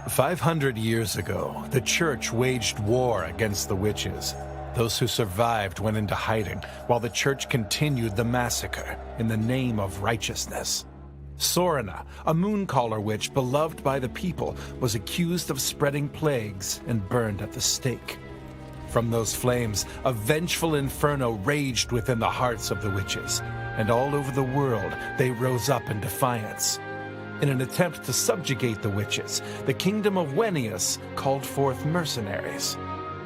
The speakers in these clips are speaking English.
500 years ago, the church waged war against the witches. Those who survived went into hiding, while the church continued the massacre in the name of righteousness. Sorna, a mooncaller witch beloved by the people, was accused of spreading plagues and burned at the stake. From those flames, a vengeful inferno raged within the hearts of the witches, and all over the world they rose up in defiance. In an attempt to subjugate the witches, the kingdom of Wenius called forth mercenaries.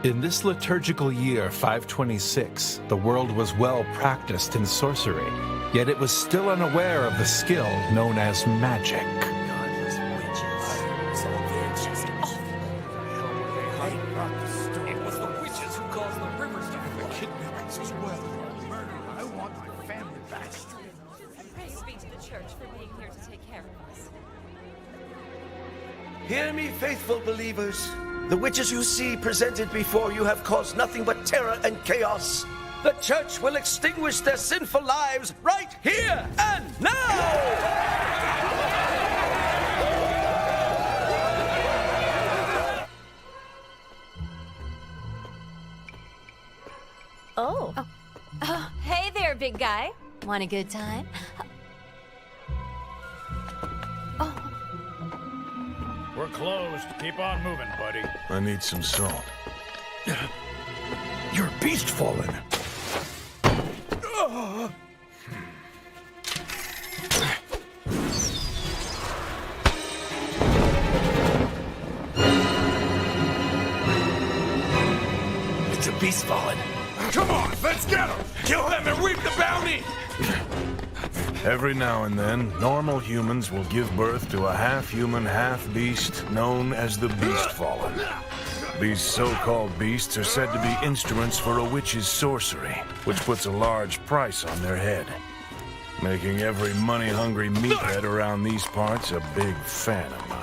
In this liturgical year 526, the world was well practiced in sorcery, yet it was still unaware of the skill known as magic. Godless witches. It was the witches who caused the rivers to flood. Kidnappings as well. Murder. I want my family back. Praise be to the church for being here to take care of us. Hear me, faithful believers. The witches you see presented before you have caused nothing but terror and chaos. The church will extinguish their sinful lives right here and now! Oh. Hey there, big guy. Want a good time? We're closed. Keep on moving, buddy. I need some salt. You're beast fallen. It's a beast fallen. Come on, let's get him. Kill them and reap the bounty! Every now and then, normal humans will give birth to a half-human, half-beast known as the Beast Fallen. These so-called beasts are said to be instruments for a witch's sorcery, which puts a large price on their head, making every money-hungry meathead around these parts a big fan of mine.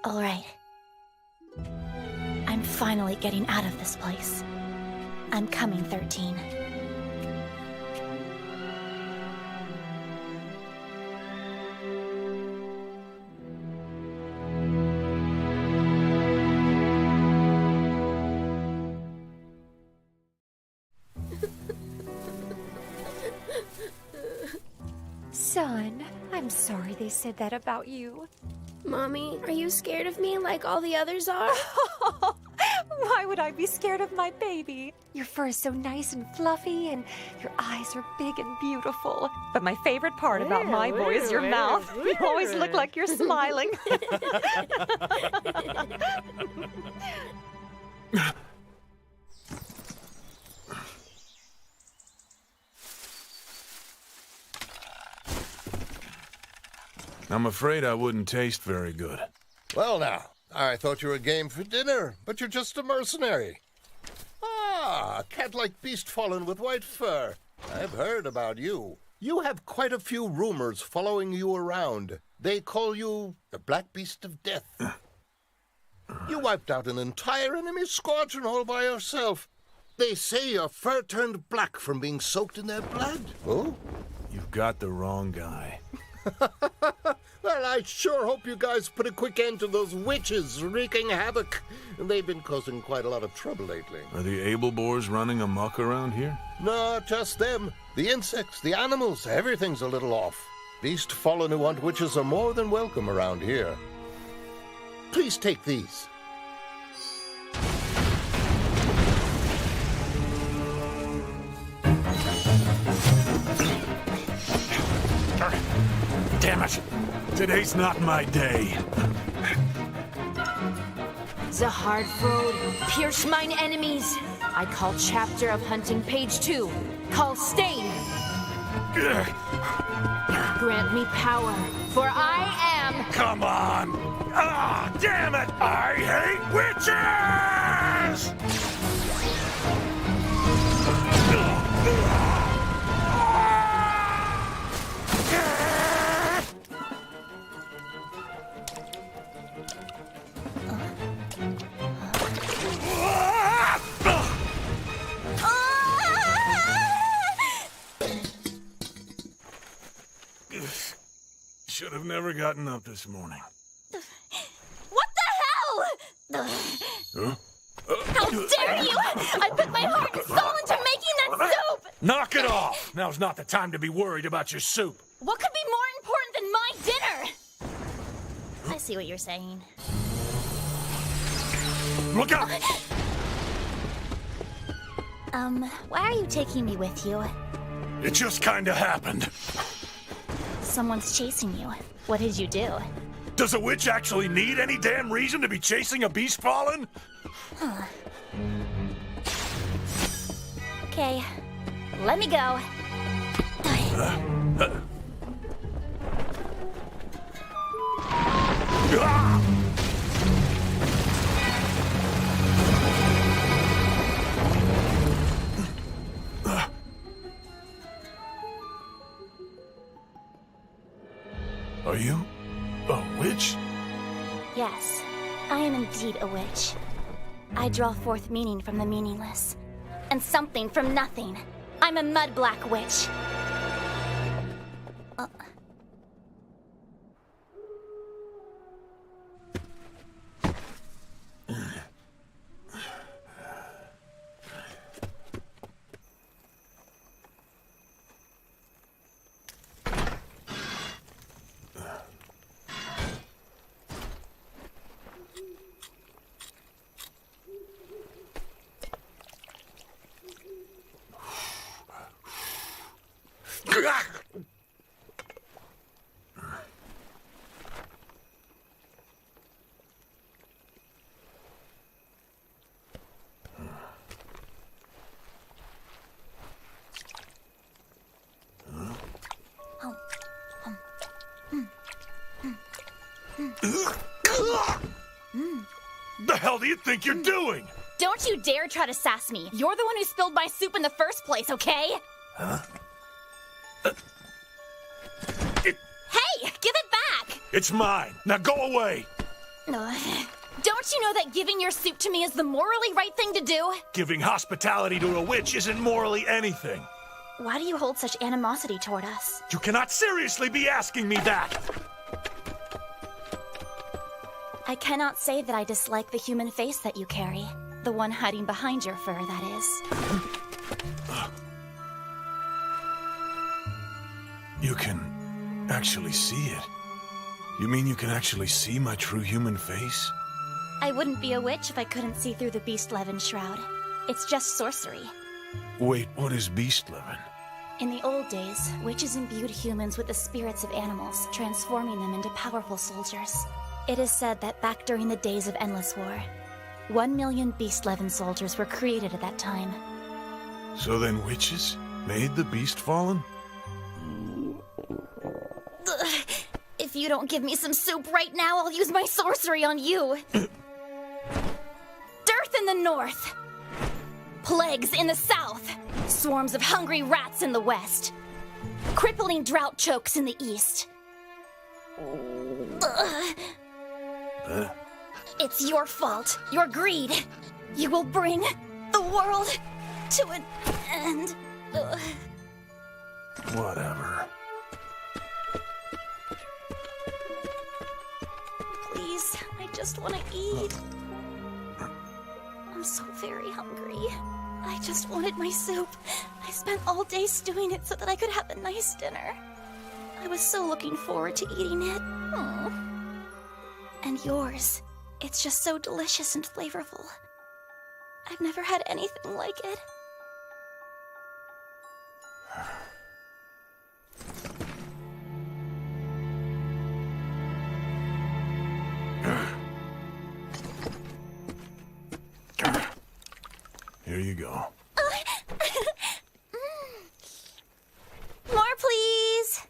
All right. I'm finally getting out of this place. I'm coming, 13. Son, I'm sorry they said that about you. Mommy, are you scared of me like all the others are? Why would I be scared of my baby? Your fur is so nice and fluffy, and your eyes are big and beautiful. But my favorite part about my boy is your mouth. You always look like you're smiling. I'm afraid I wouldn't taste very good. Well now, I thought you were game for dinner, but you're just a mercenary. Ah, a cat-like beast fallen with white fur. I've heard about you. You have quite a few rumors following you around. They call you the Black Beast of Death. You wiped out an entire enemy squadron all by yourself. They say your fur turned black from being soaked in their blood. Oh? You've got the wrong guy. Well, I sure hope you guys put a quick end to those witches wreaking havoc. They've been causing quite a lot of trouble lately. Are the able-bores running amok around here? Not just them. The insects, the animals, everything's a little off. Beast fallen who want witches are more than welcome around here. Please take these. Damn it! Today's not my day. Zahardfrode, pierce mine enemies. I call chapter of hunting page 2. Call stain. Grant me power, for I am... Come on! Ah, damn it! I hate witches! Whatever gotten up this morning? What the hell? Huh? How dare you! I put my heart and soul into making that soup! Knock it off! Now's not the time to be worried about your soup. What could be more important than my dinner? I see what you're saying. Look out! Why are you taking me with you? It just kinda happened. Someone's chasing you. What did you do? Does a witch actually need any damn reason to be chasing a beast fallen? Huh. Okay, let me go. Are you a witch? Yes, I am indeed a witch. I draw forth meaning from the meaningless, and something from nothing. I'm a mud-black witch. The hell do you think you're doing? Don't you dare try to sass me. You're the one who spilled my soup in the first place, okay? Huh? Hey, give it back! It's mine. Now go away. Don't you know that giving your soup to me is the morally right thing to do? Giving hospitality to a witch isn't morally anything. Why do you hold such animosity toward us? You cannot seriously be asking me that. I cannot say that I dislike the human face that you carry. The one hiding behind your fur, that is. You can actually see it? You mean you can actually see my true human face? I wouldn't be a witch if I couldn't see through the beast-leaven shroud. It's just sorcery. Wait, what is beast-leaven? In the old days, witches imbued humans with the spirits of animals, transforming them into powerful soldiers. It is said that back during the days of Endless War, 1 million beast-leaven soldiers were created at that time. So then witches made the beast fallen? If you don't give me some soup right now, I'll use my sorcery on you. Dearth in the north. Plagues in the south. Swarms of hungry rats in the west. Crippling drought chokes in the east. It's your fault. Your greed. You will bring the world to an end. Whatever. Please, I just want to eat. I'm so very hungry. I just wanted my soup. I spent all day stewing it so that I could have a nice dinner. I was so looking forward to eating it. And yours. It's just so delicious and flavorful. I've never had anything like it. Here you go. More, please!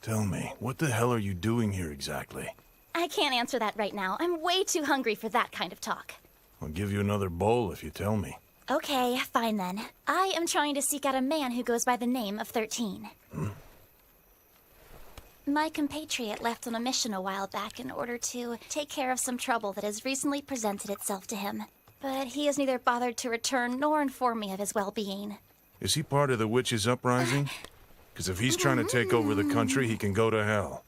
Tell me, what the hell are you doing here exactly? I can't answer that right now. I'm way too hungry for that kind of talk. I'll give you another bowl if you tell me. Okay, fine then. I am trying to seek out a man who goes by the name of 13. My compatriot left on a mission a while back in order to take care of some trouble that has recently presented itself to him. But he has neither bothered to return nor inform me of his well-being. Is he part of the witches' uprising? Because if he's trying to take over the country, he can go to hell.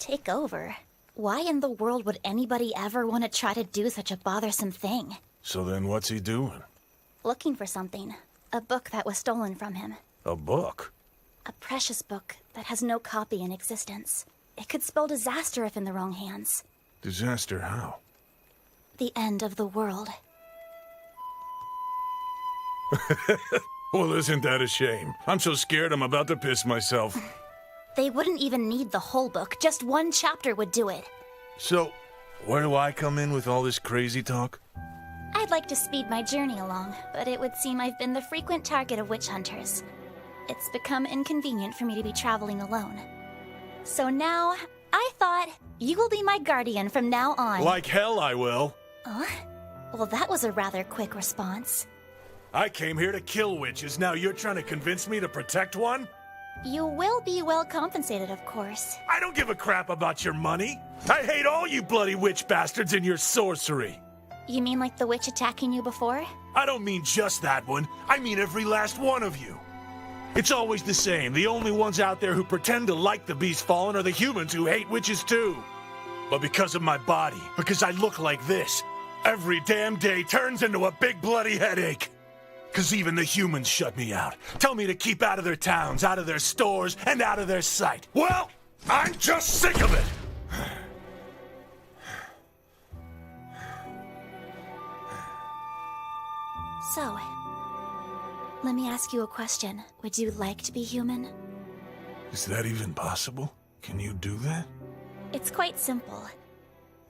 Take over? Why in the world would anybody ever want to try to do such a bothersome thing? So then what's he doing? Looking for something. A book that was stolen from him. A book? A precious book that has no copy in existence. It could spell disaster if in the wrong hands. Disaster how? The end of the world. Well, isn't that a shame? I'm so scared I'm about to piss myself. They wouldn't even need the whole book. Just one chapter would do it. So, where do I come in with all this crazy talk? I'd like to speed my journey along, but it would seem I've been the frequent target of witch hunters. It's become inconvenient for me to be traveling alone. So now, I thought, you will be my guardian from now on. Like hell I will. Well, that was a rather quick response. I came here to kill witches. Now you're trying to convince me to protect one? You will be well compensated, of course. I don't give a crap about your money. I hate all you bloody witch bastards and your sorcery. You mean like the witch attacking you before? I don't mean just that one. I mean every last one of you. It's always the same. The only ones out there who pretend to like the beast fallen are the humans who hate witches too. But because of my body, because I look like this, every damn day turns into a big bloody headache. Because even the humans shut me out. Tell me to keep out of their towns, out of their stores, and out of their sight. Well, I'm just sick of it! So, let me ask you a question. Would you like to be human? Is that even possible? Can you do that? It's quite simple.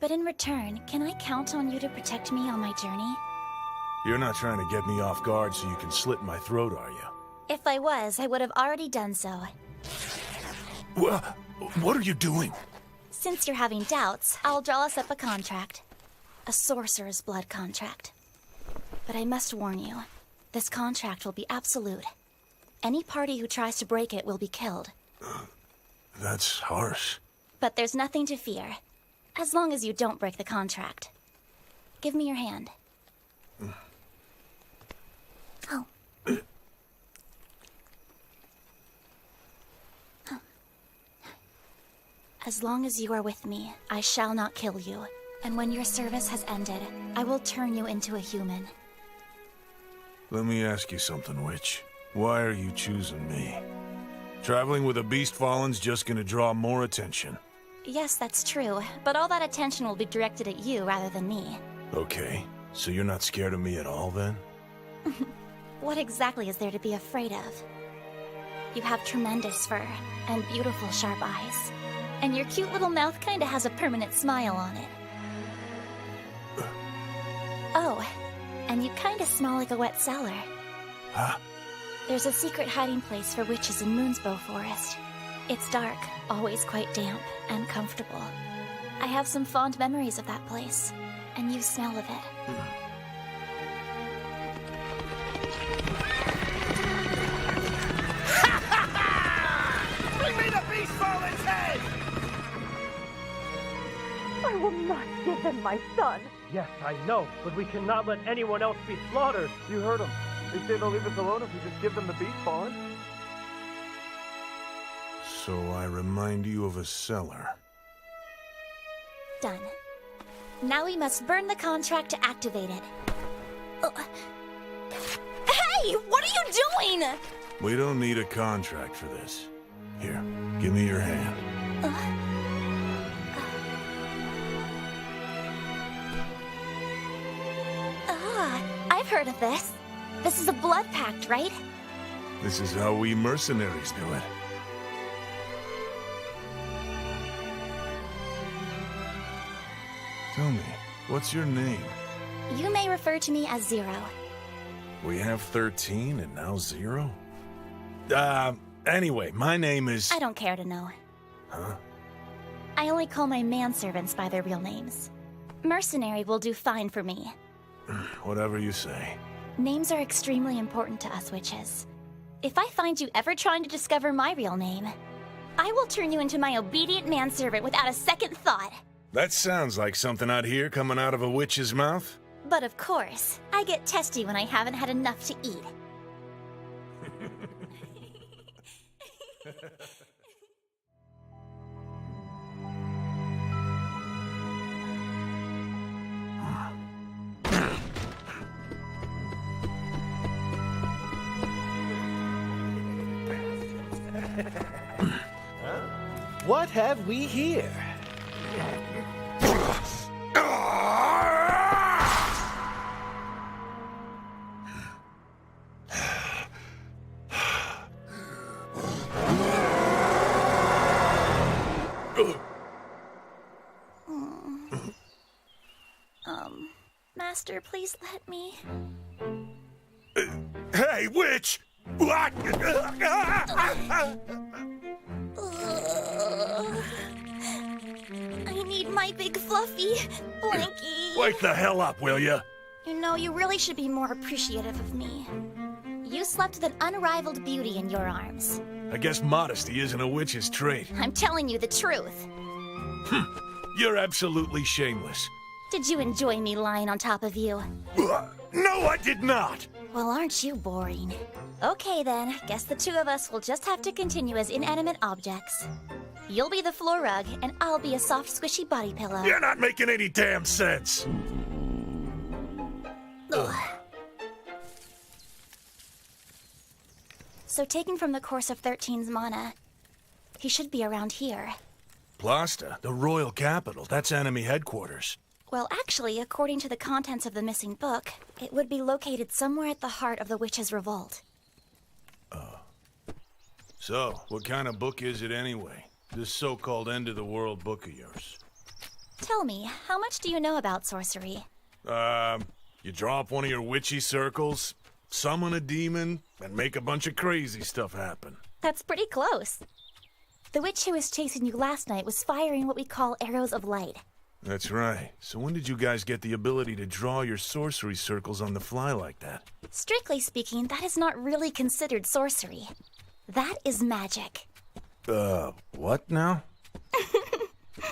But in return, can I count on you to protect me on my journey? You're not trying to get me off guard so you can slit my throat, are you? If I was, I would have already done so. Well, what are you doing? Since you're having doubts, I'll draw us up a contract. A sorcerer's blood contract. But I must warn you, this contract will be absolute. Any party who tries to break it will be killed. That's harsh. But there's nothing to fear, as long as you don't break the contract. Give me your hand. Oh. As long as you are with me, I shall not kill you. And when your service has ended, I will turn you into a human. Let me ask you something, witch. Why are you choosing me? Traveling with a beast fallen's just gonna draw more attention. Yes, that's true, but all that attention will be directed at you rather than me. Okay, so you're not scared of me at all then? What exactly is there to be afraid of? You have tremendous fur and beautiful sharp eyes. And your cute little mouth kinda has a permanent smile on it. Oh, and you kinda smell like a wet cellar. Huh? There's a secret hiding place for witches in Moonsbow Forest. It's dark, always quite damp, and comfortable. I have some fond memories of that place, and you smell of it. Bring me the beast fallen's head! I will not give them my son. Yes, I know, but we cannot let anyone else be slaughtered. You heard them. They say they'll leave us alone if we just give them the beast fallen. So I remind you of a cellar. Done. Now we must burn the contract to activate it. Hey! What are you doing? We don't need a contract for this. Here, give me your hand. I've heard of this. This is a blood pact, right? This is how we mercenaries do it. Tell me, what's your name? You may refer to me as Zero. We have 13 and now 0? Anyway, my name is... I don't care to know. Huh? I only call my manservants by their real names. Mercenary will do fine for me. Whatever you say. Names are extremely important to us witches. If I find you ever trying to discover my real name, I will turn you into my obedient manservant without a second thought. That sounds like something I'd hear coming out of a witch's mouth. But of course, I get testy when I haven't had enough to eat. what have we here? Master, please let me. Hey, witch! What? I need my big fluffy blankie. Wake the hell up, will ya? You know, you really should be more appreciative of me. You slept with an unrivaled beauty in your arms. I guess modesty isn't a witch's trait. I'm telling you the truth. You're absolutely shameless. Did you enjoy me lying on top of you? No, I did not! Well, aren't you boring? Okay then, guess the two of us will just have to continue as inanimate objects. You'll be the floor rug, and I'll be a soft, squishy body pillow. You're not making any damn sense! So taking from the course of 13's mana, he should be around here. Plasta, the royal capital, that's enemy headquarters. Well, actually, according to the contents of the missing book, it would be located somewhere at the heart of the witches' revolt. So, what kind of book is it anyway? This so-called end-of-the-world book of yours? Tell me, how much do you know about sorcery? You draw up one of your witchy circles, summon a demon, and make a bunch of crazy stuff happen. That's pretty close. The witch who was chasing you last night was firing what we call arrows of light. That's right. So when did you guys get the ability to draw your sorcery circles on the fly like that? Strictly speaking, that is not really considered sorcery. That is magic. What now?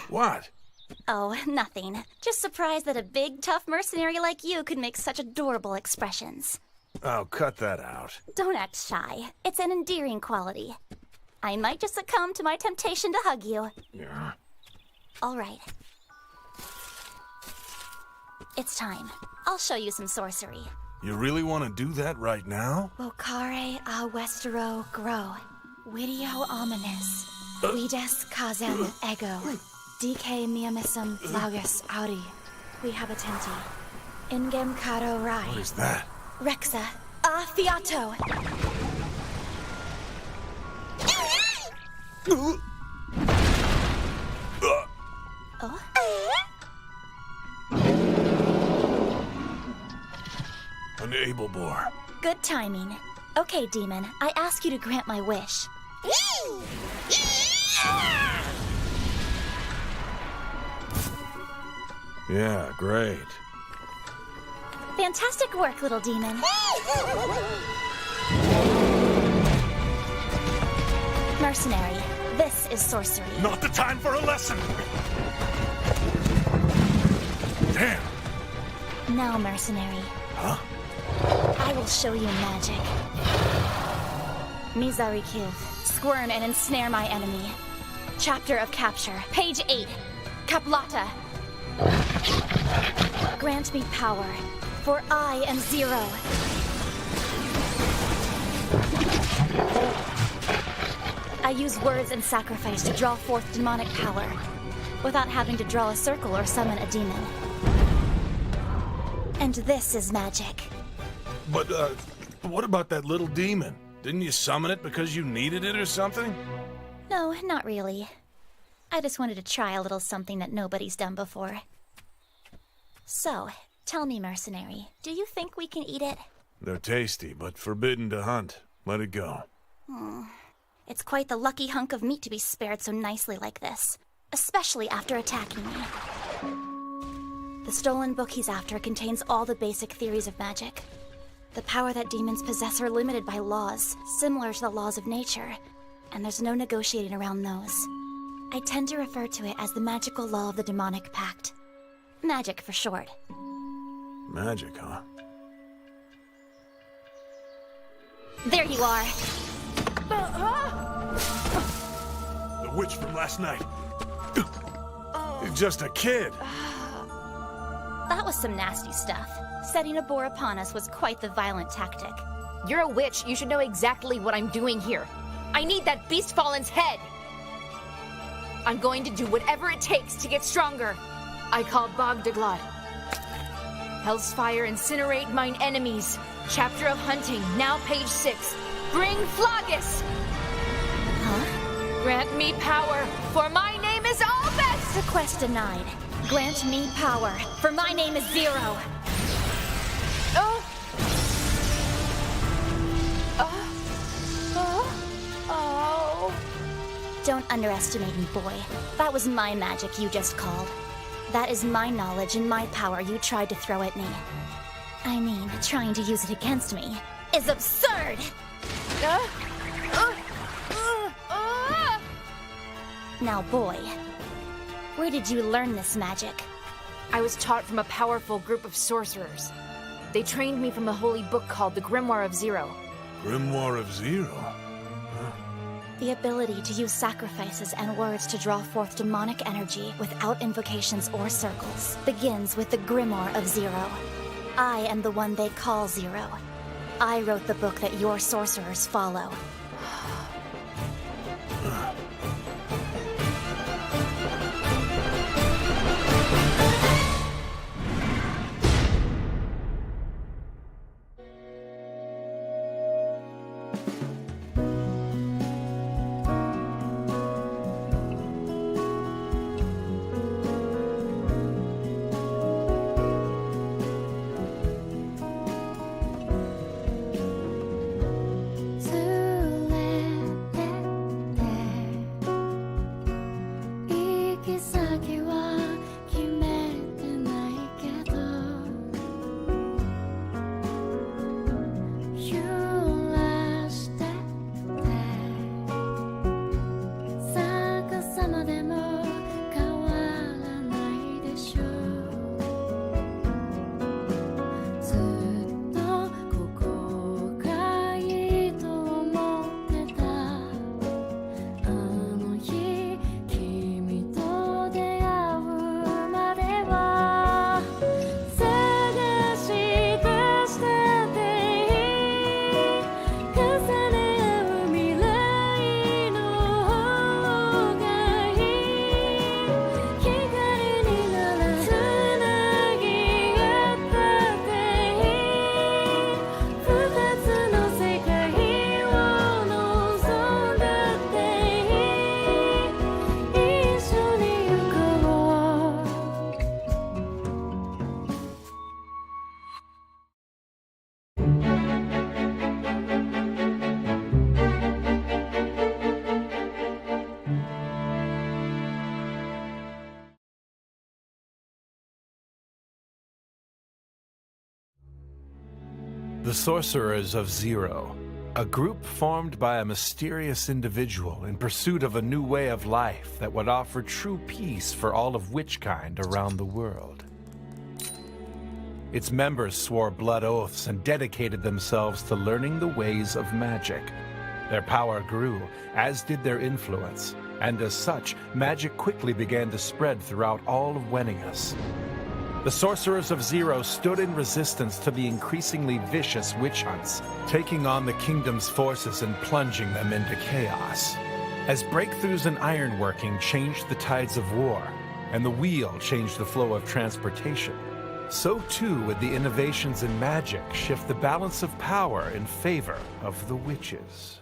What? Oh, nothing. Just surprised that a big, tough mercenary like you could make such adorable expressions. Oh, cut that out. Don't act shy. It's an endearing quality. I might just succumb to my temptation to hug you. Yeah. All right. It's time. I'll show you some sorcery. You really want to do that right now? Vocare a Westero grow. Video ominous. Vides casem ego. DK miamisum flagus audi. We have attenti. Ingem caro rai. What is that? Rexa. A fiato. Oh? An Abelbore. Good timing. Okay, demon. I ask you to grant my wish. Yeah, great. Fantastic work, little demon. Mercenary, this is sorcery. Not the time for a lesson! Damn! Now, mercenary. Huh? I will show you magic. Mizarikiv, squirm and ensnare my enemy. Chapter of Capture, page 8. Kaplata. Grant me power, for I am zero. I use words and sacrifice to draw forth demonic power, without having to draw a circle or summon a demon. And this is magic. But, what about that little demon? Didn't you summon it because you needed it or something? No, not really. I just wanted to try a little something that nobody's done before. So, tell me, mercenary, do you think we can eat it? They're tasty, but forbidden to hunt. Let it go. It's quite the lucky hunk of meat to be spared so nicely like this, especially after attacking me. The stolen book he's after contains all the basic theories of magic. The power that demons possess are limited by laws, similar to the laws of nature, and there's no negotiating around those. I tend to refer to it as the magical law of the demonic pact. Magic for short. Magic, huh? There you are. The witch from last night. Just a kid. That was some nasty stuff. Setting a boar upon us was quite the violent tactic. You're a witch. You should know exactly what I'm doing here. I need that beast fallen's head. I'm going to do whatever it takes to get stronger. I call Bogdaglot. Hell's fire incinerate mine enemies. Chapter of Hunting, now page 6. Bring Floggus! Huh? Grant me power, for my name is Albus! Request denied. Grant me power, for my name is Zero. Oh! Don't underestimate me, boy. That was my magic you just called. That is my knowledge and my power you tried to throw at me. I mean, trying to use it against me is absurd! Now, boy, where did you learn this magic? I was taught from a powerful group of sorcerers. They trained me from a holy book called the Grimoire of Zero. Grimoire of Zero? The ability to use sacrifices and words to draw forth demonic energy without invocations or circles begins with the Grimoire of Zero. I am the one they call Zero. I wrote the book that your sorcerers follow. The Sorcerers of Zero, a group formed by a mysterious individual in pursuit of a new way of life that would offer true peace for all of witchkind around the world. Its members swore blood oaths and dedicated themselves to learning the ways of magic. Their power grew, as did their influence, and as such, magic quickly began to spread throughout all of Wenningus. The Sorcerers of Zero stood in resistance to the increasingly vicious witch hunts, taking on the kingdom's forces and plunging them into chaos. As breakthroughs in ironworking changed the tides of war, and the wheel changed the flow of transportation, so too would the innovations in magic shift the balance of power in favor of the witches.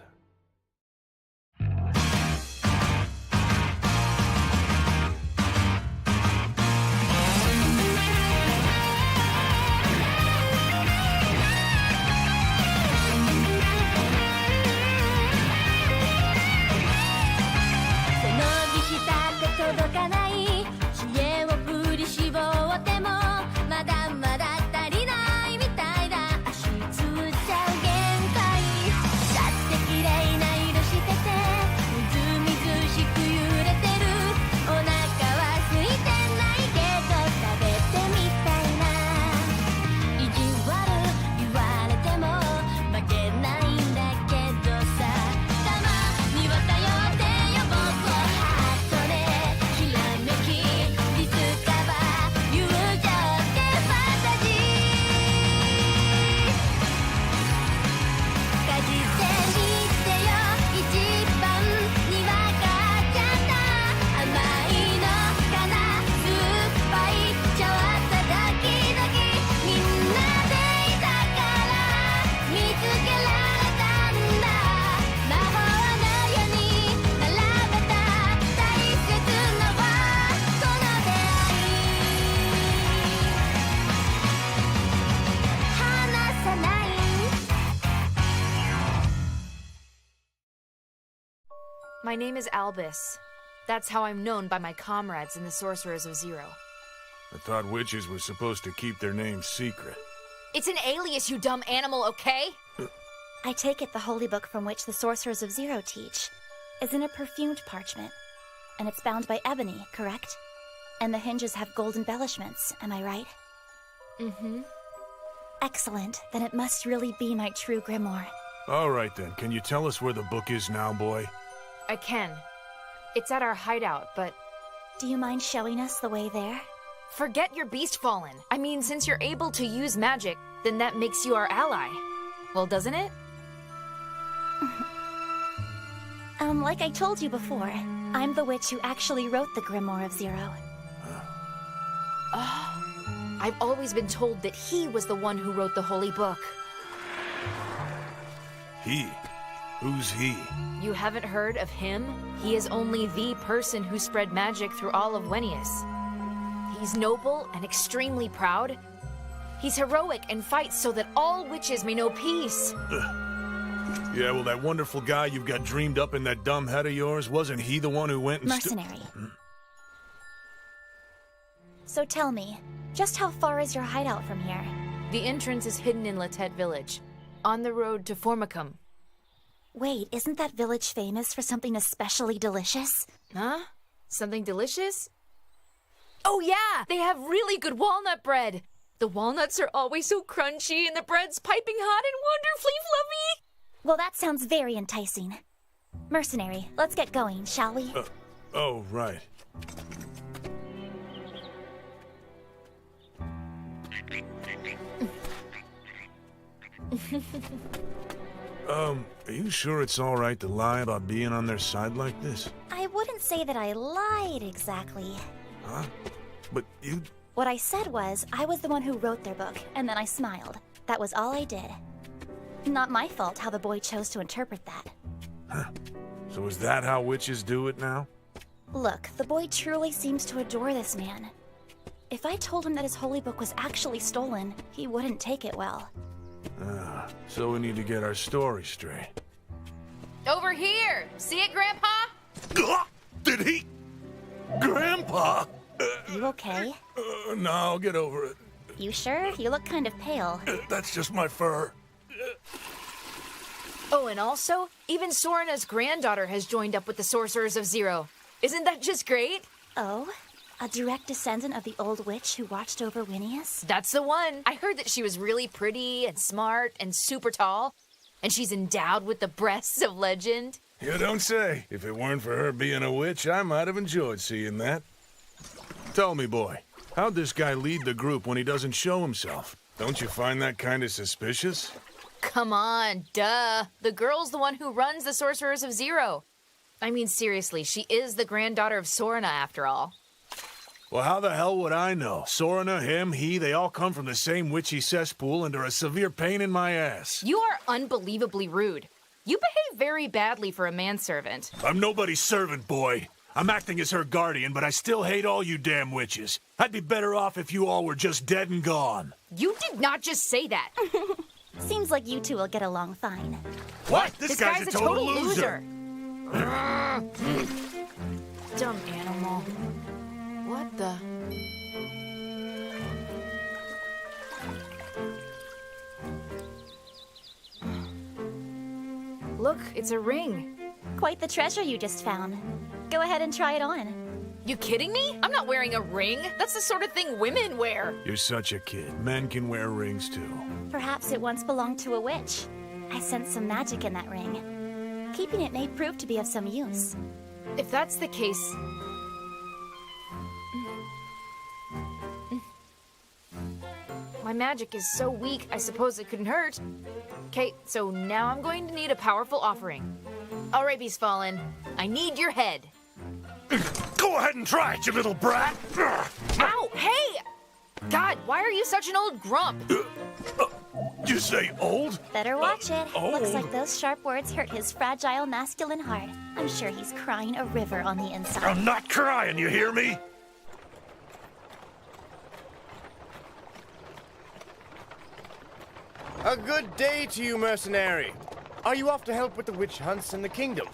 My name is Albus. That's how I'm known by my comrades in the Sorcerers of Zero. I thought witches were supposed to keep their names secret. It's an alias, you dumb animal, okay? I take it the holy book from which the Sorcerers of Zero teach is in a perfumed parchment. And it's bound by ebony, correct? And the hinges have gold embellishments, am I right? Mm-hmm. Excellent. Then it must really be my true grimoire. All right then, can you tell us where the book is now, boy? I can. It's at our hideout, but... Do you mind showing us the way there? Forget your beast fallen. I mean, since you're able to use magic, then that makes you our ally. Well, doesn't it? Like I told you before, I'm the witch who actually wrote the Grimoire of Zero. Oh, I've always been told that he was the one who wrote the holy book. He? Who's he? You haven't heard of him? He is only the person who spread magic through all of Wenius. He's noble and extremely proud. He's heroic and fights so that all witches may know peace. Yeah, well, that wonderful guy you've got dreamed up in that dumb head of yours, wasn't he the one who went and mercenary. So tell me, just how far is your hideout from here? The entrance is hidden in Latet village, on the road to Formicum. Wait, isn't that village famous for something especially delicious? Huh? Something delicious? Oh yeah! They have really good walnut bread! The walnuts are always so crunchy and the bread's piping hot and wonderfully fluffy! Well, that sounds very enticing. Mercenary, let's get going, shall we? Oh, right. Are you sure it's all right to lie about being on their side like this? I wouldn't say that I lied exactly. Huh? But you... What I said was, I was the one who wrote their book, and then I smiled. That was all I did. Not my fault how the boy chose to interpret that. Huh. So is that how witches do it now? Look, the boy truly seems to adore this man. If I told him that his holy book was actually stolen, he wouldn't take it well. So we need to get our story straight. Over here! See it, Grandpa? Did he? Grandpa? You okay? No, get over it. You sure? You look kind of pale. That's just my fur. Oh, and also, even Sorna's granddaughter has joined up with the Sorcerers of Zero. Isn't that just great? Oh? A direct descendant of the old witch who watched over Winius? That's the one. I heard that she was really pretty and smart and super tall. And she's endowed with the breasts of legend. You don't say. If it weren't for her being a witch, I might have enjoyed seeing that. Tell me, boy, how'd this guy lead the group when he doesn't show himself? Don't you find that kind of suspicious? Come on, duh. The girl's the one who runs the Sorcerers of Zero. I mean, seriously, she is the granddaughter of Sorna, after all. Well, how the hell would I know? Sorna, him, he, they all come from the same witchy cesspool and are a severe pain in my ass. You are unbelievably rude. You behave very badly for a manservant. I'm nobody's servant, boy. I'm acting as her guardian, but I still hate all you damn witches. I'd be better off if you all were just dead and gone. You did not just say that. Seems like you two will get along fine. What? This guy's a total loser. Dumb animal. What the? Look, it's a ring. Quite the treasure you just found. Go ahead and try it on. You kidding me? I'm not wearing a ring. That's the sort of thing women wear. You're such a kid. Men can wear rings too. Perhaps it once belonged to a witch. I sense some magic in that ring. Keeping it may prove to be of some use. If that's the case... My magic is so weak, I suppose it couldn't hurt. Okay, so now I'm going to need a powerful offering. All right, Beast Fallen, I need your head. Go ahead and try it, you little brat! Ow, hey! God, why are you such an old grump? You say old? Better watch it. old? Looks like those sharp words hurt his fragile masculine heart. I'm sure he's crying a river on the inside. I'm not crying, you hear me? A good day to you, mercenary. Are you off to help with the witch hunts in the kingdom?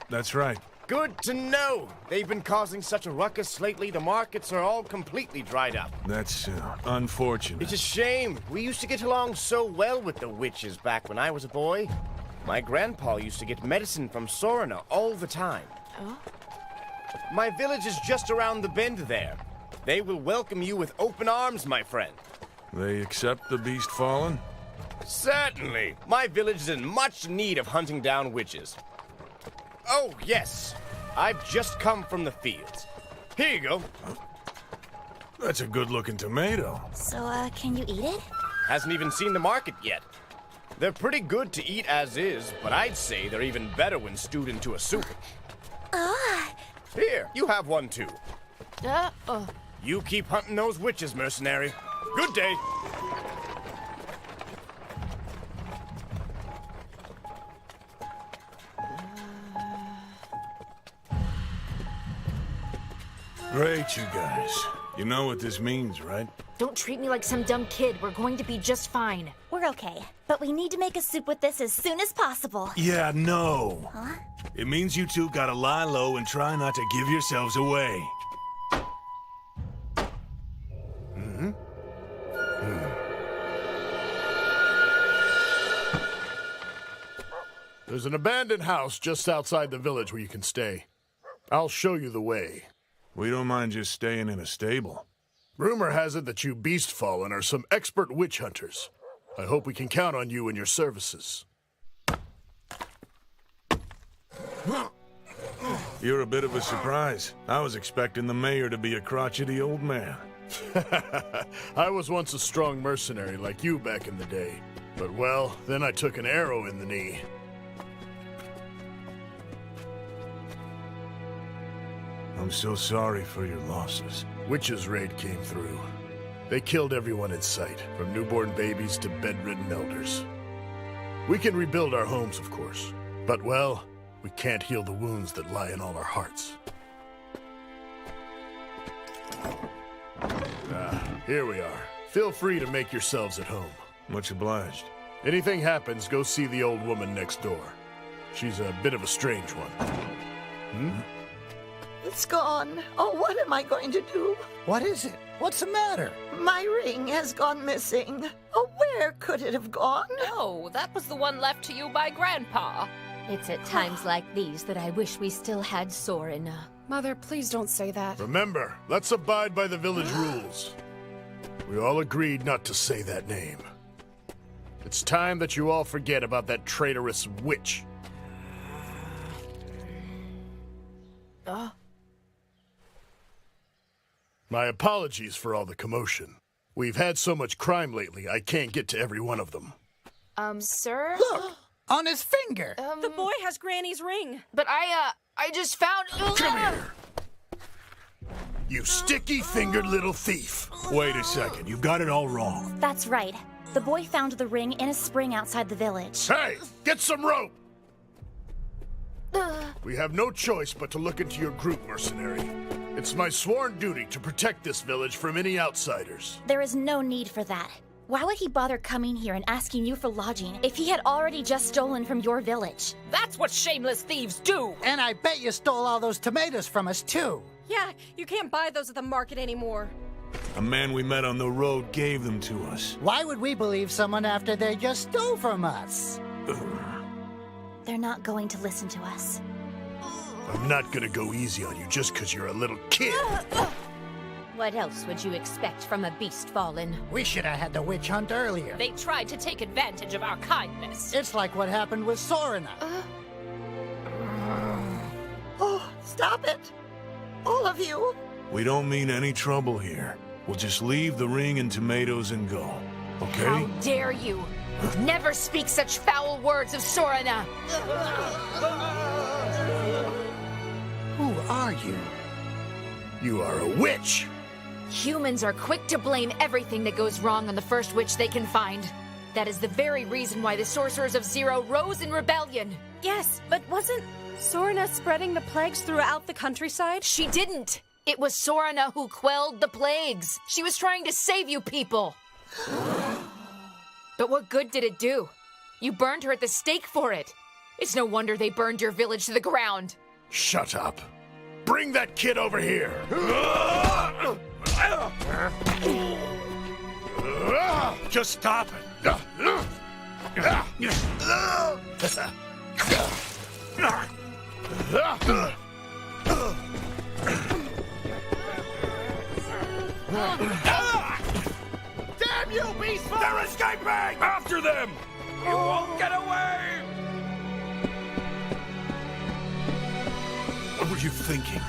That's right. Good to know. They've been causing such a ruckus lately, the markets are all completely dried up. That's unfortunate. It's a shame. We used to get along so well with the witches back when I was a boy. My grandpa used to get medicine from Sorna all the time. Oh? My village is just around the bend there. They will welcome you with open arms, my friend. They accept the beast fallen? Certainly. My village is in much need of hunting down witches. Oh, yes. I've just come from the fields. Here you go. That's a good-looking tomato. So, can you eat it? Hasn't even seen the market yet. They're pretty good to eat as is, but I'd say they're even better when stewed into a soup. Here, you have one too. You keep hunting those witches, mercenary. Good day. Great, you guys. You know what this means, right? Don't treat me like some dumb kid. We're going to be just fine. We're okay, but we need to make a soup with this as soon as possible. Yeah, no. Huh? It means you two gotta lie low and try not to give yourselves away. There's an abandoned house just outside the village where you can stay. I'll show you the way. We don't mind just staying in a stable. Rumor has it that you beast fallen are some expert witch hunters. I hope we can count on you and your services. You're a bit of a surprise. I was expecting the mayor to be a crotchety old man. I was once a strong mercenary like you back in the day. But well, then I took an arrow in the knee. I'm so sorry for your losses. Witches' raid came through. They killed everyone in sight, from newborn babies to bedridden elders. We can rebuild our homes, of course. But, well, we can't heal the wounds that lie in all our hearts. Here we are. Feel free to make yourselves at home. Much obliged. Anything happens, go see the old woman next door. She's a bit of a strange one. It's gone. Oh, what am I going to do? What is it? What's the matter? My ring has gone missing. Oh, where could it have gone? No, that was the one left to you by Grandpa. It's at times like these that I wish we still had Sorina. Mother, please don't say that. Remember, let's abide by the village rules. We all agreed not to say that name. It's time that you all forget about that traitorous witch. My apologies for all the commotion. We've had so much crime lately, I can't get to every one of them. Sir? Look! On his finger! The boy has Granny's ring. But I just found... Come here! You sticky-fingered little thief! Wait a second, you got it all wrong. That's right. The boy found the ring in a spring outside the village. Hey! Get some rope! We have no choice but to look into your group, mercenary. It's my sworn duty to protect this village from any outsiders. There is no need for that. Why would he bother coming here and asking you for lodging if he had already just stolen from your village? That's what shameless thieves do! And I bet you stole all those tomatoes from us, too. Yeah, you can't buy those at the market anymore. A man we met on the road gave them to us. Why would we believe someone after they just stole from us? They're not going to listen to us. I'm not gonna go easy on you just because you're a little kid. What else would you expect from a beast fallen? We should have had the witch hunt earlier. They tried to take advantage of our kindness. It's like what happened with Sorina. Oh, stop it. All of you. We don't mean any trouble here. We'll just leave the ring and tomatoes and go. Okay? How dare you! Never speak such foul words of Sorina! Who are you? You are a witch! Humans are quick to blame everything that goes wrong on the first witch they can find. That is the very reason why the Sorcerers of Zero rose in rebellion. Yes, but wasn't Sorina spreading the plagues throughout the countryside? She didn't. It was Sorina who quelled the plagues. She was trying to save you people. But what good did it do? You burned her at the stake for it. It's no wonder they burned your village to the ground. Shut up. Bring that kid over here. Just stop it. Damn you, beast! They're escaping! After them! You won't get away! What were you thinking?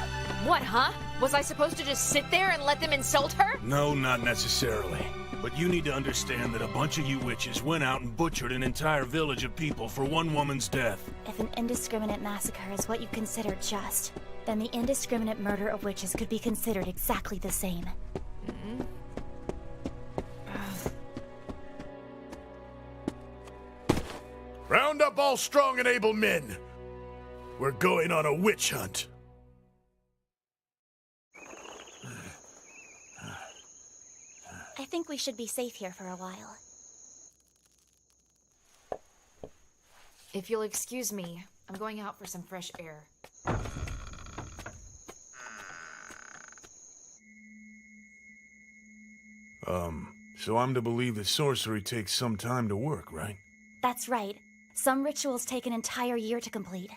What, huh? Was I supposed to just sit there and let them insult her? No, not necessarily. But you need to understand that a bunch of you witches went out and butchered an entire village of people for one woman's death. If an indiscriminate massacre is what you consider just, then the indiscriminate murder of witches could be considered exactly the same. Round up all strong and able men. We're going on a witch hunt. I think we should be safe here for a while. If you'll excuse me, I'm going out for some fresh air. So I'm to believe that sorcery takes some time to work, right? That's right. Some rituals take an entire year to complete.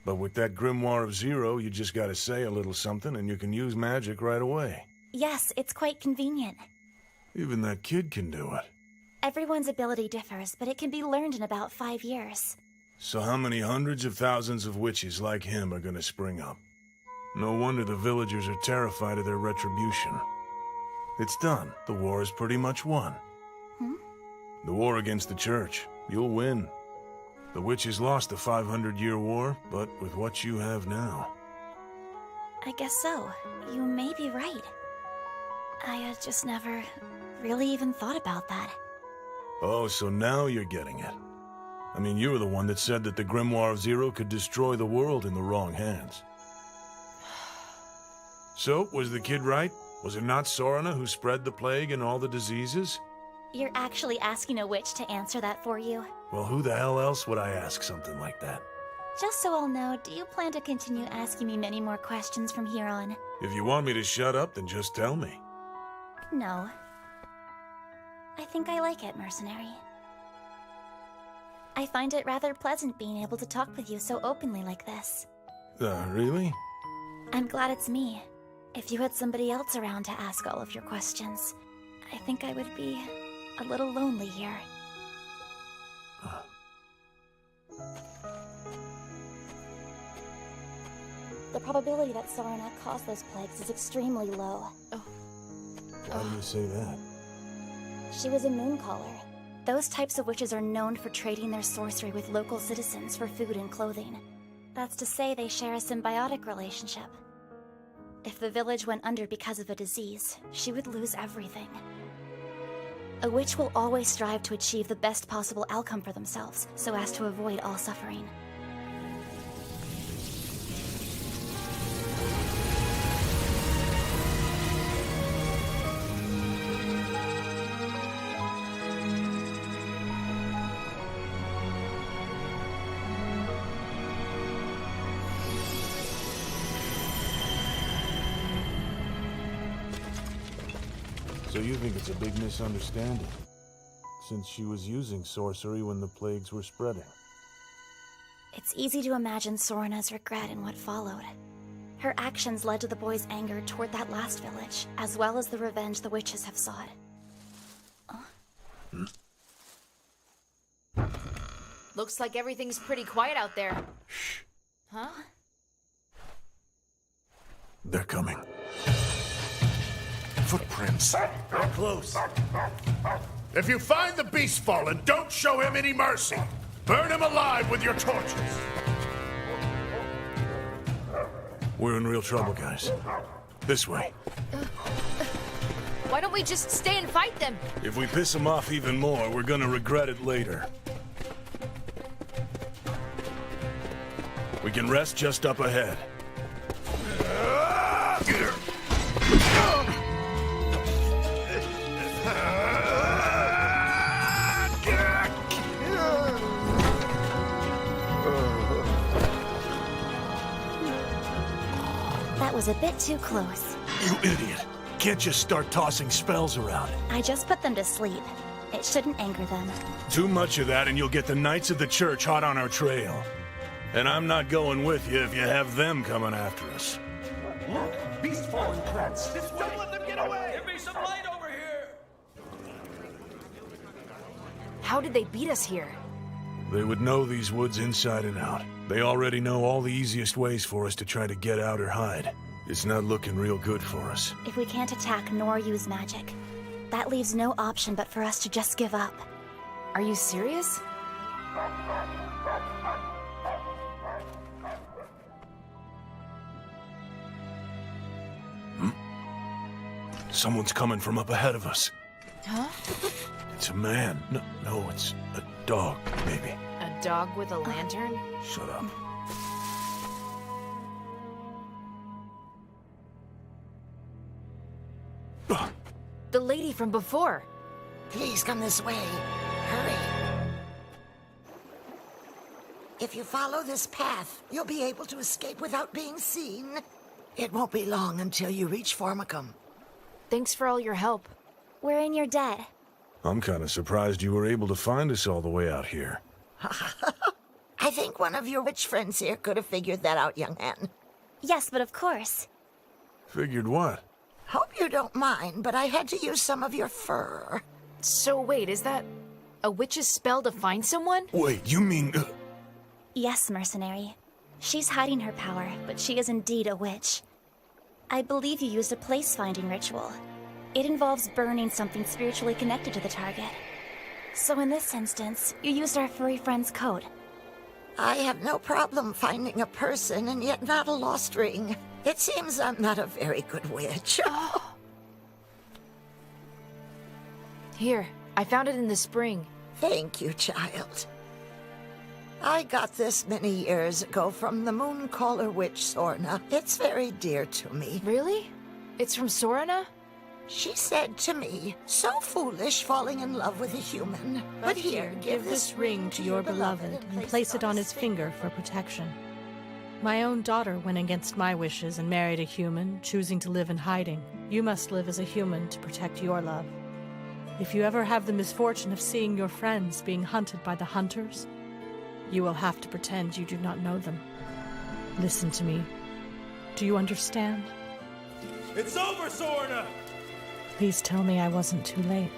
But with that Grimoire of Zero, you just gotta say a little something and you can use magic right away. Yes, it's quite convenient. Even that kid can do it. Everyone's ability differs, but it can be learned in about 5 years. So how many hundreds of thousands of witches like him are gonna spring up? No wonder the villagers are terrified of their retribution. It's done. The war is pretty much won. The war against the church. You'll win. The witches lost the 500-year war, but with what you have now... I guess so. You may be right. I just never really even thought about that. Oh, so now you're getting it. I mean, you were the one that said that the Grimoire of Zero could destroy the world in the wrong hands. So, was the kid right? Was it not Sorna who spread the plague and all the diseases? You're actually asking a witch to answer that for you? Well, who the hell else would I ask something like that? Just so I'll know, do you plan to continue asking me many more questions from here on? If you want me to shut up, then just tell me. No. I think I like it, mercenary. I find it rather pleasant being able to talk with you so openly like this. Really? I'm glad it's me. If you had somebody else around to ask all of your questions, I think I would be a little lonely here. The probability that Sorna caused those plagues is extremely low. How do you say that? She was a mooncaller. Those types of witches are known for trading their sorcery with local citizens for food and clothing. That's to say they share a symbiotic relationship. If the village went under because of a disease, she would lose everything. A witch will always strive to achieve the best possible outcome for themselves, so as to avoid all suffering. So you think it's a big misunderstanding, since she was using sorcery when the plagues were spreading? It's easy to imagine Sorna's regret in what followed. Her actions led to the boy's anger toward that last village, as well as the revenge the witches have sought. Looks like everything's pretty quiet out there. Shh. Huh? They're coming. Footprints. They're close. If you find the beast fallen, don't show him any mercy. Burn him alive with your torches. We're in real trouble, guys. This way. Why don't we just stay and fight them? If we piss them off even more, we're gonna regret it later. We can rest just up ahead. was a bit too close. You idiot. Can't just start tossing spells around. I just put them to sleep. It shouldn't anger them. Too much of that and you'll get the Knights of the Church hot on our trail. And I'm not going with you if you have them coming after us. Look, beast fallen plants. Don't let them get away! Give me some light over here! How did they beat us here? They would know these woods inside and out. They already know all the easiest ways for us to try to get out or hide. It's not looking real good for us. If we can't attack nor use magic, that leaves no option but for us to just give up. Are you serious? Someone's coming from up ahead of us. Huh? It's a man. No, it's a dog, maybe. A dog with a lantern? Shut up. The lady from before. Please come this way. Hurry. If you follow this path, you'll be able to escape without being seen. It won't be long until you reach Formicum. Thanks for all your help. We're in your debt. I'm kind of surprised you were able to find us all the way out here. I think one of your witch friends here could have figured that out, young man. Yes, but of course. Figured what? Hope you don't mind, but I had to use some of your fur. So wait, is that a witch's spell to find someone? Wait, you mean... Yes, mercenary. She's hiding her power, but she is indeed a witch. I believe you used a place-finding ritual. It involves burning something spiritually connected to the target. So in this instance, you used our furry friend's code. I have no problem finding a person and yet not a lost ring. It seems I'm not a very good witch. Here, I found it in the spring. Thank you, child. I got this many years ago from the Mooncaller witch Sorna. It's very dear to me. Really? It's from Sorna? She said to me, so foolish falling in love with a human. But here, give this ring to your beloved and place it on his finger for protection. My own daughter went against my wishes and married a human, choosing to live in hiding. You must live as a human to protect your love. If you ever have the misfortune of seeing your friends being hunted by the hunters, you will have to pretend you do not know them. Listen to me. Do you understand? It's over, Sorna! Please tell me I wasn't too late.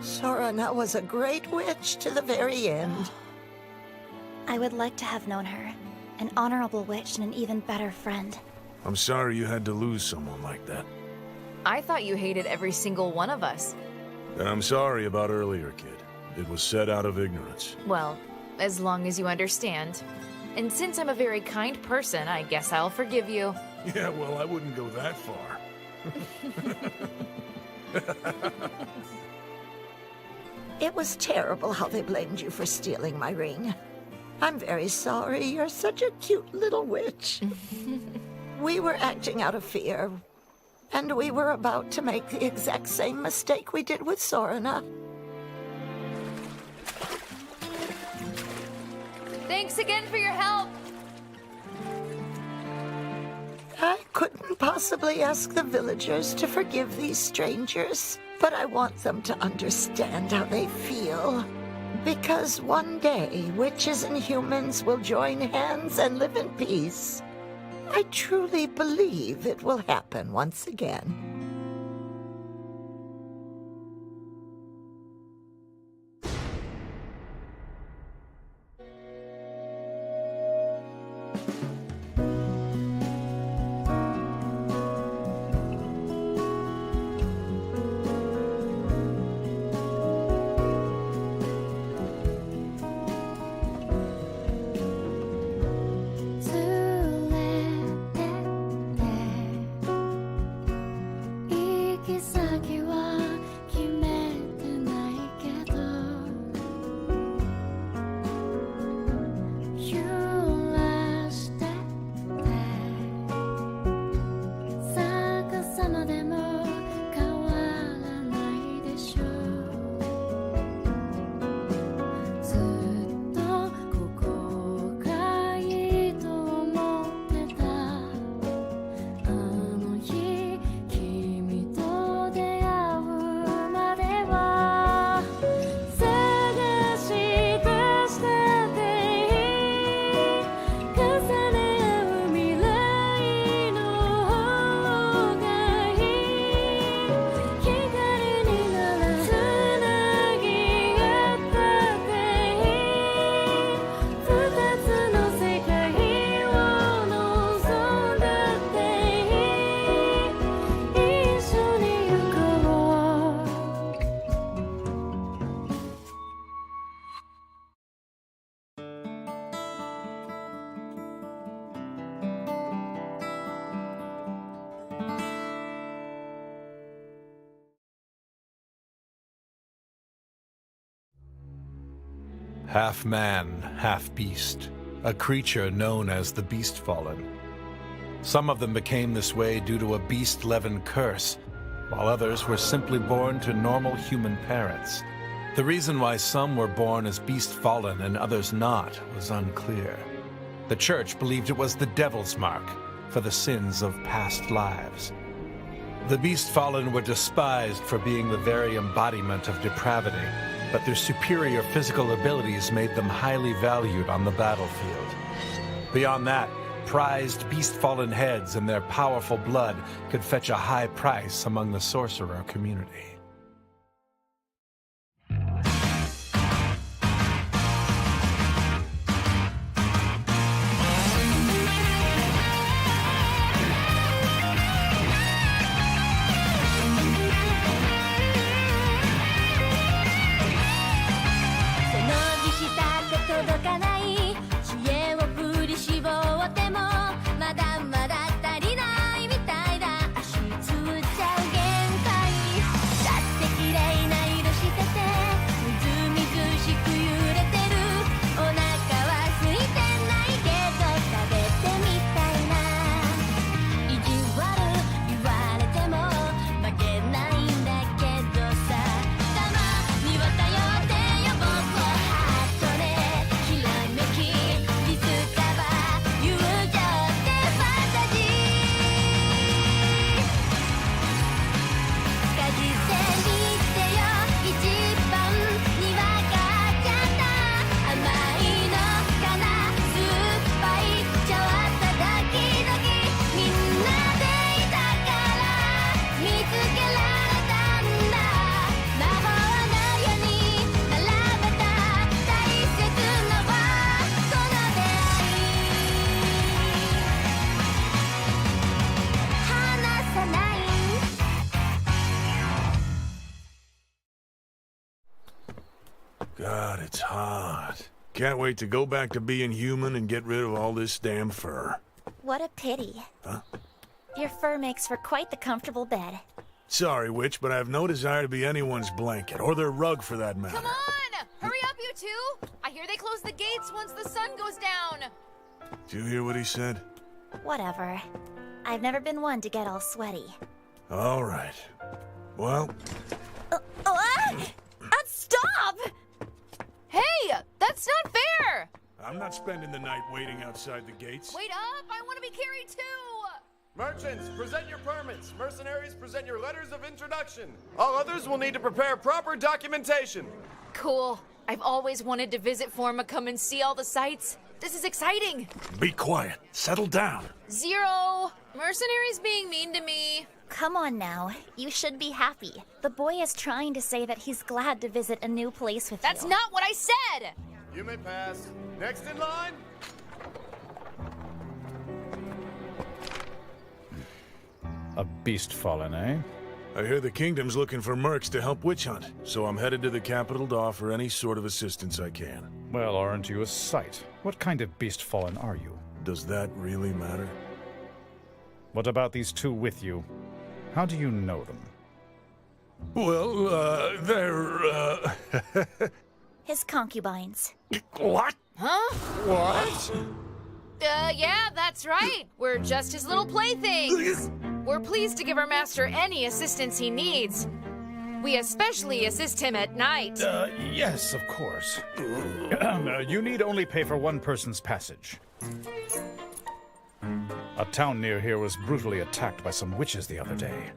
Sorna was a great witch to the very end. I would like to have known her. An honorable witch and an even better friend. I'm sorry you had to lose someone like that. I thought you hated every single one of us. And I'm sorry about earlier, kid. It was said out of ignorance. Well, as long as you understand. And since I'm a very kind person, I guess I'll forgive you. Yeah, well, I wouldn't go that far. It was terrible how they blamed you for stealing my ring. I'm very sorry. You're such a cute little witch. We were acting out of fear, and we were about to make the exact same mistake we did with Sorna. Thanks again for your help. I couldn't possibly ask the villagers to forgive these strangers, but I want them to understand how they feel. Because one day, witches and humans will join hands and live in peace. I truly believe it will happen once again. half man, half beast, a creature known as the Beast Fallen. Some of them became this way due to a beast-leaven curse, while others were simply born to normal human parents. The reason why some were born as Beast Fallen and others not was unclear. The Church believed it was the Devil's mark for the sins of past lives. The Beast Fallen were despised for being the very embodiment of depravity, but their superior physical abilities made them highly valued on the battlefield. Beyond that, prized Beast Fallen heads and their powerful blood could fetch a high price among the sorcerer community. God, it's hot. Can't wait to go back to being human and get rid of all this damn fur. What a pity. Huh? Your fur makes for quite the comfortable bed. Sorry, Witch, but I have no desire to be anyone's blanket, or their rug for that matter. Come on! Hurry up, you two! I hear they close the gates once the sun goes down. Did you hear what he said? Whatever. I've never been one to get all sweaty. All right. Well... Stop! Hey! That's not fair! I'm not spending the night waiting outside the gates. Wait up! I want to be carried too! Merchants, present your permits. Mercenaries, present your letters of introduction. All others will need to prepare proper documentation. Cool. I've always wanted to visit Formicum and see all the sights. This is exciting. Be quiet. Settle down. Zero. Mercenaries being mean to me. Come on now. You should be happy. The boy is trying to say that he's glad to visit a new place with you. That's not what I said! You may pass. Next in line. A beast fallen, eh? I hear the kingdom's looking for mercs to help witch hunt, so I'm headed to the capital to offer any sort of assistance I can. Well, aren't you a sight? What kind of beast fallen are you? Does that really matter? What about these two with you? How do you know them? Well, they're, His concubines. What? Huh? What? Yeah, that's right. We're just his little playthings. We're pleased to give our master any assistance he needs. We especially assist him at night. Yes, of course. You need only pay for one person's passage. A town near here was brutally attacked by some witches the other day.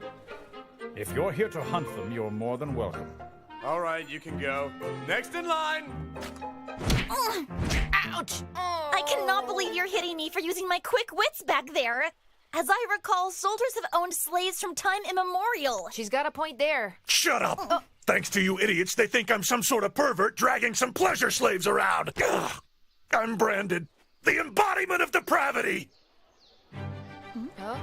If you're here to hunt them, you're more than welcome. All right, you can go. Next in line. Ouch! I cannot believe you're hitting me for using my quick wits back there. As I recall, soldiers have owned slaves from time immemorial. She's got a point there. Shut up! Thanks to you idiots, they think I'm some sort of pervert dragging some pleasure slaves around. Ugh. I'm branded the embodiment of depravity. Huh?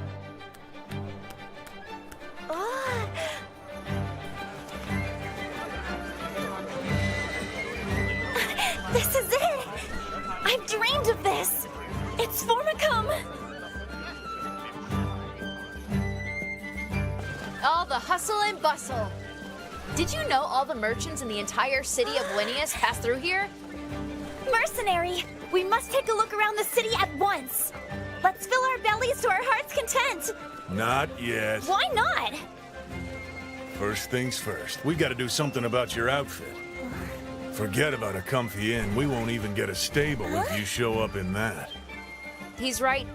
This is it! I've dreamed of this! It's Formicum! All the hustle and bustle. Did you know all the merchants in the entire city of Winius pass through here? Mercenary, we must take a look around the city at once. Let's fill our bellies to our heart's content. Not yet. Why not? First things first, we gotta do something about your outfit. Forget about a comfy inn. We won't even get a stable if you show up in that. He's right.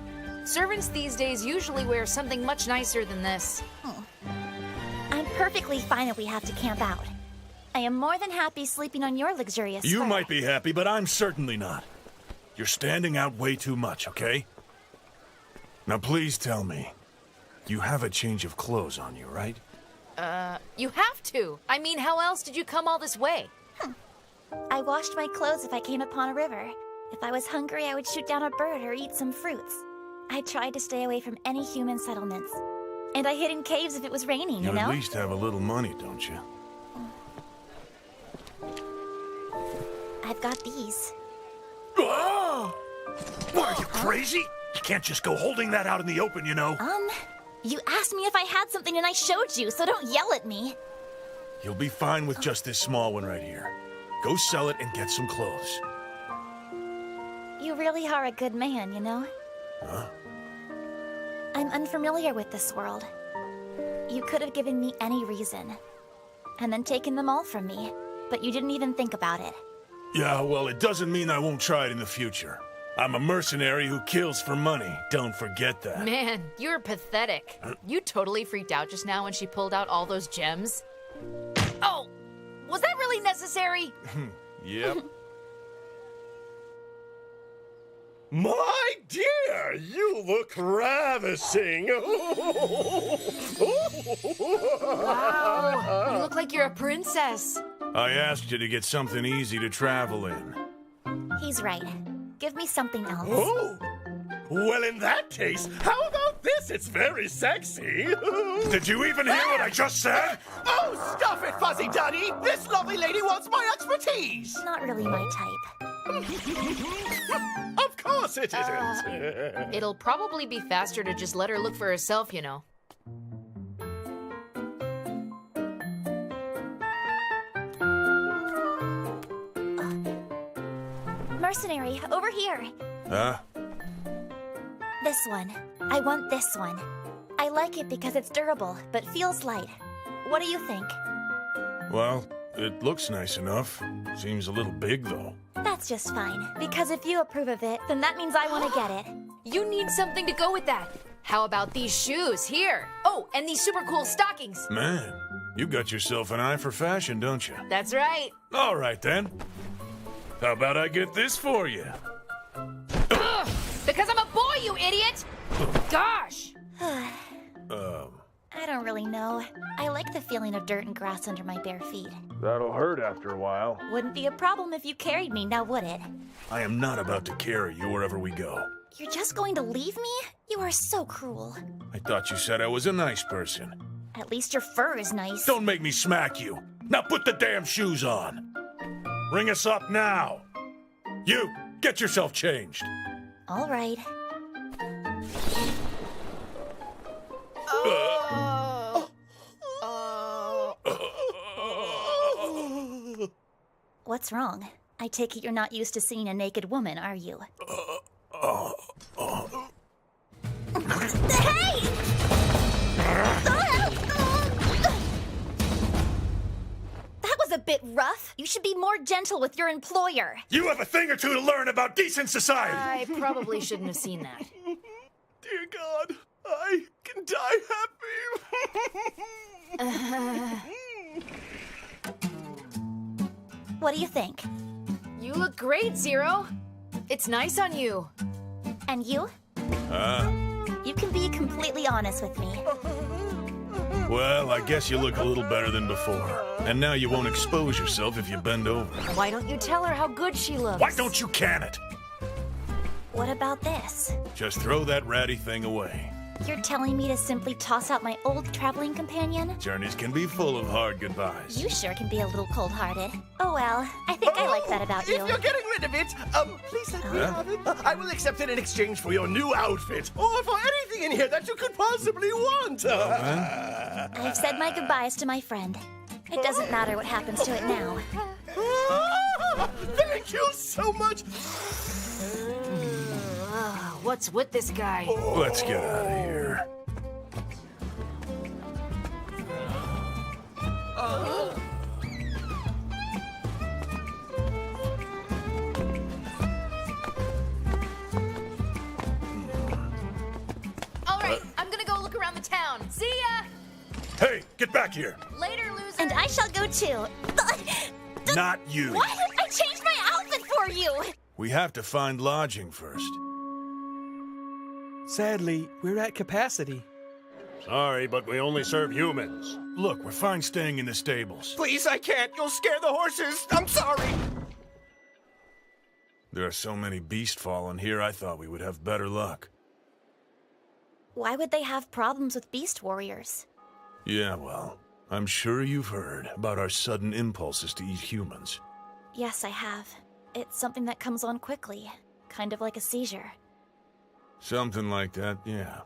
Servants these days usually wear something much nicer than this. I'm perfectly fine if we have to camp out. I am more than happy sleeping on your luxurious You fur. might be happy, but I'm certainly not. You're standing out way too much, okay? Now please tell me, you have a change of clothes on you, right? You have to. I mean, how else did you come all this way? I washed my clothes if I came upon a river. If I was hungry, I would shoot down a bird or eat some fruits. I tried to stay away from any human settlements. And I hid in caves if it was raining, you know? You at least have a little money, don't you? I've got these. Oh! What, are you crazy? You can't just go holding that out in the open, you know. You asked me if I had something and I showed you, so don't yell at me. You'll be fine with just this small one right here. Go sell it and get some clothes. You really are a good man, you know? Huh? I'm unfamiliar with this world. You could have given me any reason, and then taken them all from me, but you didn't even think about it. Yeah, well, it doesn't mean I won't try it in the future. I'm a mercenary who kills for money. Don't forget that. Man, you're pathetic. You totally freaked out just now when she pulled out all those gems. Oh, was that really necessary? Yep. My dear, you look ravishing. Wow, you look like you're a princess. I asked you to get something easy to travel in. He's right. Give me something else. Oh, well, in that case, how about this? It's very sexy. Did you even hear what I just said? Oh, stop it, Fuzzy Duddy! This lovely lady wants my expertise! Not really my type. Of course it isn't. It'll probably be faster to just let her look for herself, you know. Mercenary, over here. Huh? This one. I want this one. I like it because it's durable, but feels light. What do you think? Well, it looks nice enough. Seems a little big, though. That's just fine, because if you approve of it, then that means I want to get it. You need something to go with that. How about these shoes here? Oh, and these super cool stockings. Man, you got yourself an eye for fashion, don't you? That's right. All right, then. How about I get this for you? Ugh, because I'm a boy, you idiot! Gosh! I don't really know. I like the feeling of dirt and grass under my bare feet. That'll hurt after a while. Wouldn't be a problem if you carried me, now would it? I am not about to carry you wherever we go. You're just going to leave me? You are so cruel. I thought you said I was a nice person. At least your fur is nice. Don't make me smack you. Now put the damn shoes on. Ring us up now. You, get yourself changed. All right. What's wrong? I take it you're not used to seeing a naked woman, are you? Hey! That was a bit rough. You should be more gentle with your employer. You have a thing or two to learn about decent society. I probably shouldn't have seen that. Dear God, I can die happy. What do you think? You look great, Zero. It's nice on you. And you? You can be completely honest with me. Well, I guess you look a little better than before. And now you won't expose yourself if you bend over. Why don't you tell her how good she looks? Why don't you can it? What about this? Just throw that ratty thing away. You're telling me to simply toss out my old traveling companion? Journeys can be full of hard goodbyes. You sure can be a little cold-hearted. Oh well, I think I like that about you. If you're getting rid of it, please let me have it. I will accept it in exchange for your new outfit, or for anything in here that you could possibly want. I've said my goodbyes to my friend. It doesn't matter what happens to it now. Thank Thank you so much. What's with this guy? Let's get out of here. All right, I'm gonna go look around the town. See ya! Hey, get back here. Later, loser. And I shall go too. Not you. What? I changed my outfit for you! We have to find lodging first. Sadly, we're at capacity. Sorry, but we only serve humans. Look, we're fine staying in the stables. Please, I can't. You'll scare the horses. I'm sorry. There are so many beast fallen here, I thought we would have better luck. Why would they have problems with beast warriors? Yeah, well, I'm sure you've heard about our sudden impulses to eat humans. Yes, I have. It's something that comes on quickly, kind of like a seizure. Something like that, yeah.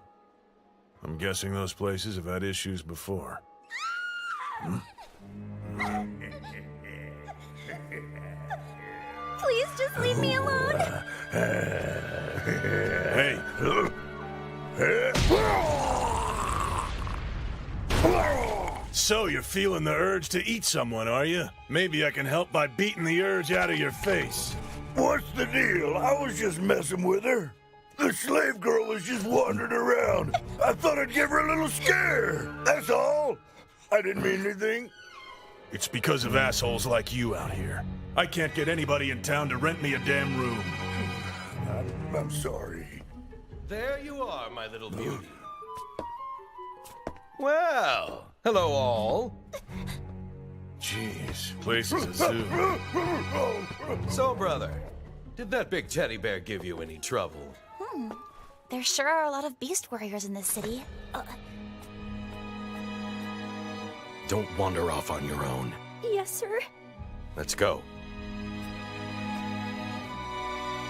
I'm guessing those places have had issues before. Please just leave me alone. Hey! So you're feeling the urge to eat someone, are you? Maybe I can help by beating the urge out of your face. What's the deal? I was just messing with her. The slave girl was just wandering around. I thought I'd give her a little scare. That's all. I didn't mean anything. It's because of assholes like you out here. I can't get anybody in town to rent me a damn room. I'm sorry. There you are, my little beauty. Well, hello all. Jeez, place is a zoo. So, brother, did that big teddy bear give you any trouble? There sure are a lot of beast warriors in this city. Don't wander off on your own. Yes, sir. Let's go.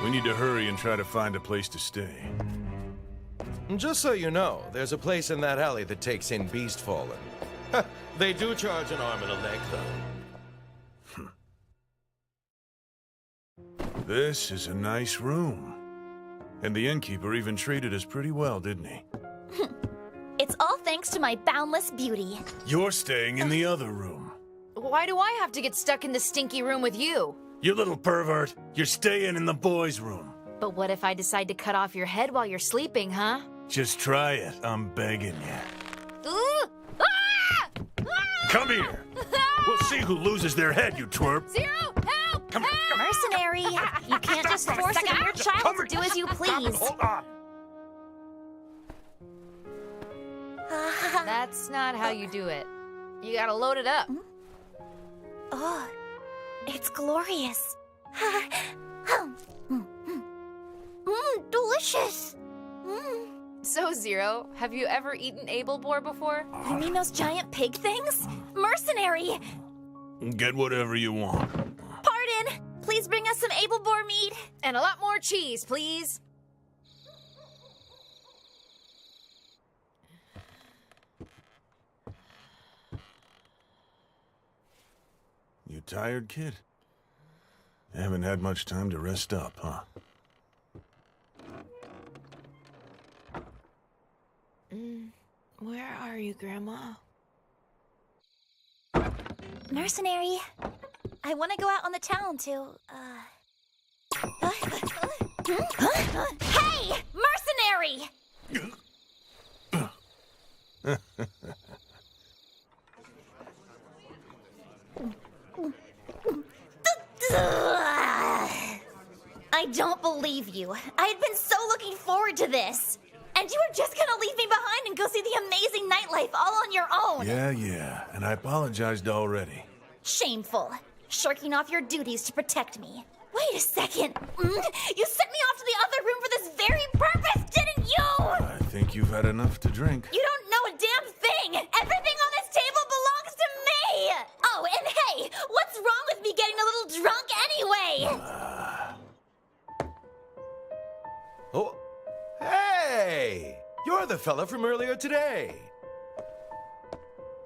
We need to hurry and try to find a place to stay. Just so you know, there's a place in that alley that takes in beast fallen. They do charge an arm and a leg, though. This is a nice room. And the innkeeper even treated us pretty well, didn't he? It's all thanks to my boundless beauty. You're staying in the other room. Why do I have to get stuck in the stinky room with you? You little pervert. You're staying in the boys' room. But what if I decide to cut off your head while you're sleeping, huh? Just try it. I'm begging you. Ah! Come here. We'll see who loses their head, you twerp. Zero, help! Come here. Mercenary, you can't just force it on your child to do as you please. Hold on. That's not how you do it. You gotta load it up. Oh, it's glorious. Delicious. So, Zero, have you ever eaten Able Boar before? You mean those giant pig things? Mercenary! Get whatever you want. Pardon! Please bring us some Able Boar meat. And a lot more cheese, please. You tired, kid? You haven't had much time to rest up, huh? Where are you, Grandma? Mercenary, I want to go out on the town to, Hey! Mercenary! I don't believe you. I had been so looking forward to this. And you were just gonna leave me behind and go see the amazing nightlife all on your own. Yeah, and I apologized already. Shameful. Shirking off your duties to protect me. Wait a second. You sent me off to the other room for this very purpose, didn't you? I think you've had enough to drink. You don't know a damn thing. Everything on this table belongs to me. Oh, and hey, what's wrong with me getting a little drunk anyway? Oh, hey! You're the fella from earlier today.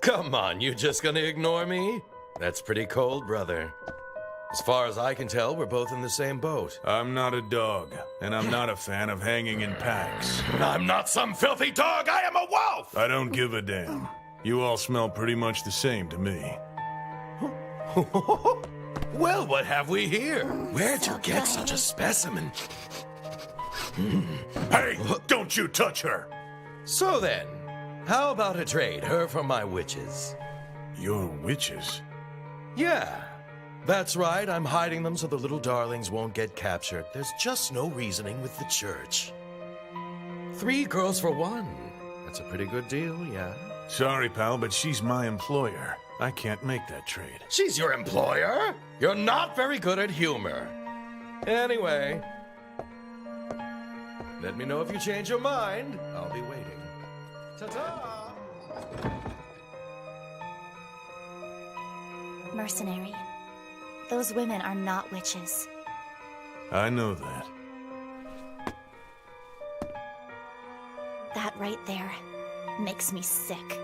Come on, you just gonna ignore me? That's pretty cold, brother. As far as I can tell, we're both in the same boat. I'm not a dog, and I'm not a fan of hanging in packs. I'm not some filthy dog! I am a wolf! I don't give a damn. You all smell pretty much the same to me. Well, what have we here? Where'd you get such a specimen? Hey, don't you touch her! So then, how about a trade, her for my witches? Your witches? Yeah, that's right. I'm hiding them so the little darlings won't get captured. There's just no reasoning with the church. 3 girls for 1. That's a pretty good deal, yeah? Sorry, pal, but she's my employer. I can't make that trade. She's your employer? You're not very good at humor. Anyway, let me know if you change your mind. I'll be waiting. Ta-ta! Mercenary. Those women are not witches. I know that. That right there makes me sick.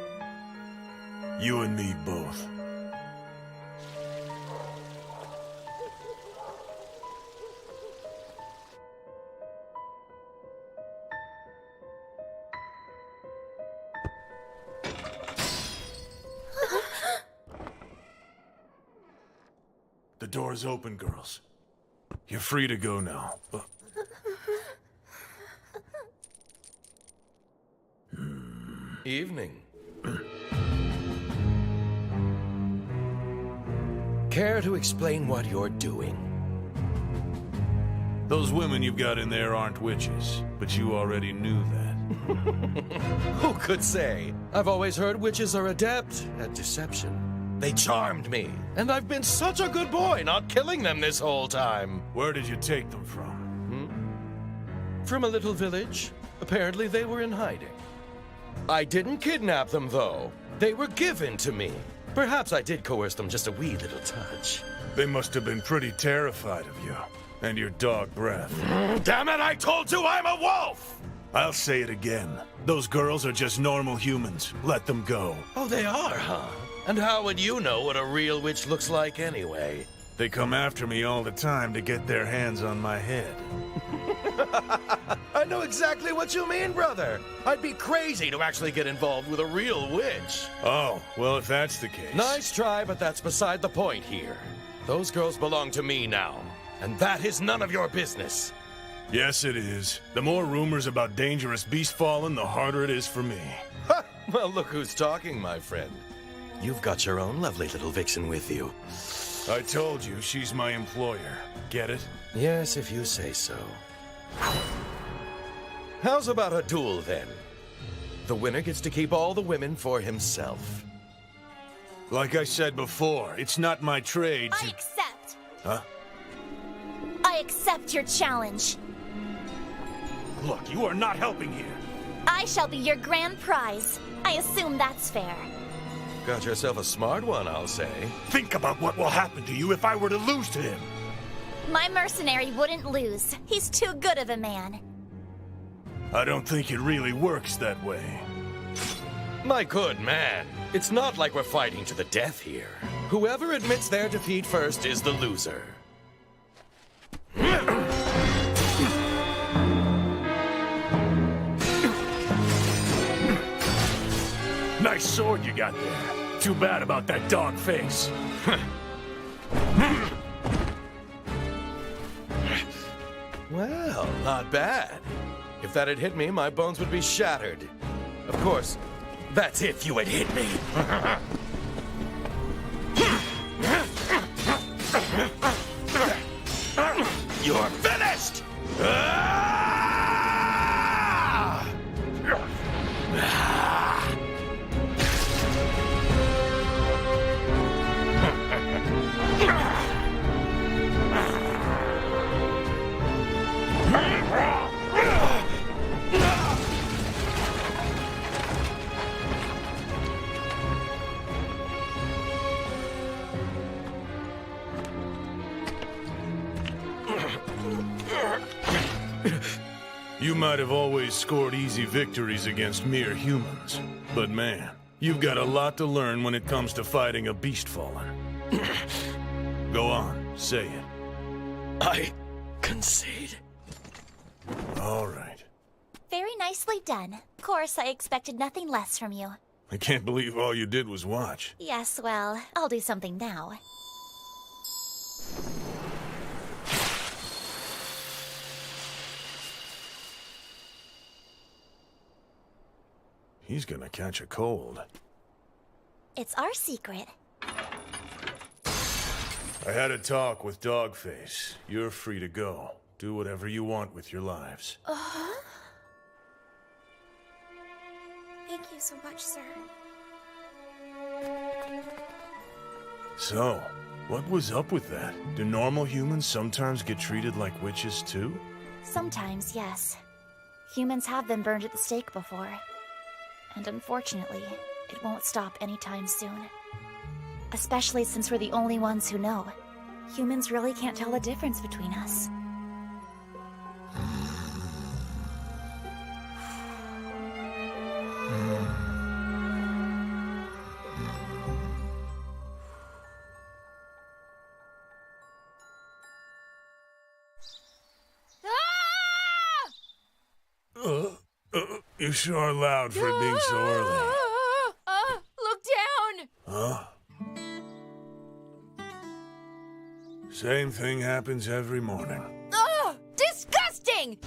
You and me both. The door's open, girls. You're free to go now. Evening. Care to explain what you're doing? Those women you've got in there aren't witches, but you already knew that. Who could say? I've always heard witches are adept at deception. They charmed me, and I've been such a good boy not killing them this whole time. Where did you take them from? From a little village. Apparently they were in hiding. I didn't kidnap them, though. They were given to me. Perhaps I did coerce them just a wee little touch. They must have been pretty terrified of you. And your dog breath. Damn it, I told you I'm a wolf! I'll say it again. Those girls are just normal humans. Let them go. Oh, they are, huh? And how would you know what a real witch looks like anyway? They come after me all the time to get their hands on my head. I know exactly what you mean, brother. I'd be crazy to actually get involved with a real witch. Oh, well, if that's the case... Nice try, but that's beside the point here. Those girls belong to me now, and that is none of your business. Yes, it is. The more rumors about dangerous beast fallen, the harder it is for me. Ha! Well, look who's talking, my friend. You've got your own lovely little vixen with you. I told you, she's my employer. Get it? Yes, if you say so. How's about a duel, then? The winner gets to keep all the women for himself. Like I said before, it's not my trade to... I accept. Huh? I accept your challenge. Look, you are not helping here. I shall be your grand prize. I assume that's fair. Got yourself a smart one, I'll say. Think about what will happen to you if I were to lose to him. My mercenary wouldn't lose. He's too good of a man. I don't think it really works that way. My good man, it's not like we're fighting to the death here. Whoever admits their defeat first is the loser. Nice sword you got there. Too bad about that dog face. Well, not bad. If that had hit me, my bones would be shattered. Of course, that's if you had hit me. You're finished! You might have always scored easy victories against mere humans, but man, you've got a lot to learn when it comes to fighting a beast fallen. Go on, Say it. I concede. All right. Very nicely done. Of course, I expected nothing less from you. I can't believe all you did was watch. Yes, well, I'll do something now. He's gonna catch a cold. It's our secret. I had a talk with Dogface. You're free to go. Do whatever you want with your lives. Uh-huh. Thank you so much, sir. So, what was up with that? Do normal humans sometimes get treated like witches too? Sometimes, yes. Humans have been burned at the stake before. And unfortunately, it won't stop anytime soon. Especially since we're the only ones who know. Humans really can't tell the difference between us. You sure are loud for it being so early. Look down! Huh? Same thing happens every morning. Ugh! Disgusting!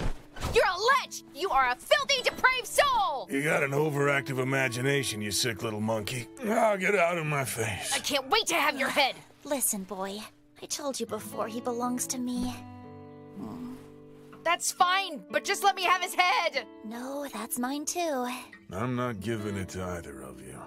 You're a lech! You are a filthy, depraved soul! You got an overactive imagination, you sick little monkey. Now get out of my face. I can't wait to have your head! Listen, boy. I told you before he belongs to me. That's fine, but just let me have his head! No, that's mine too. I'm not giving it to either of you.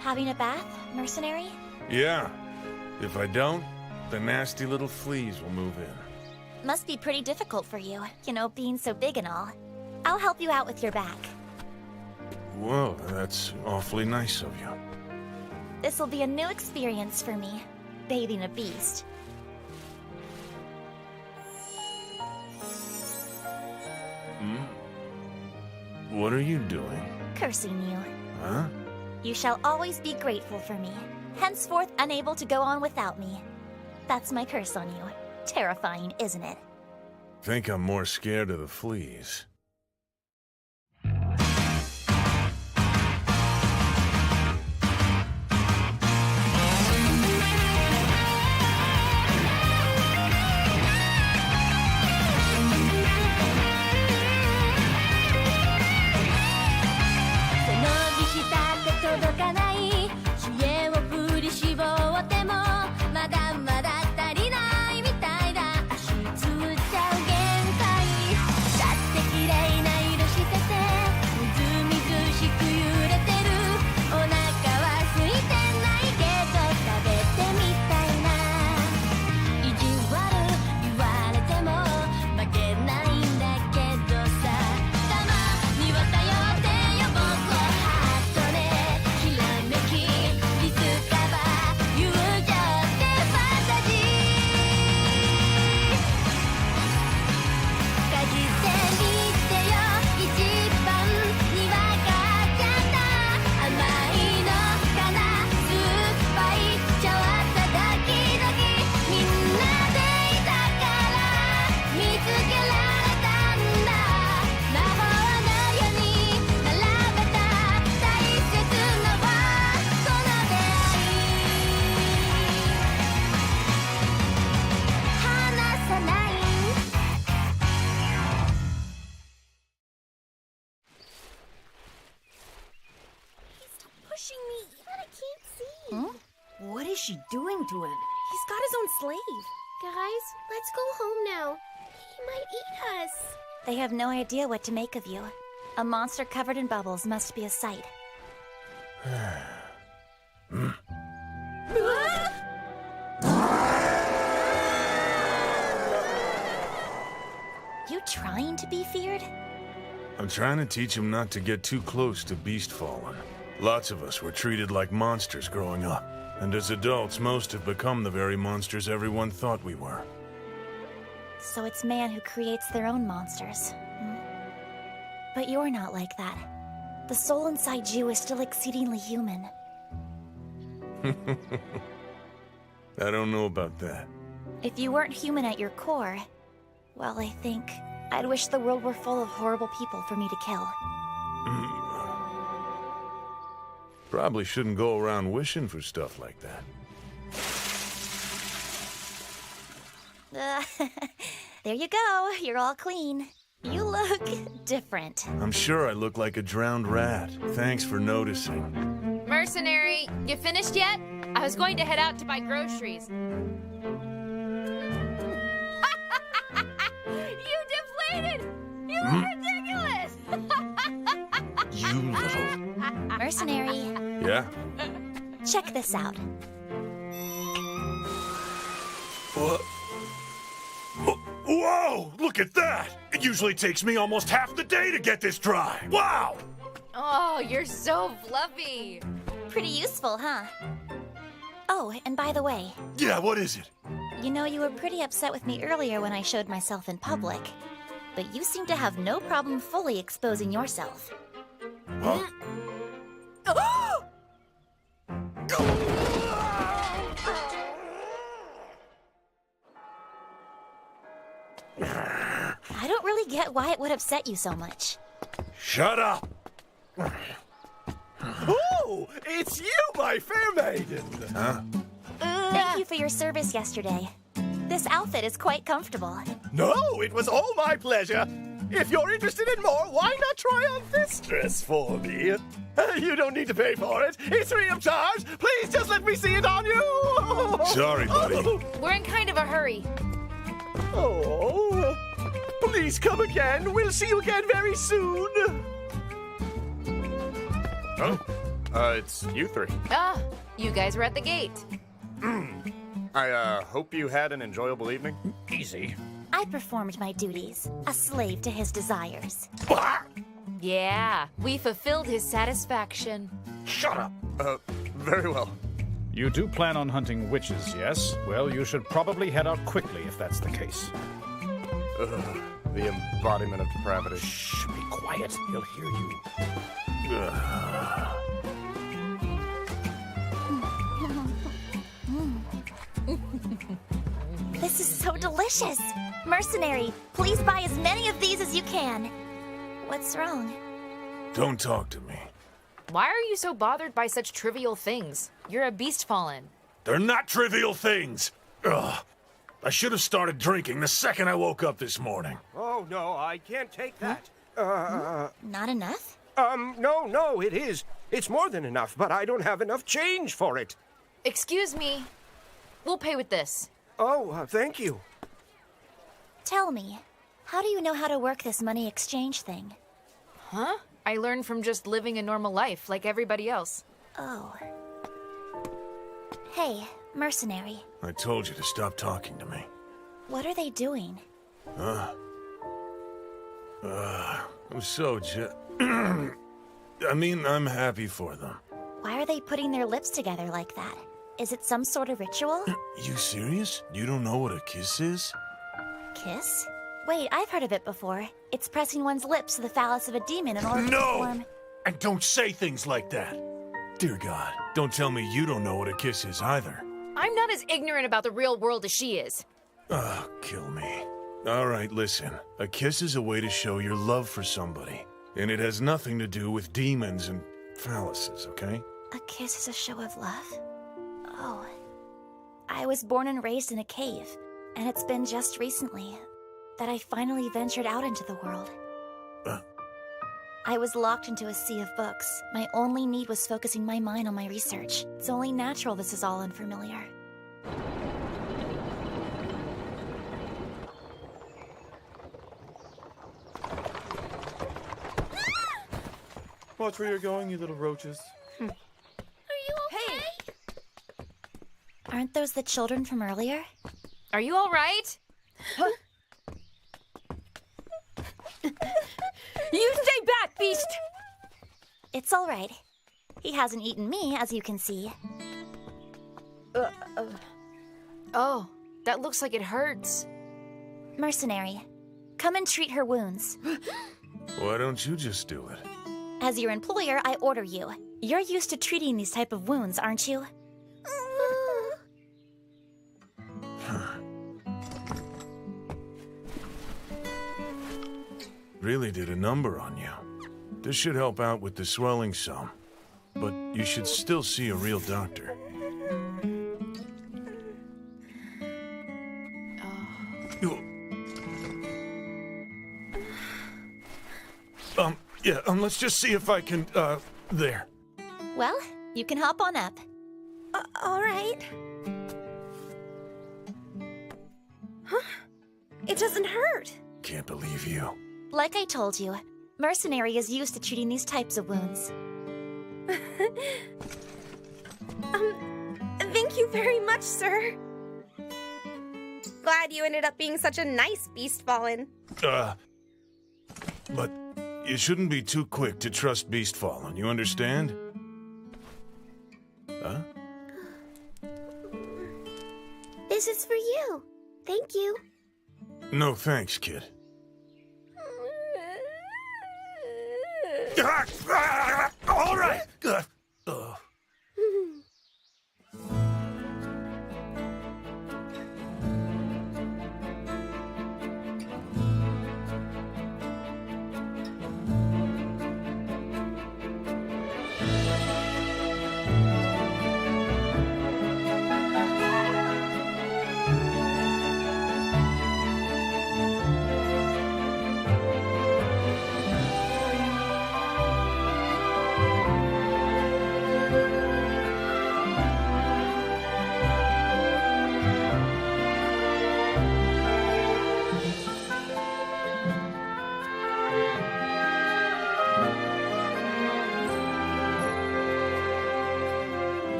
Having a bath, mercenary? Yeah. If I don't, the nasty little fleas will move in. Must be pretty difficult for you, you know, being so big and all. I'll help you out with your back. Well, that's awfully nice of you. This'll be a new experience for me, bathing a beast. What are you doing? Cursing you. Huh? You shall always be grateful for me, henceforth unable to go on without me. That's my curse on you. Terrifying, isn't it? Think I'm more scared of the fleas.届かない知恵を振り絞っても she doing to him? He's got his own slave. Guys, let's go home now. He might eat us. They have no idea what to make of you. A monster covered in bubbles must be a sight. You trying to be feared? I'm trying to teach him not to get too close to beast fallen. Lots of us were treated like monsters growing up. And as adults, most have become the very monsters everyone thought we were. So it's man who creates their own monsters. But you're not like that. The soul inside you is still exceedingly human. I don't know about that. If you weren't human at your core, well, I think I'd wish the world were full of horrible people for me to kill. Probably shouldn't go around wishing for stuff like that. There you go. You're all clean. You look different. I'm sure I look like a drowned rat. Thanks for noticing. Mercenary, you finished yet? I was going to head out to buy groceries. You deflated! You were ridiculous! You little... Mercenary. Yeah? Check this out. What? Whoa! Look at that! It usually takes me almost half the day to get this dry. Wow! Oh, you're so fluffy. Pretty useful, huh? Oh, and by the way... Yeah, what is it? You know, you were pretty upset with me earlier when I showed myself in public. But you seem to have no problem fully exposing yourself. Huh? I don't really get why it would upset you so much. Shut up! Oh, it's you, my fair maiden! Huh? Thank you for your service yesterday. This outfit is quite comfortable. No, it was all my pleasure. If you're interested in more, why not try on this dress for me? You don't need to pay for it. It's free of charge. Please just let me see it on you. Sorry, buddy. We're in kind of a hurry. Oh, please come again. We'll see you again very soon. Oh, it's you three. Ah, you guys were at the gate. I hope you had an enjoyable evening. Easy. I performed my duties, a slave to his desires. Yeah, we fulfilled his satisfaction. Shut up. Very well. You do plan on hunting witches, yes? Well, you should probably head out quickly if that's the case. The embodiment of depravity. Shh, be quiet. He'll hear you. This is so delicious! Mercenary, please buy as many of these as you can. What's wrong? Don't talk to me. Why are you so bothered by such trivial things? You're a beast fallen. They're not trivial things. Ugh. I should have started drinking the second I woke up this morning. Oh, no, I can't take that. Not enough? No, it is. It's more than enough, but I don't have enough change for it. Excuse me. We'll pay with this. Oh, thank you. Tell me, how do you know how to work this money exchange thing? Huh? I learned from just living a normal life like everybody else. Oh. Hey, mercenary. I told you to stop talking to me. What are they doing? I'm so I mean, I'm happy for them. Why are they putting their lips together like that? Is it some sort of ritual? You serious? You don't know what a kiss is? Kiss? Wait, I've heard of it before. It's pressing one's lips to the phallus of a demon in order to perform... And don't say things like that! Dear God, don't tell me you don't know what a kiss is either. I'm not as ignorant about the real world as she is. Kill me. Alright, listen. A kiss is a way to show your love for somebody. And it has nothing to do with demons and phalluses, okay? A kiss is a show of love? Oh. I was born and raised in a cave, and it's been just recently that I finally ventured out into the world. I was locked into a sea of books. My only need was focusing my mind on my research. It's only natural this is all unfamiliar. Watch where you're going, you little roaches. Are you okay? Aren't those the children from earlier? Are you all right? You stay back, beast! It's all right. He hasn't eaten me, as you can see. Oh, that looks like it hurts. Mercenary, come and treat her wounds. Why don't you just do it? As your employer, I order you. You're used to treating these type of wounds, aren't you? Really did a number on you. This should help out with the swelling some. But you should still see a real doctor. Let's just see if I can, there. Well, you can hop on up. All right. Huh? It doesn't hurt. Can't believe you. Like I told you, Mercenary is used to treating these types of wounds. Thank you very much, sir. Glad you ended up being such a nice beast fallen. But you shouldn't be too quick to trust Beast Fallen, you understand? Huh? This is for you. Thank you. No thanks, kid. All right!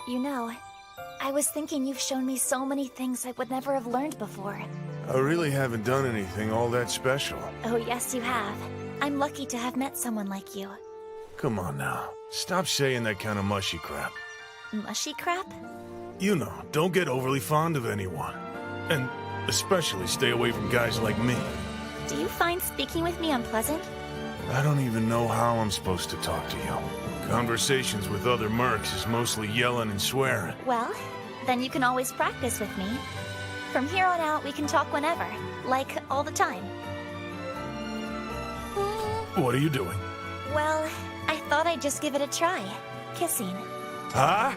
You know, I was thinking you've shown me so many things I would never have learned before. I really haven't done anything all that special. Oh, yes, you have. I'm lucky to have met someone like you. Come on now. Stop saying that kind of mushy crap. Mushy crap? You know, don't get overly fond of anyone. And especially stay away from guys like me. Do you find speaking with me unpleasant? I don't even know how I'm supposed to talk to you. Conversations with other mercs is mostly yelling and swearing. Well, then you can always practice with me. From here on out, we can talk whenever. Like, all the time. What are you doing? Well, I thought I'd just give it a try. Kissing. Huh?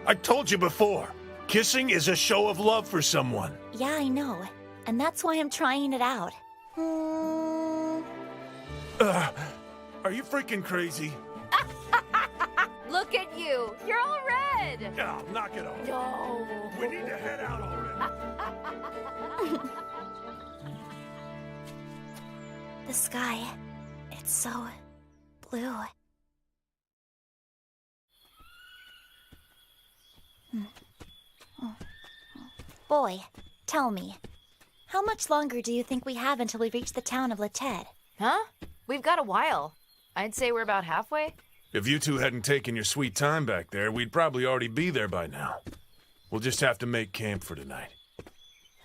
I told you before. Kissing is a show of love for someone. Yeah, I know. And that's why I'm trying it out. Are you freaking crazy? Look at you. You're all red. Oh, knock it off. No. We need to head out already. The sky. It's so blue. Boy, tell me, How much longer do you think we have until we reach the town of Lated? Huh? We've got a while. I'd say we're about halfway. If you two hadn't taken your sweet time back there, we'd probably already be there by now. We'll just have to make camp for tonight.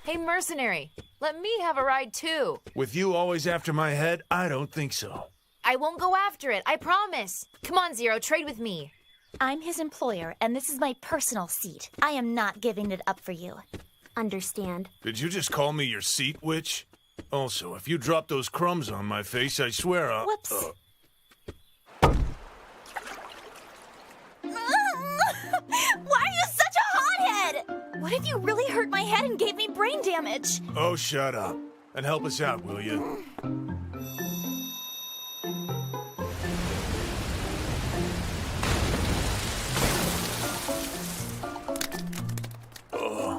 Hey, mercenary, let me have a ride too. With you always after my head, I don't think so. I won't go after it, I promise. Come on, Zero, trade with me. I'm his employer, and this is my personal seat. I am not giving it up for you. Understand? Did you just call me your seat witch? Also, if you drop those crumbs on my face, I swear I'll... Whoops. Why are you such a hothead? What if you really hurt my head and gave me brain damage? Oh, shut up. And help us out, will you?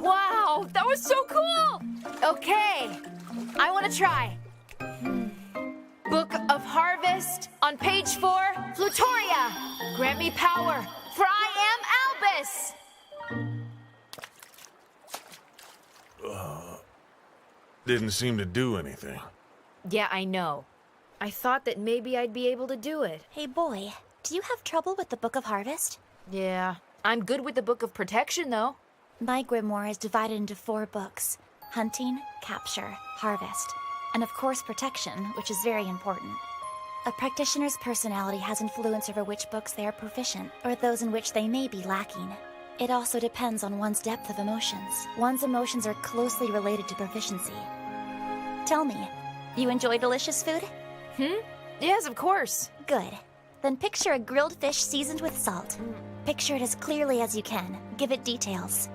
Wow, that was so cool! Okay, I want to try. Book of Harvest, on page 4, Flutoria. Grant me power, for I am Albus! Didn't seem to do anything. Yeah, I know. I thought that maybe I'd be able to do it. Hey boy, do you have trouble with the Book of Harvest? Yeah, I'm good with the Book of Protection, though. My grimoire is divided into 4 books: hunting, capture, harvest, and of course protection, which is very important. A practitioner's personality has influence over which books they are proficient, or those in which they may be lacking. It also depends on one's depth of emotions. One's emotions are closely related to proficiency. Tell me, you enjoy delicious food? Yes, of course. Good. Then picture a grilled fish seasoned with salt. Picture it as clearly as you can. Give it details.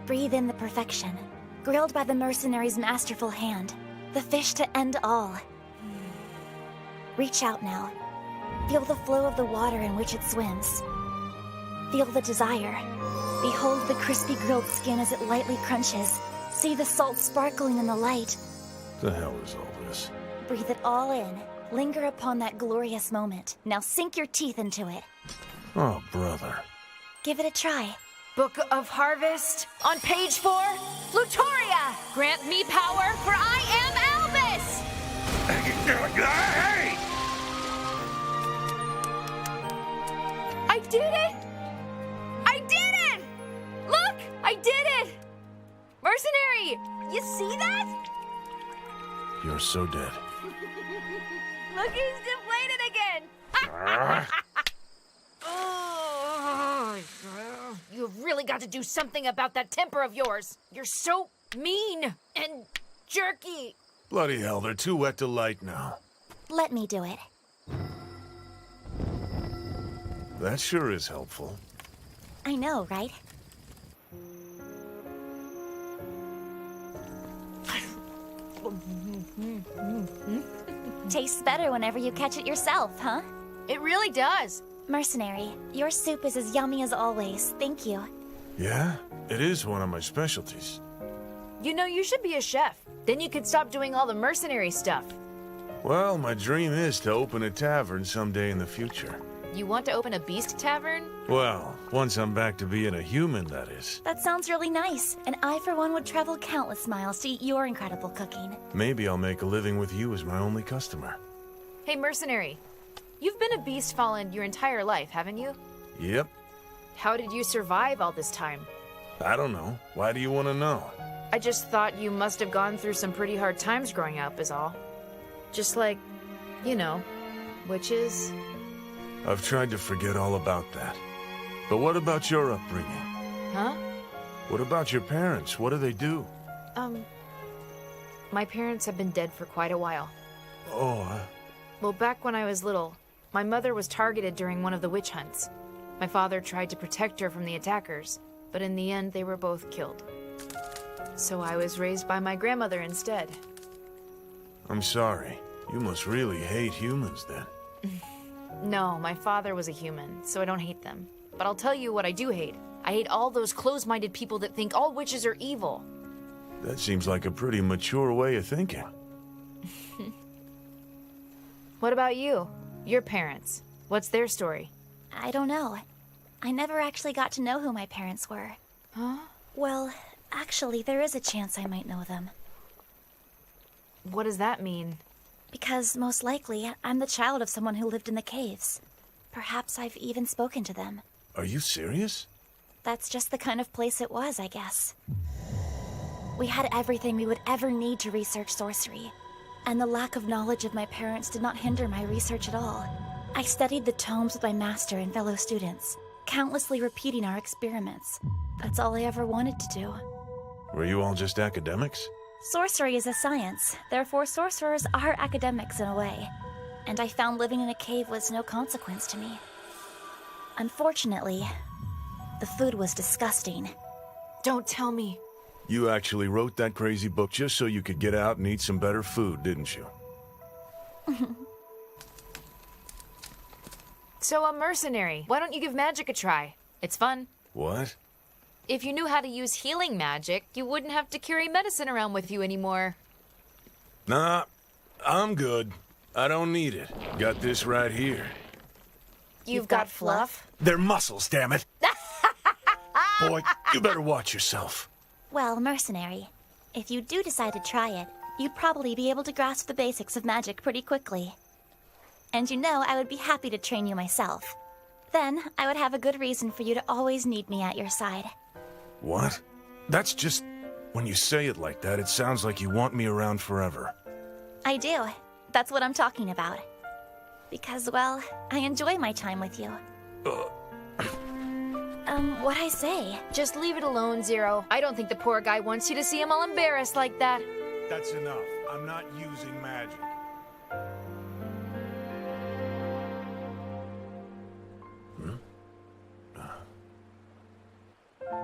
Breathe in the perfection. Grilled by the mercenary's masterful hand. The fish to end all. Reach out now. Feel the flow of the water in which it swims. Feel the desire. Behold the crispy grilled skin as it lightly crunches. See the salt sparkling in the light. The hell is all this? Breathe it all in. Linger upon that glorious moment. Now sink your teeth into it. Oh, brother. Give it a try. Book of Harvest, on page 4, Flutoria! Grant me power, for I am Albus! Hey! I did it! I did it! Look! I did it! Mercenary! You see that? You're so dead. Look, he's deflated again! Oh, you've really got to do something about that temper of yours. You're so mean and jerky. Bloody hell, they're too wet to light now. Let me do it. That sure is helpful. I know, right? Tastes better whenever you catch it yourself, huh? It really does. Mercenary, your soup is as yummy as always. Thank you. Yeah? It is one of my specialties. You know, you should be a chef. Then you could stop doing all the mercenary stuff. Well, my dream is to open a tavern someday in the future. You want to open a beast tavern? Well, once I'm back to being a human, that is. That sounds really nice. And I, for one, would travel countless miles to eat your incredible cooking. Maybe I'll make a living with you as my only customer. Hey, mercenary. You've been a beast fallen your entire life, haven't you? Yep. How did you survive all this time? I don't know. Why do you want to know? I just thought you must have gone through some pretty hard times growing up, is all. Just like, you know, witches. I've tried to forget all about that. But what about your upbringing? Huh? What about your parents? What do they do? My parents have been dead for quite a while. Oh, Well, back when I was little, my mother was targeted during one of the witch hunts. My father tried to protect her from the attackers, but in the end they were both killed. So I was raised by my grandmother instead. I'm sorry. You must really hate humans then. No, my father was a human, so I don't hate them. But I'll tell you what I do hate. I hate all those closed-minded people that think all witches are evil. That seems like a pretty mature way of thinking. What about you? Your parents. What's their story? I don't know. I never actually got to know who my parents were. Huh? Well, actually, there is a chance I might know them. What does that mean? Because most likely, I'm the child of someone who lived in the caves. Perhaps I've even spoken to them. Are you serious? That's just the kind of place it was, I guess. We had everything we would ever need to research sorcery, and the lack of knowledge of my parents did not hinder my research at all. I studied the tomes with my master and fellow students, countlessly repeating our experiments. That's all I ever wanted to do. Were you all just academics? Sorcery is a science, therefore sorcerers are academics in a way. And I found living in a cave was no consequence to me. Unfortunately, the food was disgusting. Don't tell me. You actually wrote that crazy book just so you could get out and eat some better food, didn't you? So, a mercenary. Why don't you give magic a try? It's fun. What? If you knew how to use healing magic, you wouldn't have to carry medicine around with you anymore. Nah, I'm good. I don't need it. Got this right here. You've got fluff? They're muscles, damn it! Boy, you better watch yourself. Well, mercenary, if you do decide to try it, you'd probably be able to grasp the basics of magic pretty quickly. And you know I would be happy to train you myself. Then, I would have a good reason for you to always need me at your side. What? That's just... When you say it like that, it sounds like you want me around forever. I do. That's what I'm talking about. Because, well, I enjoy my time with you. What'd I say? Just leave it alone, Zero. I don't think the poor guy wants you to see him all embarrassed like that. That's enough. I'm not using magic.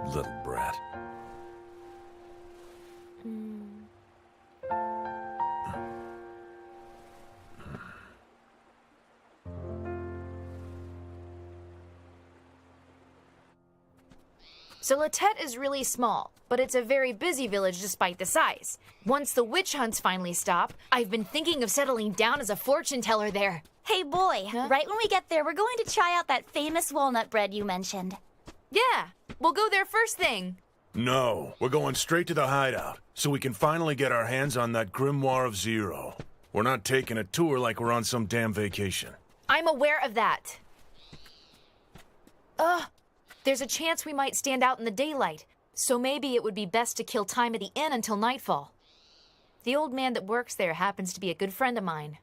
Little brat. So Latet is really small, but it's a very busy village despite the size. Once the witch hunts finally stop, I've been thinking of settling down as a fortune teller there. Hey boy, right when we get there, we're going to try out that famous walnut bread you mentioned. Yeah, we'll go there first thing. No, we're going straight to the hideout, so we can finally get our hands on that Grimoire of Zero. We're not taking a tour like we're on some damn vacation. I'm aware of that. There's a chance we might stand out in the daylight, so maybe it would be best to kill time at the inn until nightfall. The old man that works there happens to be a good friend of mine.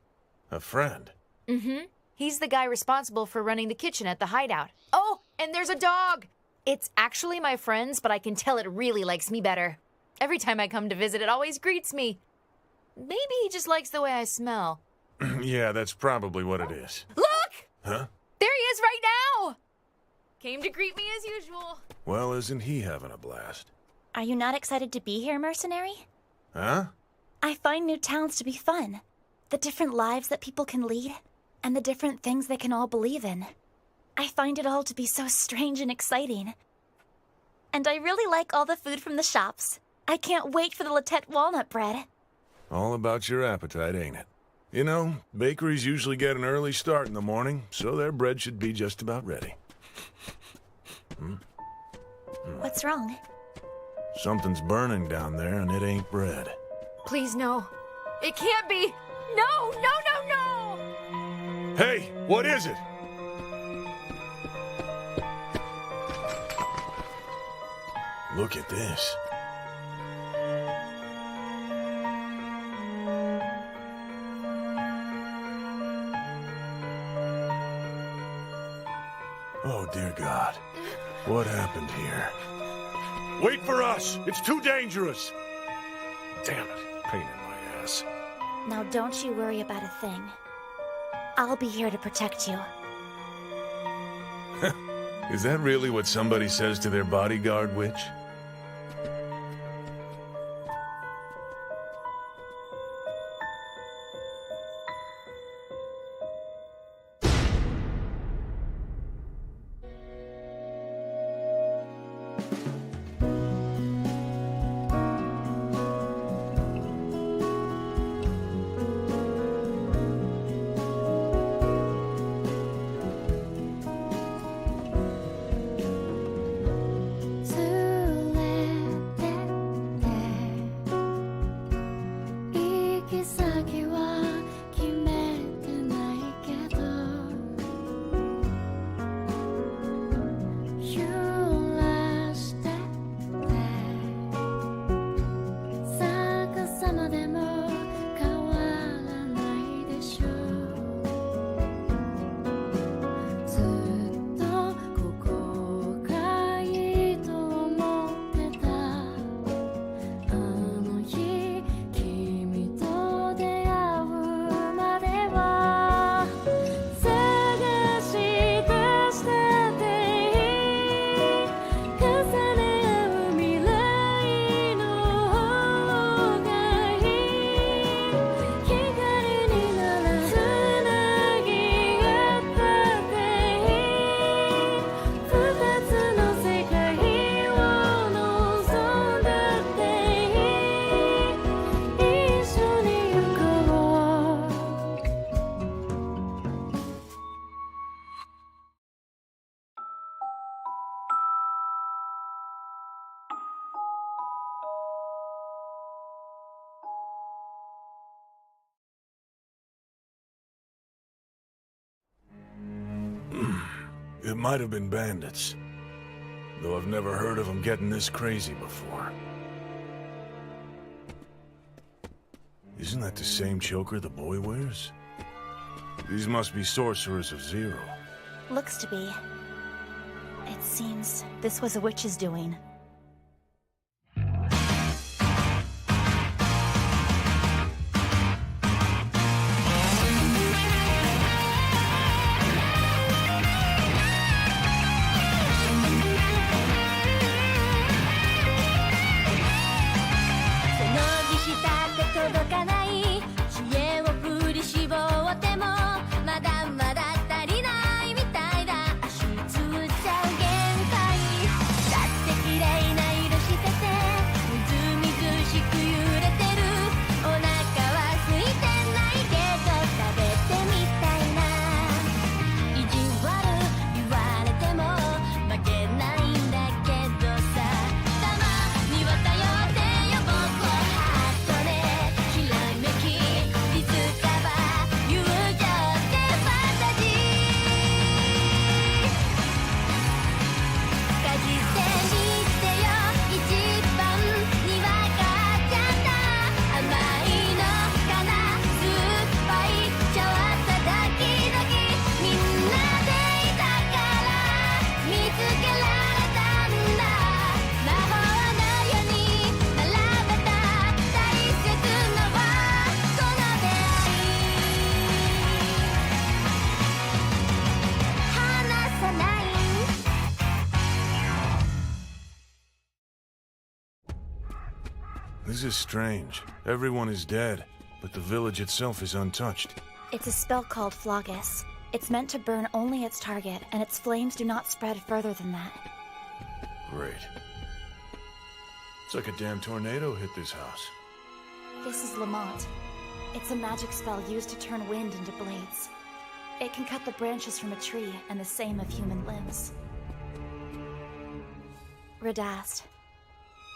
A friend? Mm-hmm. He's the guy responsible for running the kitchen at the hideout. Oh, and there's a dog! It's actually my friend's, but I can tell it really likes me better. Every time I come to visit, it always greets me. Maybe he just likes the way I smell. Yeah, that's probably what it is. Look! Huh? There he is right now! Came to greet me as usual. Well, isn't he having a blast? Are you not excited to be here, mercenary? Huh? I find new towns to be fun. The different lives that people can lead, and the different things they can all believe in. I find it all to be so strange and exciting. And I really like all the food from the shops. I can't wait for the Latet walnut bread. All about your appetite, ain't it? You know, bakeries usually get an early start in the morning, so their bread should be just about ready. What's wrong? Something's burning down there, and it ain't bread. Please, no. It can't be! No, no, no, no! Hey, what is it? Look at this. Oh, dear God. What happened here? Wait for us! It's too dangerous! Damn it. Pain in my ass. Now don't you worry about a thing. I'll be here to protect you. Is that really what somebody says to their bodyguard, witch? To might have been bandits. Though I've never heard of them getting this crazy before. Isn't that the same choker the boy wears? These must be sorcerers of Zero. Looks to be. It seems this was a witch's doing. This is strange. Everyone is dead, but the village itself is untouched. It's a spell called Flogus. It's meant to burn only its target, and its flames do not spread further than that. Great. It's like a damn tornado hit this house. This is Lamont. It's a magic spell used to turn wind into blades. It can cut the branches from a tree and the same of human limbs. Radast.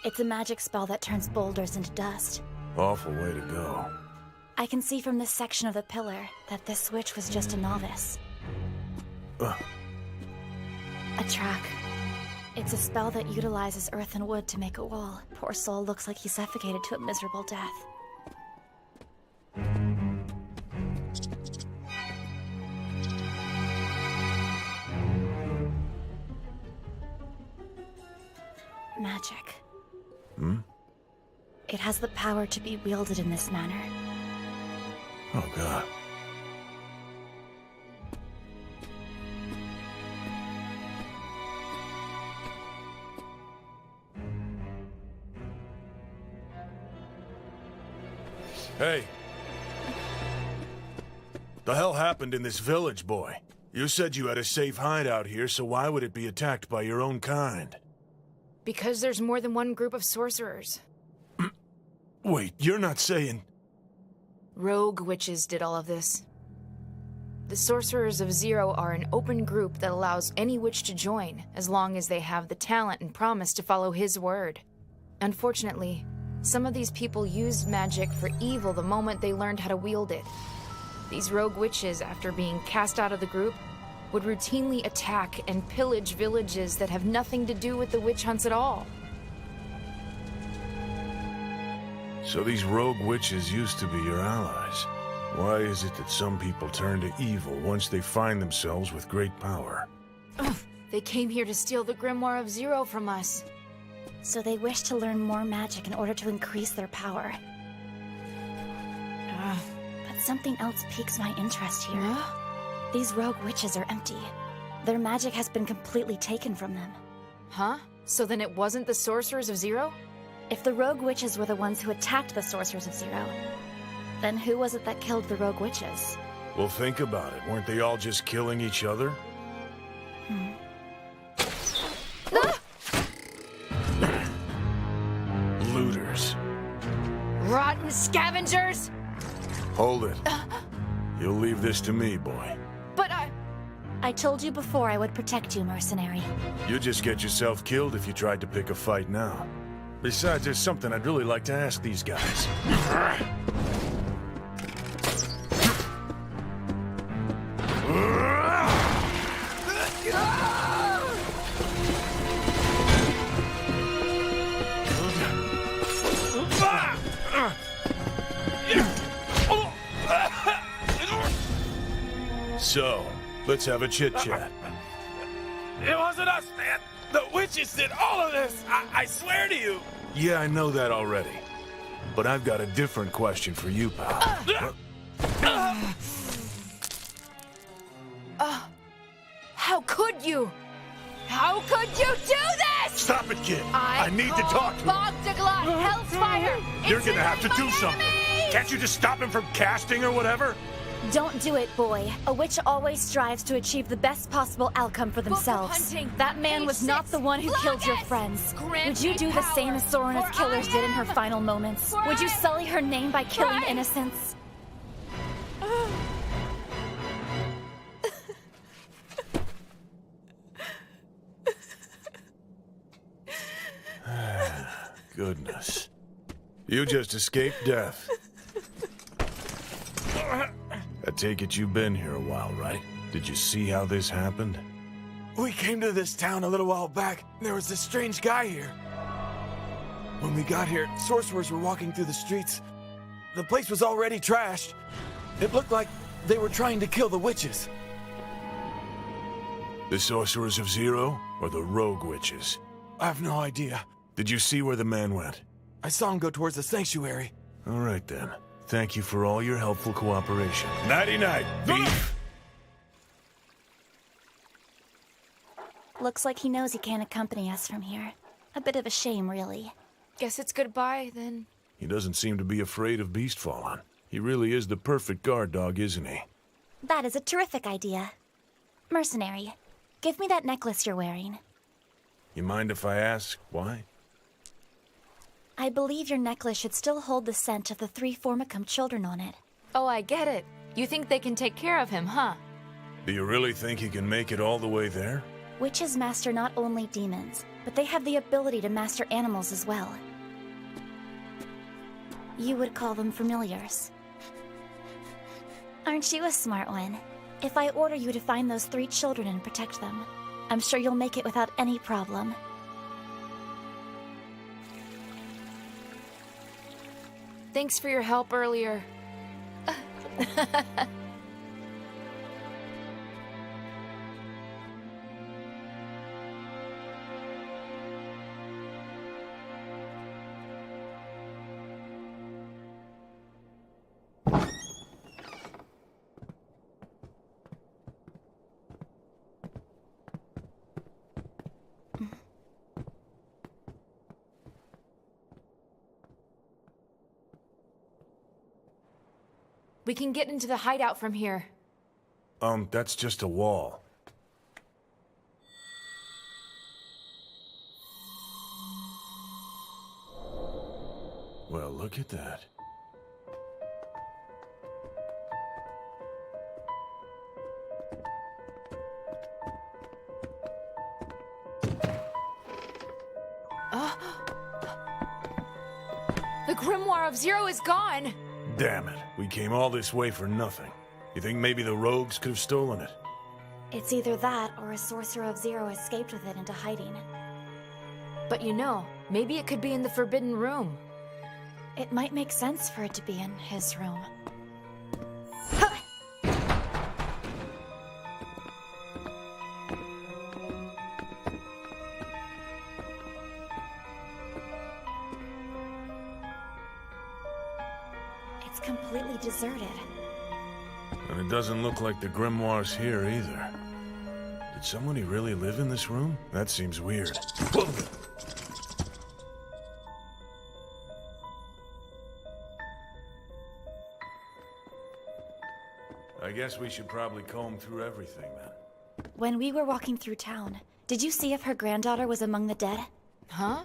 It's a magic spell that turns boulders into dust. Awful way to go. I can see from this section of the pillar that this witch was just a novice. A track. It's a spell that utilizes earth and wood to make a wall. Poor soul looks like he suffocated to a miserable death. Magic. It has the power to be wielded in this manner. Oh, God. Hey. The hell happened in this village, boy? You said you had a safe hideout here, so why would it be attacked by your own kind? Because there's more than one group of sorcerers. Wait, you're not saying... Rogue witches did all of this. The Sorcerers of Zero are an open group that allows any witch to join, as long as they have the talent and promise to follow his word. Unfortunately, some of these people used magic for evil the moment they learned how to wield it. These rogue witches, after being cast out of the group, would routinely attack and pillage villages that have nothing to do with the witch hunts at all. So these rogue witches used to be your allies. Why is it that some people turn to evil once they find themselves with great power? Ugh, they came here to steal the Grimoire of Zero from us. So they wish to learn more magic in order to increase their power. But something else piques my interest here. Huh? These rogue witches are empty. Their magic has been completely taken from them. Huh? So then it wasn't the Sorcerers of Zero? If the rogue witches were the ones who attacked the Sorcerers of Zero, then who was it that killed the rogue witches? Well, think about it. Weren't they all just killing each other? Looters. Rotten scavengers! Hold it. You'll leave this to me, boy. But I told you before I would protect you, mercenary. You'd just get yourself killed if you tried to pick a fight now. Besides, there's something I'd really like to ask these guys. So, let's have a chit-chat. It wasn't us, man. The witches did all of this. I swear to you. Yeah, I know that already. But I've got a different question for you, pal. How could you? How could you do this? Stop it, kid. I need to talk to him. Bogdaglot, Hellfire! You're gonna have to do my something. enemies! Can't you just stop him from casting or whatever? Don't do it, boy. A witch always strives to achieve the best possible outcome for themselves. hunting, That man page was not 6, the one who killed your friends. Would you do the same as Sorina's killers did in her final moments? Would you sully her name by killing innocents? Goodness. You just escaped death. I take it you've been here a while, right? Did you see how this happened? We came to this town a little while back. There was this strange guy here. When we got here, sorcerers were walking through the streets. The place was already trashed. It looked like they were trying to kill the witches. The Sorcerers of Zero or the Rogue Witches? I have no idea. Did you see where the man went? I saw him go towards the sanctuary. All right, then. Thank you for all your helpful cooperation. Nighty-night, thief! Looks like he knows he can't accompany us from here. A bit of a shame, really. Guess it's goodbye, then. He doesn't seem to be afraid of Beastfallen. He really is the perfect guard dog, isn't he? That is a terrific idea. Mercenary, give me that necklace you're wearing. You mind if I ask why? I believe your necklace should still hold the scent of the 3 Formicum children on it. Oh, I get it. You think they can take care of him, huh? Do you really think he can make it all the way there? Witches master not only demons, but they have the ability to master animals as well. You would call them familiars. Aren't you a smart one? If I order you to find those 3 children and protect them, I'm sure you'll make it without any problem. Thanks for your help earlier. We can get into the hideout from here. That's just a wall. Well, look at that. The Grimoire of Zero is gone! Damn it. We came all this way for nothing. You think maybe the rogues could have stolen it? It's either that or a Sorcerer of Zero escaped with it into hiding. But you know, maybe it could be in the Forbidden Room. It might make sense for it to be in his room. It's completely deserted. And it doesn't look like the grimoire's here either. Did somebody really live in this room? That seems weird. I guess we should probably comb through everything then. When we were walking through town, did you see if her granddaughter was among the dead? Huh?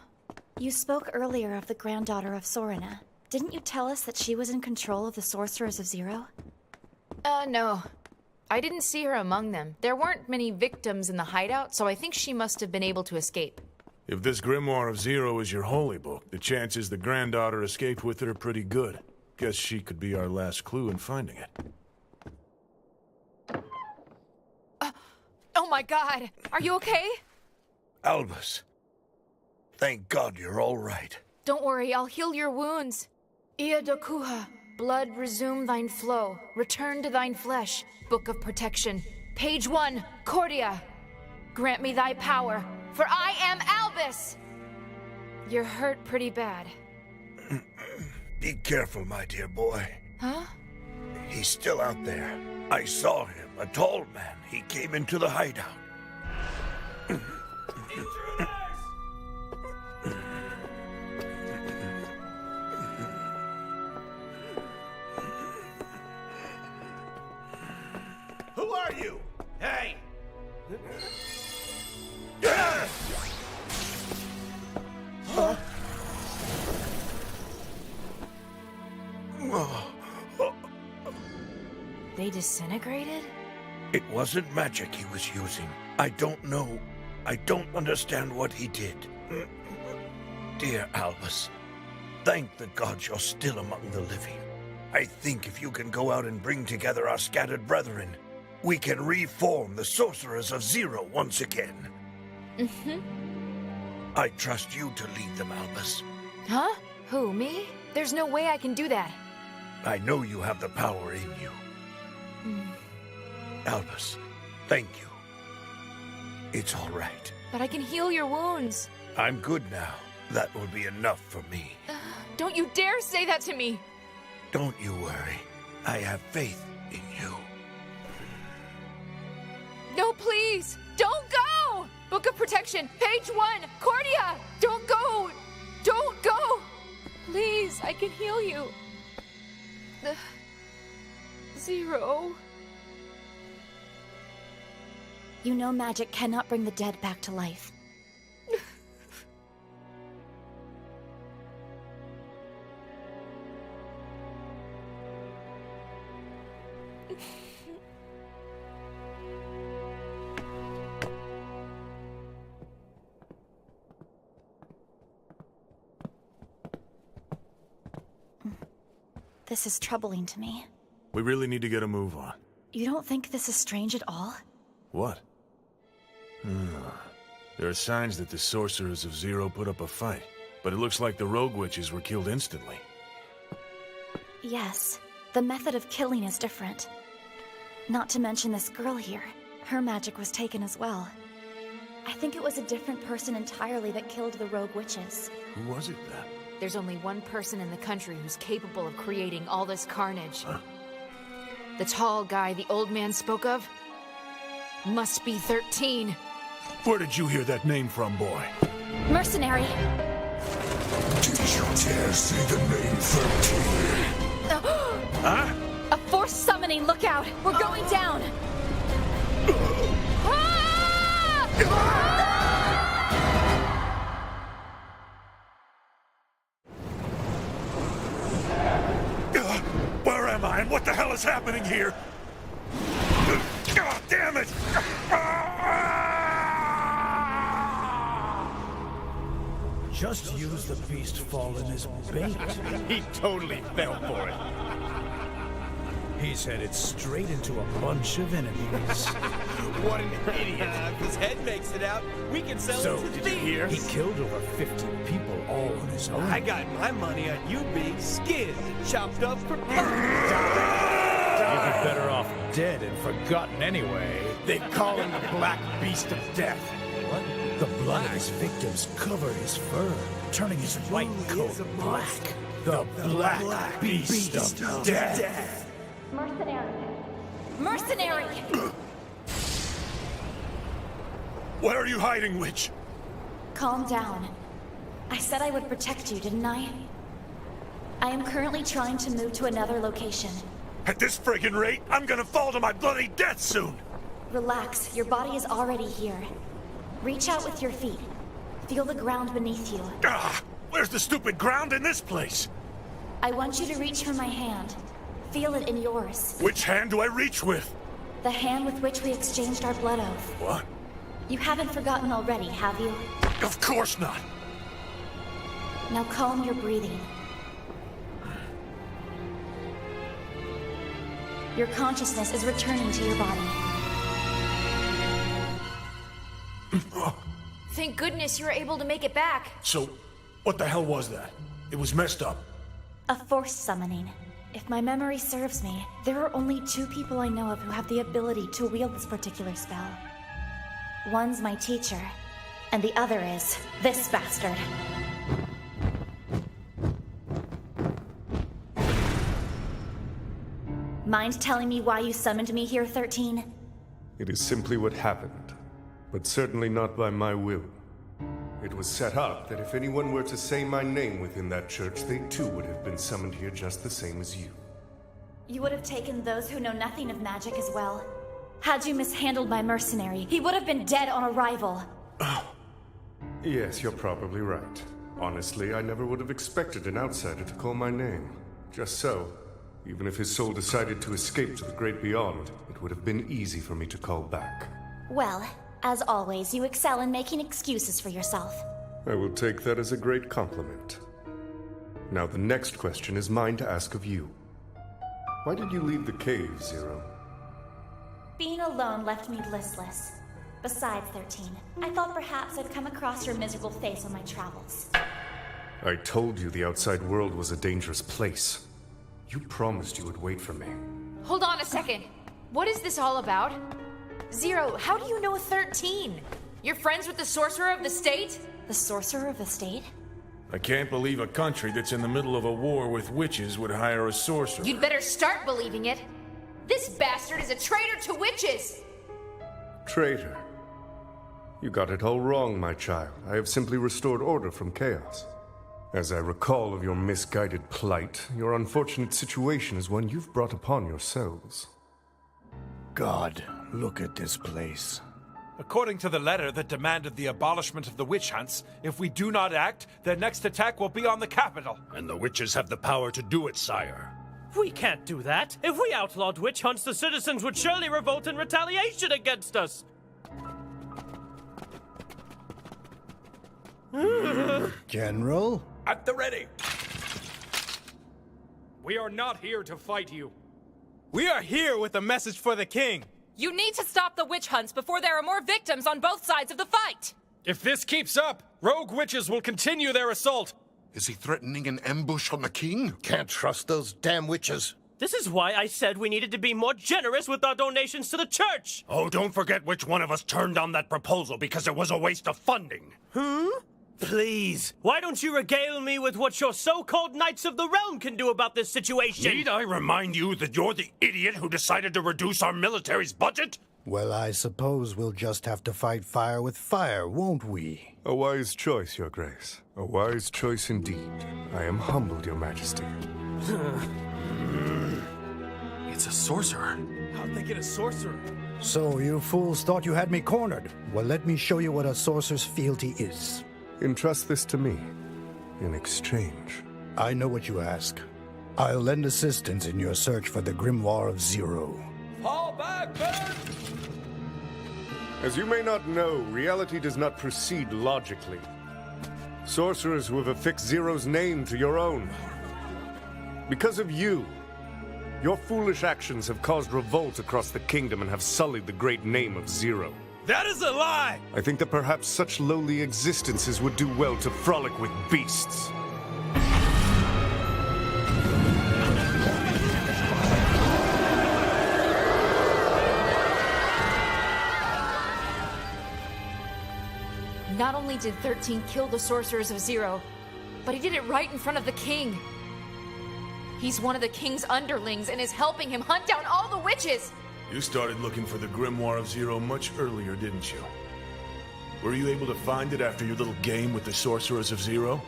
You spoke earlier of the granddaughter of Sorina. Didn't you tell us that she was in control of the Sorcerers of Zero? No. I didn't see her among them. There weren't many victims in the hideout, so I think she must have been able to escape. If this Grimoire of Zero is your holy book, the chances the granddaughter escaped with it are pretty good. Guess she could be our last clue in finding it. Oh my god! Are you okay? Albus, thank God you're all right. Don't worry, I'll heal your wounds. Ia dokuha. Blood resume thine flow, return to thine flesh. Book of Protection. Page 1, Cordia. Grant me thy power, for I am Albus! You're hurt pretty bad. Be careful, my dear boy. Huh? He's still out there. I saw him, a tall man. He came into the hideout. Who are you? Hey! Huh? They disintegrated? It wasn't magic he was using. I don't know. I don't understand what he did. Dear Albus, thank the gods you're still among the living. I think if you can go out and bring together our scattered brethren, we can reform the sorcerers of Zero once again. Mm-hmm. I trust you to lead them, Albus. Huh? Who, me? There's no way I can do that. I know you have the power in you. Albus, thank you. It's all right. But I can heal your wounds. I'm good now. That will be enough for me. Don't you dare say that to me! Don't you worry. I have faith in you. No, please! Don't go! Book of Protection, page 1, Cordia! Don't go! Don't go! Please, I can heal you. Zero. You know magic cannot bring the dead back to life. This is troubling to me. We really need to get a move on. You don't think this is strange at all? What? There are signs that the sorcerers of Zero put up a fight, but it looks like the rogue witches were killed instantly. Yes, the method of killing is different. Not to mention this girl here. Her magic was taken as well. I think it was a different person entirely that killed the rogue witches. Who was it then? There's only one person in the country who's capable of creating all this carnage. Huh? The tall guy the old man spoke of must be 13. Where did you hear that name from, boy? Mercenary! Did you dare say the name 13? Huh? A force summoning, look out! We're going down! Where am I, and what the hell is happening here? God damn it! Just use the beast fallen as bait. He totally fell for it. He's headed straight into a bunch of enemies. What an idiot. If his head makes it out, we can sell So, it to did thieves. you hear? He killed over 50 people all on his own. I got my money on you being skinned and chopped up for fun. You'd be better off dead and forgotten anyway. They call him the Black Beast of Death. What? The blood of his victims covered his fur, turning his white coat black. The Black Beast of Death. Mercenary! Mercenary! Where are you hiding, witch? Calm down. I said I would protect you, didn't I? I am currently trying to move to another location. At this friggin' rate, I'm gonna fall to my bloody death soon! Relax, your body is already here. Reach out with your feet. Feel the ground beneath you. Ah! Where's the stupid ground in this place? I want you to reach for my hand. Feel it in yours. Which hand do I reach with? The hand with which we exchanged our blood oath. What? You haven't forgotten already, have you? Of course not! Now calm your breathing. Your consciousness is returning to your body. Thank goodness you were able to make it back. So, what the hell was that? It was messed up. A force summoning. If my memory serves me, there are only 2 people I know of who have the ability to wield this particular spell. One's my teacher, and the other is this bastard. Mind telling me why you summoned me here, 13? It is simply what happened, but certainly not by my will. It was set up that if anyone were to say my name within that church, they too would have been summoned here just the same as you. You would have taken those who know nothing of magic as well. Had you mishandled my mercenary, he would have been dead on arrival. Yes, you're probably right. Honestly, I never would have expected an outsider to call my name. Just so, even if his soul decided to escape to the great beyond, it would have been easy for me to call back. Well, as always, you excel in making excuses for yourself. I will take that as a great compliment. Now the next question is mine to ask of you. Why did you leave the cave, Zero? Being alone left me listless. Besides, 13, I thought perhaps I'd come across your miserable face on my travels. I told you the outside world was a dangerous place. You promised you would wait for me. Hold on a second. What is this all about? Zero, how do you know 13? You're friends with the sorcerer of the state? The sorcerer of the state? I can't believe a country that's in the middle of a war with witches would hire a sorcerer. You'd better start believing it. This bastard is a traitor to witches! Traitor. You got it all wrong, my child. I have simply restored order from chaos. As I recall of your misguided plight, your unfortunate situation is one you've brought upon yourselves. God, look at this place. According to the letter that demanded the abolishment of the witch hunts, if we do not act, their next attack will be on the capital. And the witches have the power to do it, sire. We can't do that. If we outlawed witch hunts, the citizens would surely revolt in retaliation against us. General? At the ready. We are not here to fight you. We are here with a message for the king. You need to stop the witch hunts before there are more victims on both sides of the fight. If this keeps up, rogue witches will continue their assault. Is he threatening an ambush on the king? Can't trust those damn witches. This is why I said we needed to be more generous with our donations to the church. Oh, don't forget which one of us turned down that proposal because it was a waste of funding. Please, why don't you regale me with what your so-called Knights of the Realm can do about this situation? Need I remind you that you're the idiot who decided to reduce our military's budget? Well, I suppose we'll just have to fight fire with fire, won't we? A wise choice, Your Grace. A wise choice indeed. I am humbled, Your Majesty. It's a sorcerer. How'd they get a sorcerer? So you fools thought you had me cornered. Well, let me show you what a sorcerer's fealty is. Entrust this to me. In exchange. I know what you ask. I'll lend assistance in your search for the Grimoire of Zero. Fall back, Ben! As you may not know, reality does not proceed logically. Sorcerers who have affixed Zero's name to your own. Because of you, your foolish actions have caused revolt across the kingdom and have sullied the great name of Zero. That is a lie! I think that perhaps such lowly existences would do well to frolic with beasts. Not only did 13 kill the sorcerers of Zero, but he did it right in front of the king. He's one of the king's underlings and is helping him hunt down all the witches! You started looking for the Grimoire of Zero much earlier, didn't you? Were you able to find it after your little game with the Sorcerers of Zero?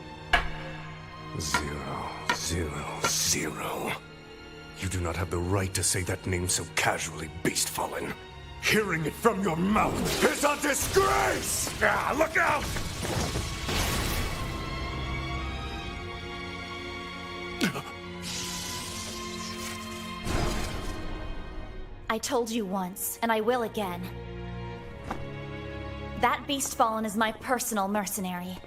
Zero. You do not have the right to say that name so casually, Beastfallen. Hearing it from your mouth is a disgrace! Ah, look out! I told you once, and I will again. That Beastfallen is my personal mercenary.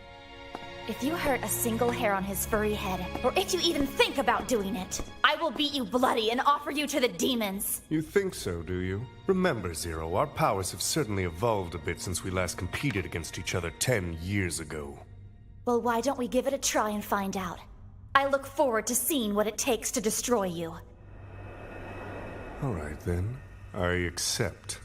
If you hurt a single hair on his furry head, or if you even think about doing it, I will beat you bloody and offer you to the demons. You think so, do you? Remember, Zero, our powers have certainly evolved a bit since we last competed against each other 10 years ago. Well, why don't we give it a try and find out? I look forward to seeing what it takes to destroy you. All right, then. I accept.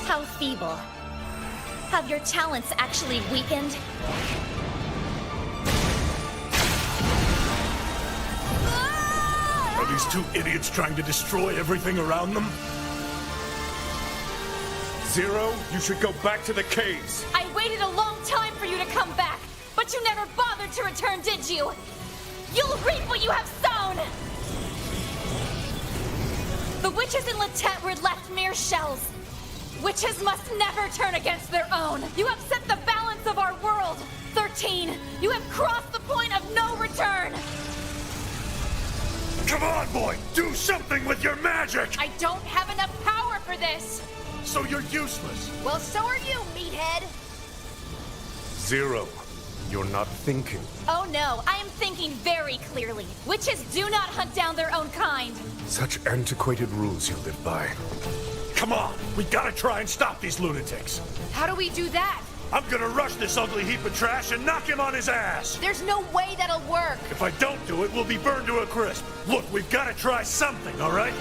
How feeble. Have your talents actually weakened? Are these two idiots trying to destroy everything around them? Zero, you should go back to the caves. I waited a long time for you to come back, but you never bothered to return, did you? You'll reap what you have sown! The witches in Latet were left mere shells. Witches must never turn against their own. You have set the balance of our world. 13, you have crossed the point of no return. Come on, boy! Do something with your magic! I don't have enough power for this. So you're useless. Well, so are you, meathead. Zero, you're not thinking. Oh no, I am thinking very clearly. Witches do not hunt down their own kind. Such antiquated rules you live by. Come on, we gotta try and stop these lunatics. How do we do that? I'm gonna rush this ugly heap of trash and knock him on his ass. There's no way that'll work. If I don't do it, we'll be burned to a crisp. Look, we've gotta try something, all right?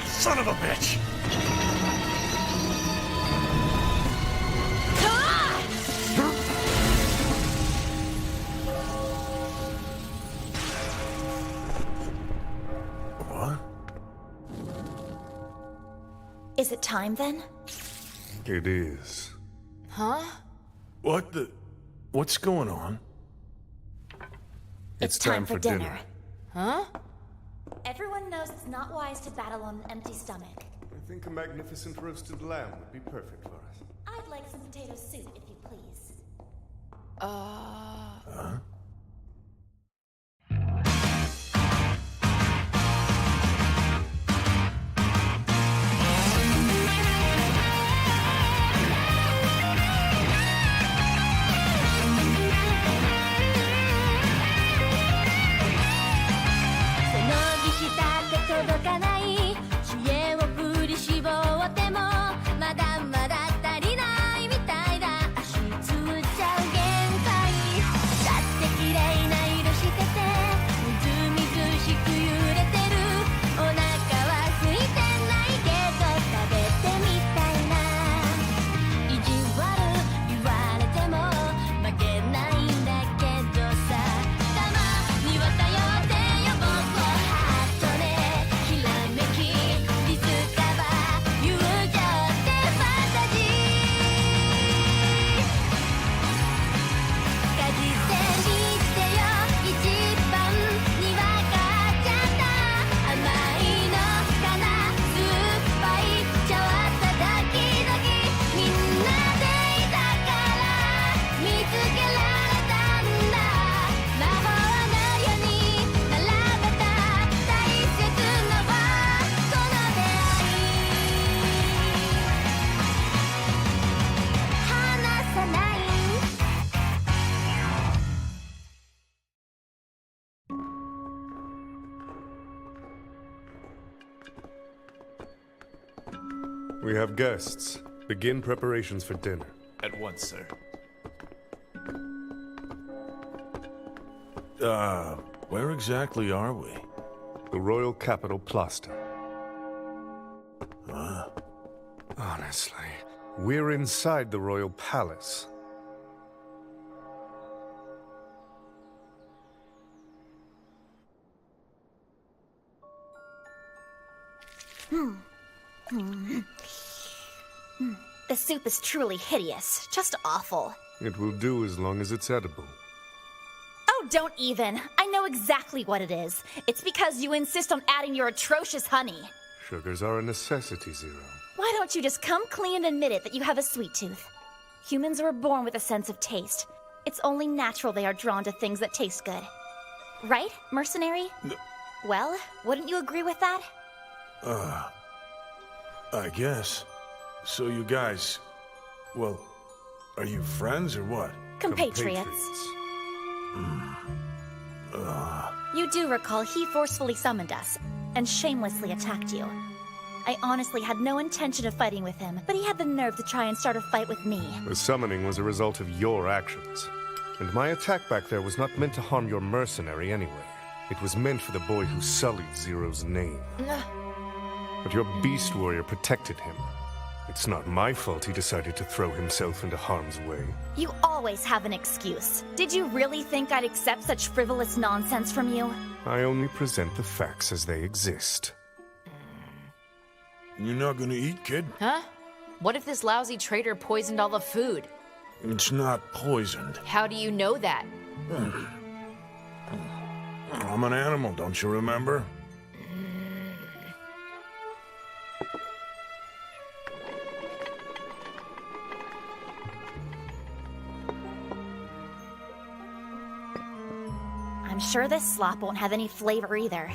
Son of a bitch! What? Is it time then? It is. Huh? What the... What's going on? It's time for dinner. Huh? Everyone knows it's not wise to battle on an empty stomach. I think a magnificent roasted lamb would be perfect for us. I'd like some potato soup, if you please. Huh? We have guests. Begin preparations for dinner. At once, sir. Where exactly are we? The royal capital, Plaster. Huh? Honestly, we're inside the royal palace. The soup is truly hideous. Just awful. It will do as long as it's edible. Oh, don't even. I know exactly what it is. It's because you insist on adding your atrocious honey. Sugars are a necessity, Zero. Why don't you just come clean and admit it that you have a sweet tooth? Humans are born with a sense of taste. It's only natural they are drawn to things that taste good. Right, mercenary? Well, wouldn't you agree with that? I guess. So you guys... Well, are you friends or what? Compatriots. You do recall he forcefully summoned us, and shamelessly attacked you. I honestly had no intention of fighting with him, but he had the nerve to try and start a fight with me. The summoning was a result of your actions. And my attack back there was not meant to harm your mercenary anyway. It was meant for the boy who sullied Zero's name. But your beast warrior protected him. It's not my fault he decided to throw himself into harm's way. You always have an excuse. Did you really think I'd accept such frivolous nonsense from you? I only present the facts as they exist. You're not gonna eat, kid? Huh? What if this lousy traitor poisoned all the food? It's not poisoned. How do you know that? I'm an animal, don't you remember? I'm sure this slop won't have any flavor either.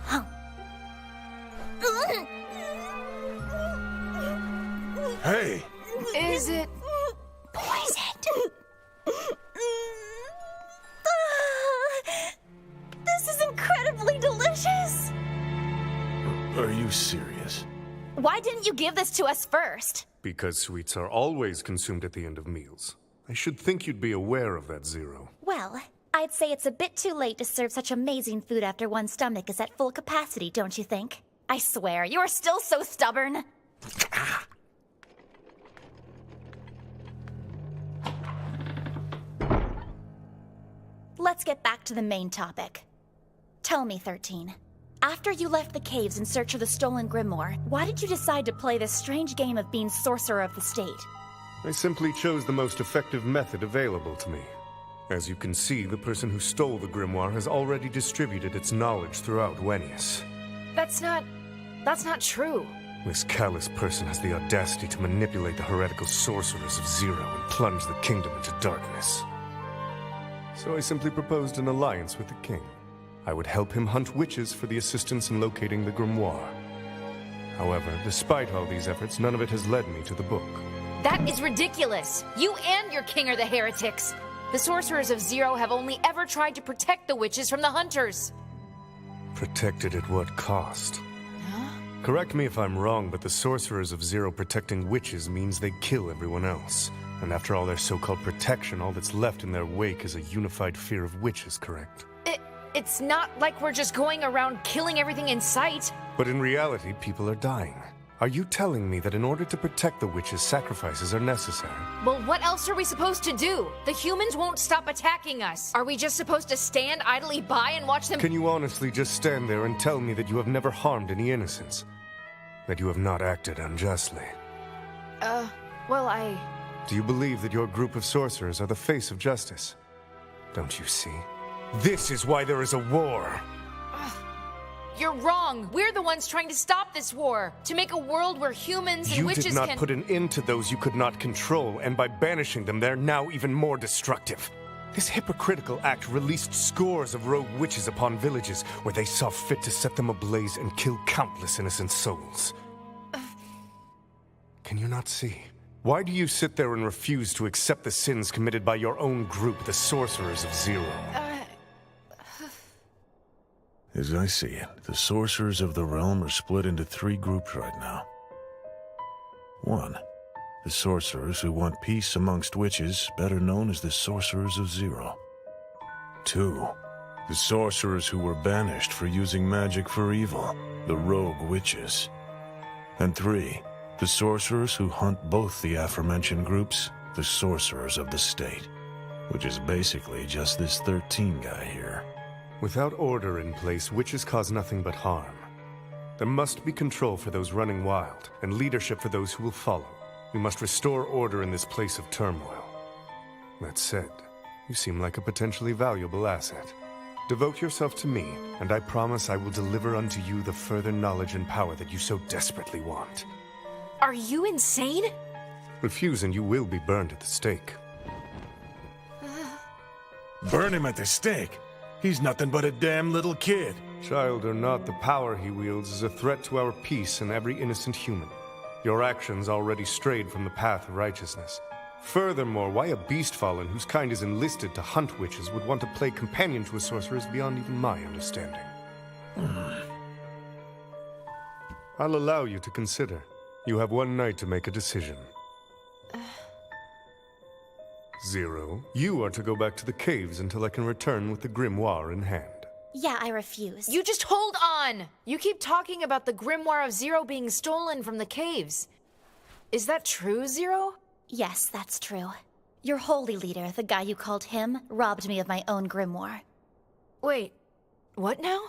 Huh. Hey! Is it poisoned? This is incredibly delicious! Are you serious? Why didn't you give this to us first? Because sweets are always consumed at the end of meals. I should think you'd be aware of that, Zero. Well, I'd say it's a bit too late to serve such amazing food after one's stomach is at full capacity, don't you think? I swear, you are still so stubborn. Let's get back to the main topic. Tell me, 13. After you left the caves in search of the stolen grimoire, why did you decide to play this strange game of being sorcerer of the state? I simply chose the most effective method available to me. As you can see, the person who stole the grimoire has already distributed its knowledge throughout Wenius. That's not true. This callous person has the audacity to manipulate the heretical sorcerers of Zero and plunge the kingdom into darkness. So I simply proposed an alliance with the king. I would help him hunt witches for the assistance in locating the grimoire. However, despite all these efforts, none of it has led me to the book. That is ridiculous. You and your king are the heretics. The sorcerers of Zero have only ever tried to protect the witches from the hunters. Protected at what cost? Correct me if I'm wrong, but the sorcerers of Zero protecting witches means they kill everyone else. And after all their so-called protection, all that's left in their wake is a unified fear of witches, correct? It's not like we're just going around killing everything in sight. But in reality, people are dying. Are you telling me that in order to protect the witches, sacrifices are necessary? Well, what else are we supposed to do? The humans won't stop attacking us. Are we just supposed to stand idly by and watch them? Can you honestly just stand there and tell me that you have never harmed any innocents? That you have not acted unjustly? Well, Do you believe that your group of sorcerers are the face of justice? Don't you see? This is why there is a war! You're wrong. We're the ones trying to stop this war. To make a world where humans and witches can... You did not put an end to those you could not control, and by banishing them, they're now even more destructive. This hypocritical act released scores of rogue witches upon villages, where they saw fit to set them ablaze and kill countless innocent souls. Can you not see? Why do you sit there and refuse to accept the sins committed by your own group, the Sorcerers of Zero? As I see it, the sorcerers of the realm are split into 3 groups right now. 1. The sorcerers who want peace amongst witches, better known as the Sorcerers of Zero. 2. The sorcerers who were banished for using magic for evil, the rogue witches. And 3. The sorcerers who hunt both the aforementioned groups, the sorcerers of the state. Which is basically just this 13 guy here. Without order in place, witches cause nothing but harm. There must be control for those running wild, and leadership for those who will follow. We must restore order in this place of turmoil. That said, you seem like a potentially valuable asset. Devote yourself to me, and I promise I will deliver unto you the further knowledge and power that you so desperately want. Are you insane? Refuse and you will be burned at the stake. Burn him at the stake? He's nothing but a damn little kid. Child or not, the power he wields is a threat to our peace and every innocent human. Your actions already strayed from the path of righteousness. Furthermore, why a beast fallen whose kind is enlisted to hunt witches would want to play companion to a sorcerer is beyond even my understanding. I'll allow you to consider. You have one night to make a decision. Zero, you are to go back to the caves until I can return with the grimoire in hand. Yeah, I refuse. You just hold on! You keep talking about the Grimoire of Zero being stolen from the caves. Is that true, Zero? Yes, that's true. Your holy leader, the guy you called him, robbed me of my own grimoire. Wait, what now?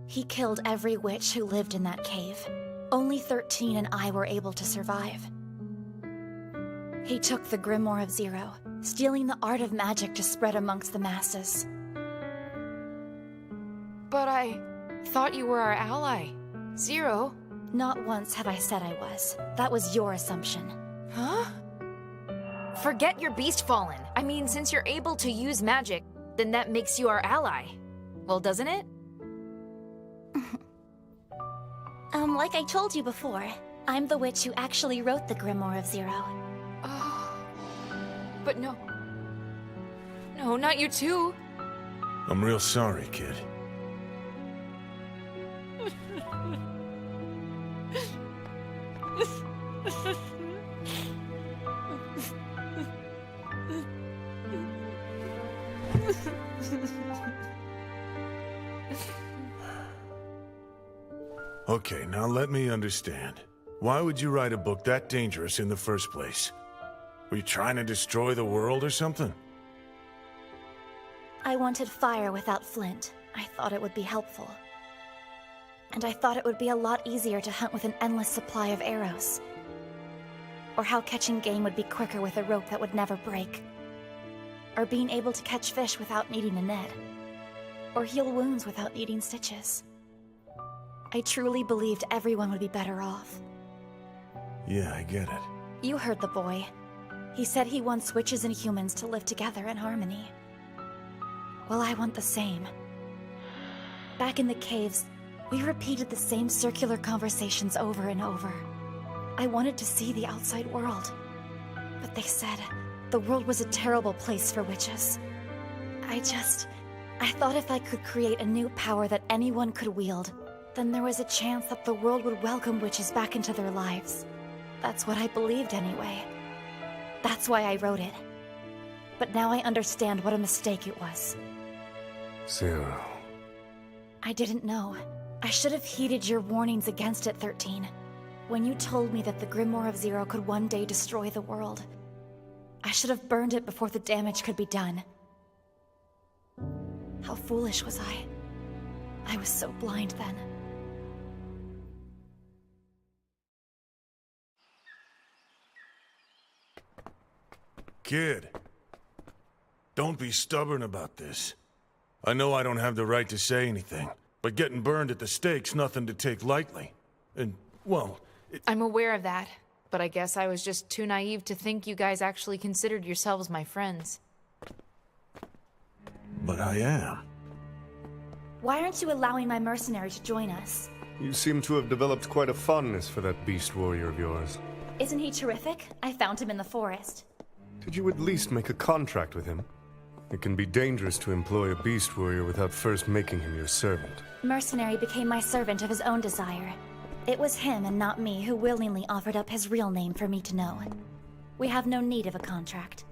He killed every witch who lived in that cave. Only 13 and I were able to survive. He took the Grimoire of Zero, stealing the art of magic to spread amongst the masses. But I thought you were our ally. Zero. Not once have I said I was. That was your assumption. Huh? Forget your beast fallen. I mean, since you're able to use magic, then that makes you our ally. Well, doesn't it? Like I told you before, I'm the witch who actually wrote the Grimoire of Zero. But no. No, not you too. I'm real sorry, kid. Okay, now let me understand. Why would you write a book that dangerous in the first place? Were you trying to destroy the world or something? I wanted fire without flint. I thought it would be helpful. And I thought it would be a lot easier to hunt with an endless supply of arrows. Or how catching game would be quicker with a rope that would never break. Or being able to catch fish without needing a net. Or heal wounds without needing stitches. I truly believed everyone would be better off. Yeah, I get it. You heard the boy. He said he wants witches and humans to live together in harmony. Well, I want the same. Back in the caves, we repeated the same circular conversations over and over. I wanted to see the outside world. But they said the world was a terrible place for witches. I thought if I could create a new power that anyone could wield, then there was a chance that the world would welcome witches back into their lives. That's what I believed anyway. That's why I wrote it. But now I understand what a mistake it was. Zero. I didn't know. I should have heeded your warnings against it, 13. When you told me that the Grimoire of Zero could one day destroy the world. I should have burned it before the damage could be done. How foolish was I? I was so blind then. Kid, don't be stubborn about this. I know I don't have the right to say anything, but getting burned at the stake's nothing to take lightly. And, well, I'm aware of that, but I guess I was just too naive to think you guys actually considered yourselves my friends. But I am. Why aren't you allowing my mercenary to join us? You seem to have developed quite a fondness for that beast warrior of yours. Isn't he terrific? I found him in the forest. Did you at least make a contract with him? It can be dangerous to employ a beast warrior without first making him your servant. Mercenary became my servant of his own desire. It was him and not me who willingly offered up his real name for me to know. We have no need of a contract.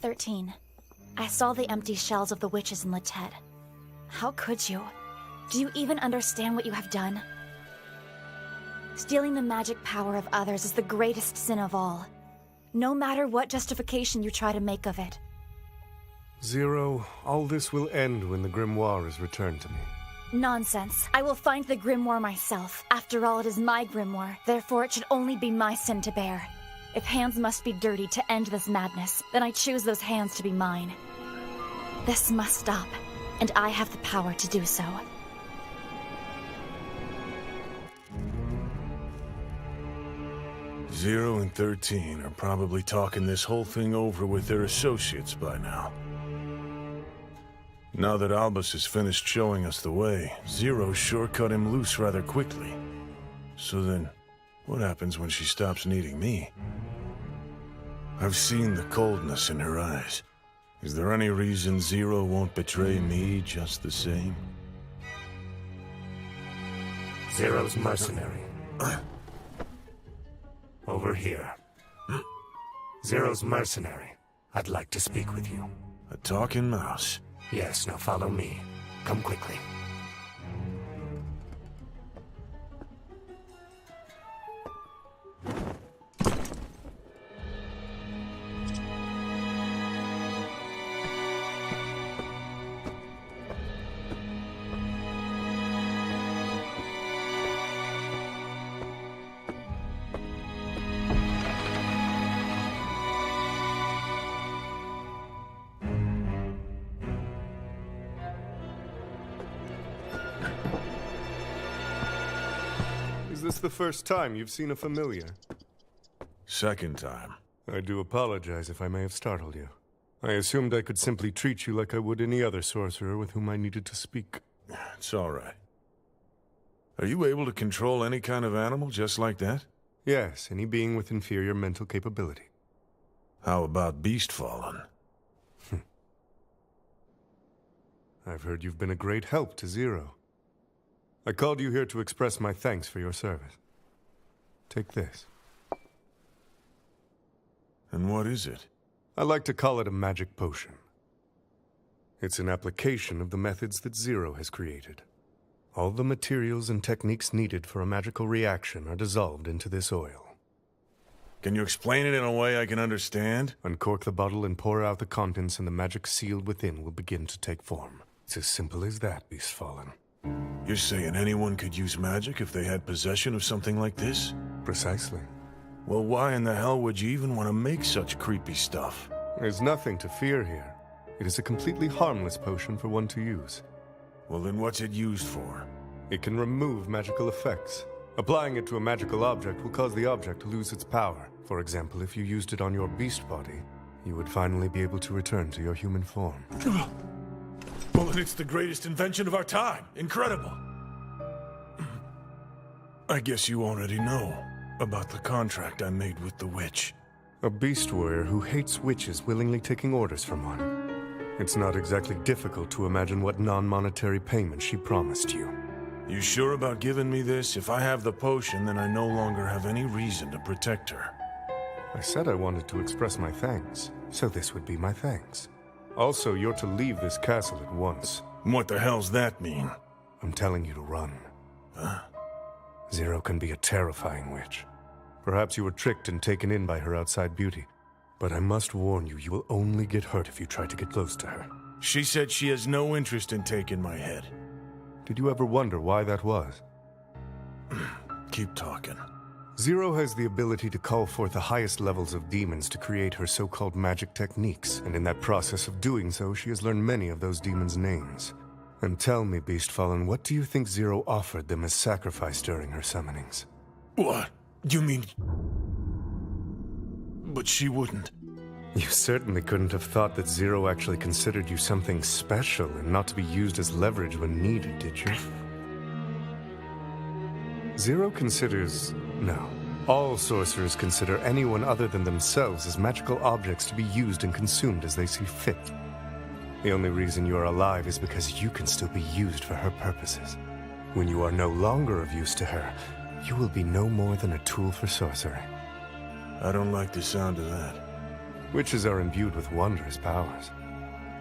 "13. I saw the empty shells of the witches in Latet. How could you? Do you even understand what you have done? Stealing the magic power of others is the greatest sin of all, no matter what justification you try to make of it. Zero, all this will end when the grimoire is returned to me. Nonsense. I will find the grimoire myself. After all, it is my grimoire. Therefore, it should only be my sin to bear. If hands must be dirty to end this madness, then I choose those hands to be mine. This must stop, and I have the power to do so. Zero and 13 are probably talking this whole thing over with their associates by now. Now that Albus has finished showing us the way, Zero sure cut him loose rather quickly. So then, what happens when she stops needing me? I've seen the coldness in her eyes. Is there any reason Zero won't betray me just the same? Zero's mercenary. Over here. Zero's mercenary. I'd like to speak with you. A talking mouse? Yes, now follow me. Come quickly. Is this the first time you've seen a familiar? Second time. I do apologize if I may have startled you. I assumed I could simply treat you like I would any other sorcerer with whom I needed to speak. It's all right. Are you able to control any kind of animal just like that? Yes, any being with inferior mental capability. How about beast fallen? I've heard you've been a great help to Zero. I called you here to express my thanks for your service. Take this. And what is it? I like to call it a magic potion. It's an application of the methods that Zero has created. All the materials and techniques needed for a magical reaction are dissolved into this oil. Can you explain it in a way I can understand? Uncork the bottle and pour out the contents, and the magic sealed within will begin to take form. It's as simple as that, Beast Fallen. You're saying anyone could use magic if they had possession of something like this? Precisely. Well, why in the hell would you even want to make such creepy stuff? There's nothing to fear here. It is a completely harmless potion for one to use. Well, then what's it used for? It can remove magical effects. Applying it to a magical object will cause the object to lose its power. For example, if you used it on your beast body, you would finally be able to return to your human form. Well, then it's the greatest invention of our time. Incredible. I guess you already know about the contract I made with the witch. A beast warrior who hates witches willingly taking orders from one. It's not exactly difficult to imagine what non-monetary payment she promised you. You sure about giving me this? If I have the potion, then I no longer have any reason to protect her. I said I wanted to express my thanks, so this would be my thanks. Also, you're to leave this castle at once. What the hell's that mean? I'm telling you to run. Huh? Zero can be a terrifying witch. Perhaps you were tricked and taken in by her outside beauty. But I must warn you, you will only get hurt if you try to get close to her. She said she has no interest in taking my head. Did you ever wonder why that was? Keep talking. Zero has the ability to call forth the highest levels of demons to create her so-called magic techniques, and in that process of doing so, she has learned many of those demons' names. And tell me, Beast Fallen, what do you think Zero offered them as sacrifice during her summonings? What? You mean... But she wouldn't. You certainly couldn't have thought that Zero actually considered you something special and not to be used as leverage when needed, did you? Zero considers... No. All sorcerers consider anyone other than themselves as magical objects to be used and consumed as they see fit. The only reason you are alive is because you can still be used for her purposes. When you are no longer of use to her, you will be no more than a tool for sorcery. I don't like the sound of that. Witches are imbued with wondrous powers.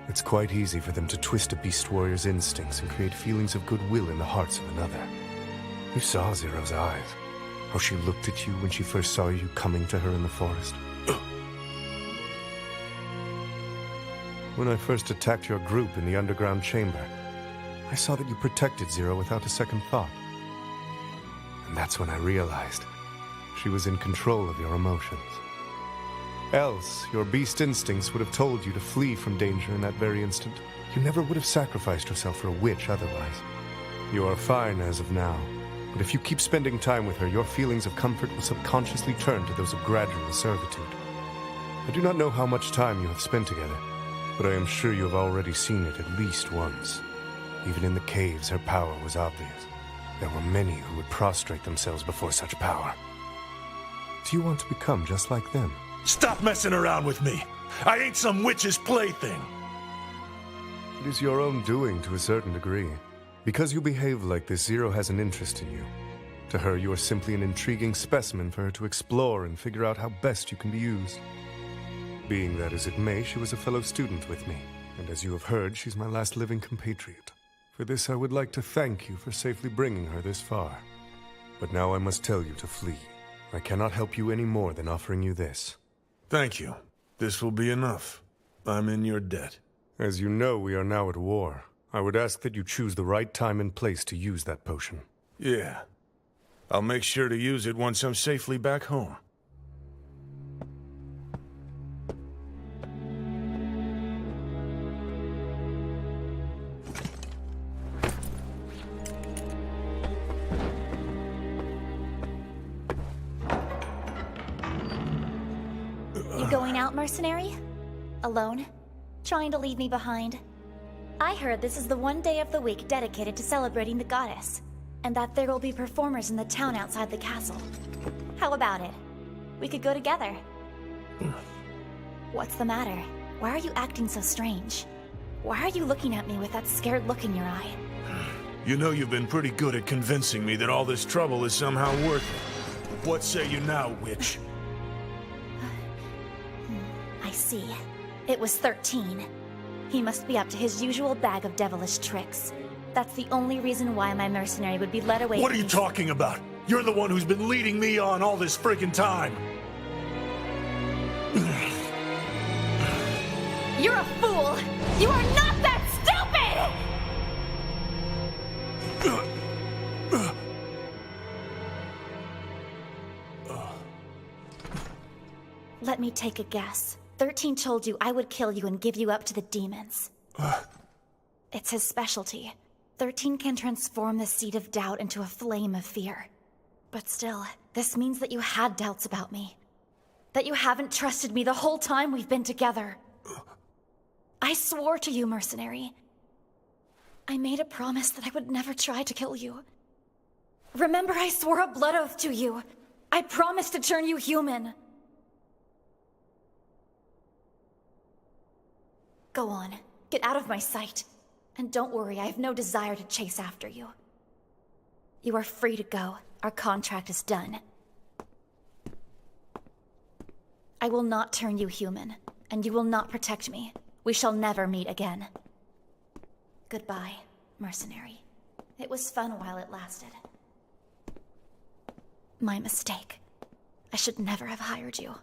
It's quite easy for them to twist a beast warrior's instincts and create feelings of goodwill in the hearts of another. You saw Zero's eyes. How she looked at you when she first saw you coming to her in the forest. When I first attacked your group in the underground chamber, I saw that you protected Zero without a second thought. And that's when I realized she was in control of your emotions. Else, your beast instincts would have told you to flee from danger in that very instant. You never would have sacrificed yourself for a witch otherwise. You are fine as of now, but if you keep spending time with her, your feelings of comfort will subconsciously turn to those of gradual servitude. I do not know how much time you have spent together, but I am sure you have already seen it at least once. Even in the caves, her power was obvious. There were many who would prostrate themselves before such power. Do you want to become just like them? Stop messing around with me! I ain't some witch's plaything! It is your own doing to a certain degree. Because you behave like this, Zero has an interest in you. To her, you are simply an intriguing specimen for her to explore and figure out how best you can be used. Being that as it may, she was a fellow student with me, and as you have heard, she's my last living compatriot. For this, I would like to thank you for safely bringing her this far. But now I must tell you to flee. I cannot help you any more than offering you this. Thank you. This will be enough. I'm in your debt. As you know, we are now at war. I would ask that you choose the right time and place to use that potion. Yeah. I'll make sure to use it once I'm safely back home. Going out, mercenary? Alone? Trying to leave me behind? I heard this is the one day of the week dedicated to celebrating the goddess, and that there will be performers in the town outside the castle. How about it? We could go together. What's the matter? Why are you acting so strange? Why are you looking at me with that scared look in your eye? You know you've been pretty good at convincing me that all this trouble is somehow worth it. What say you now, witch? I see. It was 13. He must be up to his usual bag of devilish tricks. That's the only reason why my mercenary would be led away. What are you talking about? You're the one who's been leading me on all this friggin' time. You're a fool! You are not that stupid! Let me take a guess. 13 told you I would kill you and give you up to the demons. It's his specialty. 13 can transform the seed of doubt into a flame of fear. But still, this means that you had doubts about me. That you haven't trusted me the whole time we've been together. I swore to you, mercenary. I made a promise that I would never try to kill you. Remember, I swore a blood oath to you. I promised to turn you human. Go on. Get out of my sight. And don't worry, I have no desire to chase after you. You are free to go. Our contract is done. I will not turn you human, and you will not protect me. We shall never meet again. Goodbye, mercenary. It was fun while it lasted. My mistake. I should never have hired you.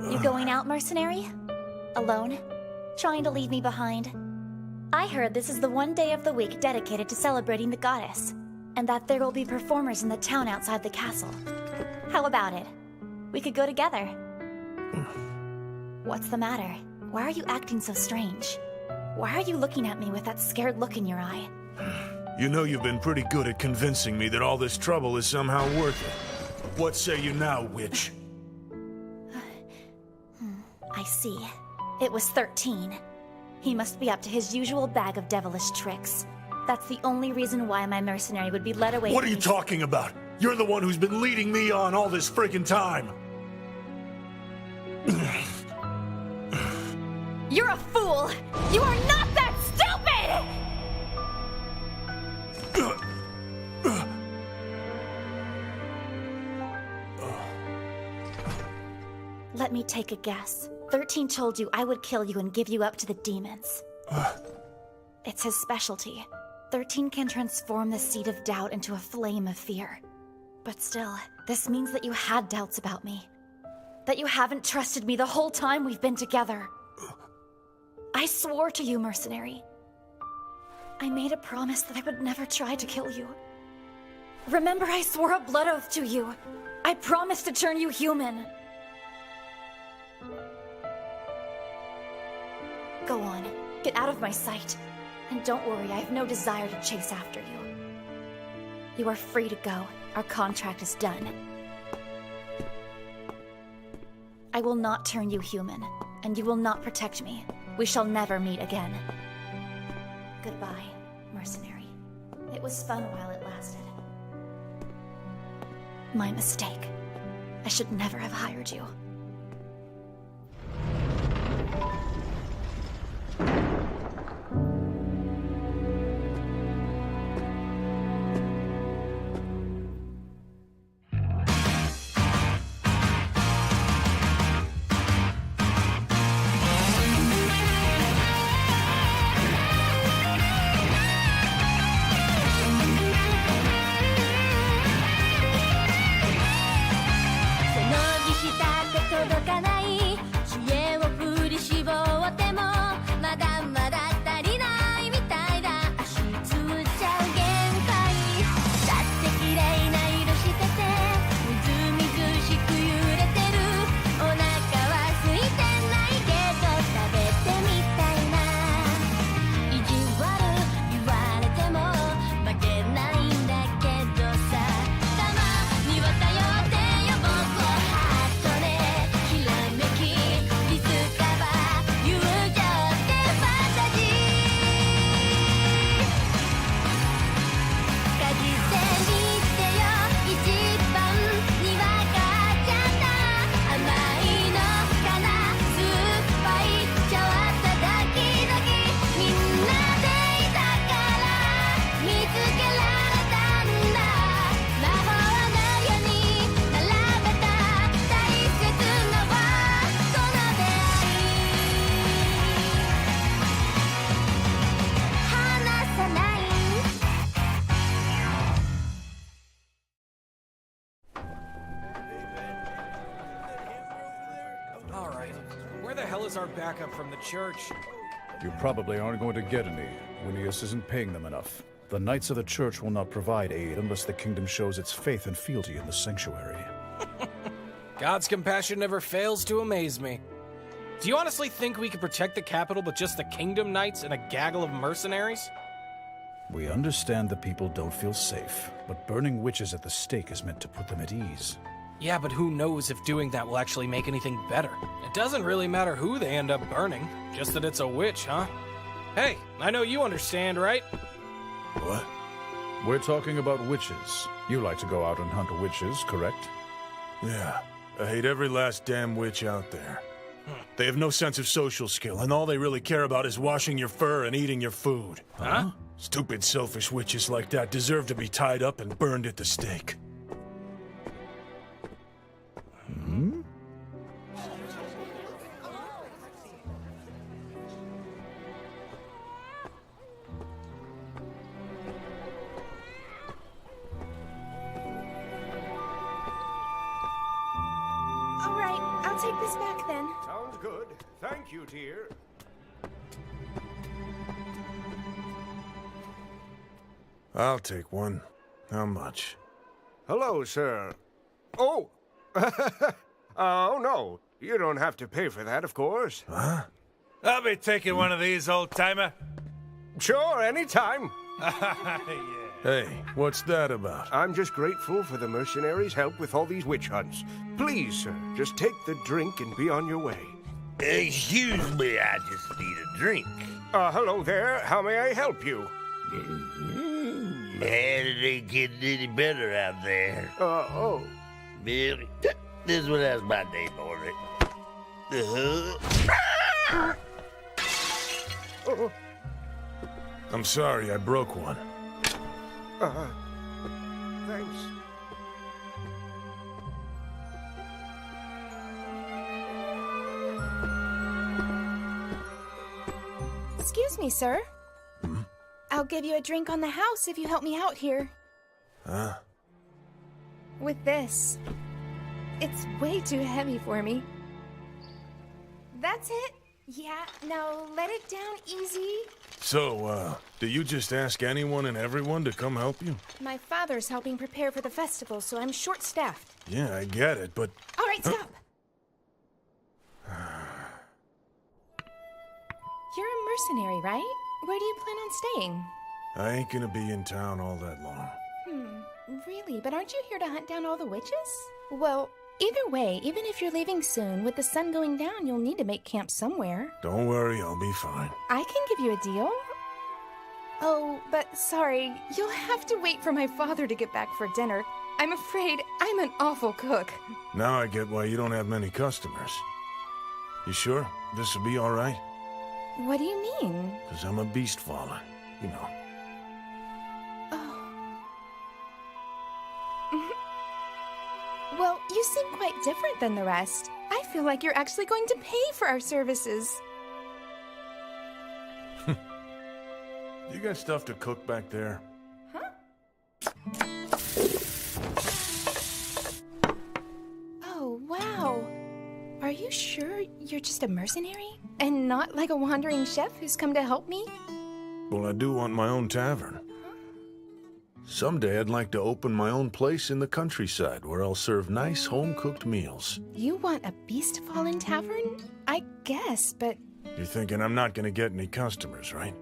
You going out, mercenary? Alone? Trying to leave me behind? I heard this is the one day of the week dedicated to celebrating the goddess, and that there will be performers in the town outside the castle. How about it? We could go together. What's the matter? Why are you acting so strange? Why are you looking at me with that scared look in your eye? You know you've been pretty good at convincing me that all this trouble is somehow worth it. What say you now, witch? I see. It was 13. He must be up to his usual bag of devilish tricks. That's the only reason why my mercenary would be led away. What are you talking about? You're the one who's been leading me on all this friggin' time. You're a fool! You are not that stupid! Let me take a guess. 13 told you I would kill you and give you up to the demons. It's his specialty. 13 can transform the seed of doubt into a flame of fear. But still, this means that you had doubts about me. That you haven't trusted me the whole time we've been together. I swore to you, mercenary. I made a promise that I would never try to kill you. Remember, I swore a blood oath to you. I promised to turn you human. Go on, get out of my sight. And don't worry, I have no desire to chase after you. You are free to go. Our contract is done. I will not turn you human, and you will not protect me. We shall never meet again. Goodbye, mercenary. It was fun while it lasted. My mistake. I should never have hired you. Our backup from the church. You probably aren't going to get any. Winnius isn't paying them enough. The Knights of the Church will not provide aid unless the kingdom shows its faith and fealty in the sanctuary. God's compassion never fails to amaze me. Do you honestly think we could protect the capital with just the Kingdom Knights and a gaggle of mercenaries? We understand the people don't feel safe, but burning witches at the stake is meant to put them at ease. Yeah, but who knows if doing that will actually make anything better? It doesn't really matter who they end up burning, just that it's a witch, huh? Hey, I know you understand, right? What? We're talking about witches. You like to go out and hunt witches, correct? Yeah, I hate every last damn witch out there. They have no sense of social skill, and all they really care about is washing your fur and eating your food. Huh? Stupid, selfish witches like that deserve to be tied up and burned at the stake. Hmm? All right, I'll take this back then. Thank you, dear. I'll take one. How much? Hello, sir. Oh! Oh, no. You don't have to pay for that, of course. Huh? I'll be taking one of these, old-timer. Sure, anytime. Hey, what's that about? I'm just grateful for the mercenaries' help with all these witch hunts. Please, sir, just take the drink and be on your way. Excuse me, I just need a drink. Hello there. How may I help you? Man, it ain't getting any better out there. Oh. Billy, this one has my name on it. I'm sorry, I broke one. Thanks. Excuse me, sir. I'll give you a drink on the house if you help me out here. Huh? With this. It's way too heavy for me. That's it. Yeah, now let it down easy. So, do you just ask anyone and everyone to come help you? My father's helping prepare for the festival, so I'm short-staffed. Yeah, I get it, but... All right, stop. You're a mercenary, right? Where do you plan on staying? I ain't gonna be in town all that long. Really? But aren't you here to hunt down all the witches? Well, either way, even if you're leaving soon, with the sun going down, you'll need to make camp somewhere. Don't worry, I'll be fine. I can give you a deal. Oh, but sorry, you'll have to wait for my father to get back for dinner. I'm afraid I'm an awful cook. Now I get why you don't have many customers. You sure? This'll be all right? What do you mean? 'Cause I'm a beast fallen, you know. Well, you seem quite different than the rest. I feel like you're actually going to pay for our services. You got stuff to cook back there? Oh, wow. Are you sure you're just a mercenary? And not like a wandering chef who's come to help me? Well, I do want my own tavern. Someday I'd like to open my own place in the countryside where I'll serve nice home-cooked meals. You want a beast fallen tavern? I guess, but... You're thinking I'm not gonna get any customers, right?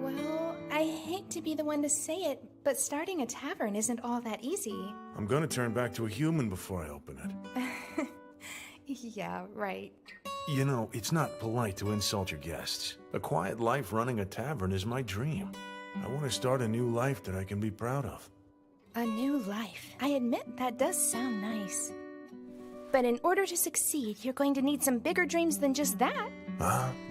Well, I hate to be the one to say it, but starting a tavern isn't all that easy. I'm gonna turn back to a human before I open it. Yeah, right. You know, it's not polite to insult your guests. A quiet life running a tavern is my dream. I want to start a new life that I can be proud of. A new life. I admit that does sound nice. But in order to succeed, you're going to need some bigger dreams than just that.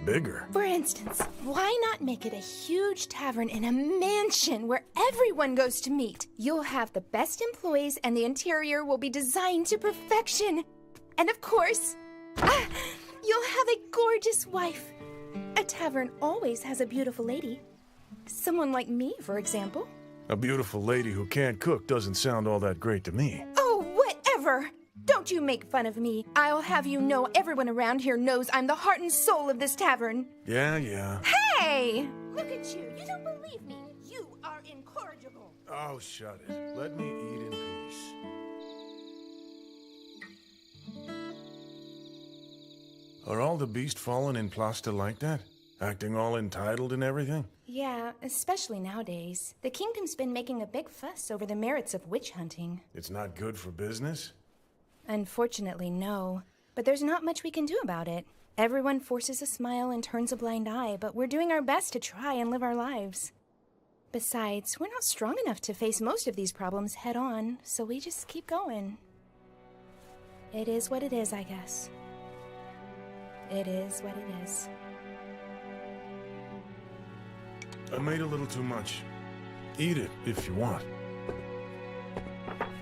Bigger? For instance, why not make it a huge tavern in a mansion where everyone goes to meet? You'll have the best employees and the interior will be designed to perfection. And of course, you'll have a gorgeous wife. A tavern always has a beautiful lady. Someone like me, for example. A beautiful lady who can't cook doesn't sound all that great to me. Oh, whatever! Don't you make fun of me. I'll have you know everyone around here knows I'm the heart and soul of this tavern. Yeah. Hey! Look at you. You don't believe me. You are incorrigible. Oh, shut it. Let me eat in peace. Are all the beast fallen in Plasta like that? Acting all entitled and everything? Yeah, especially nowadays. The kingdom's been making a big fuss over the merits of witch hunting. It's not good for business? Unfortunately, no. But there's not much we can do about it. Everyone forces a smile and turns a blind eye, but we're doing our best to try and live our lives. Besides, we're not strong enough to face most of these problems head on, so we just keep going. It is what it is, I guess. It is what it is. I made a little too much. Eat it if you want.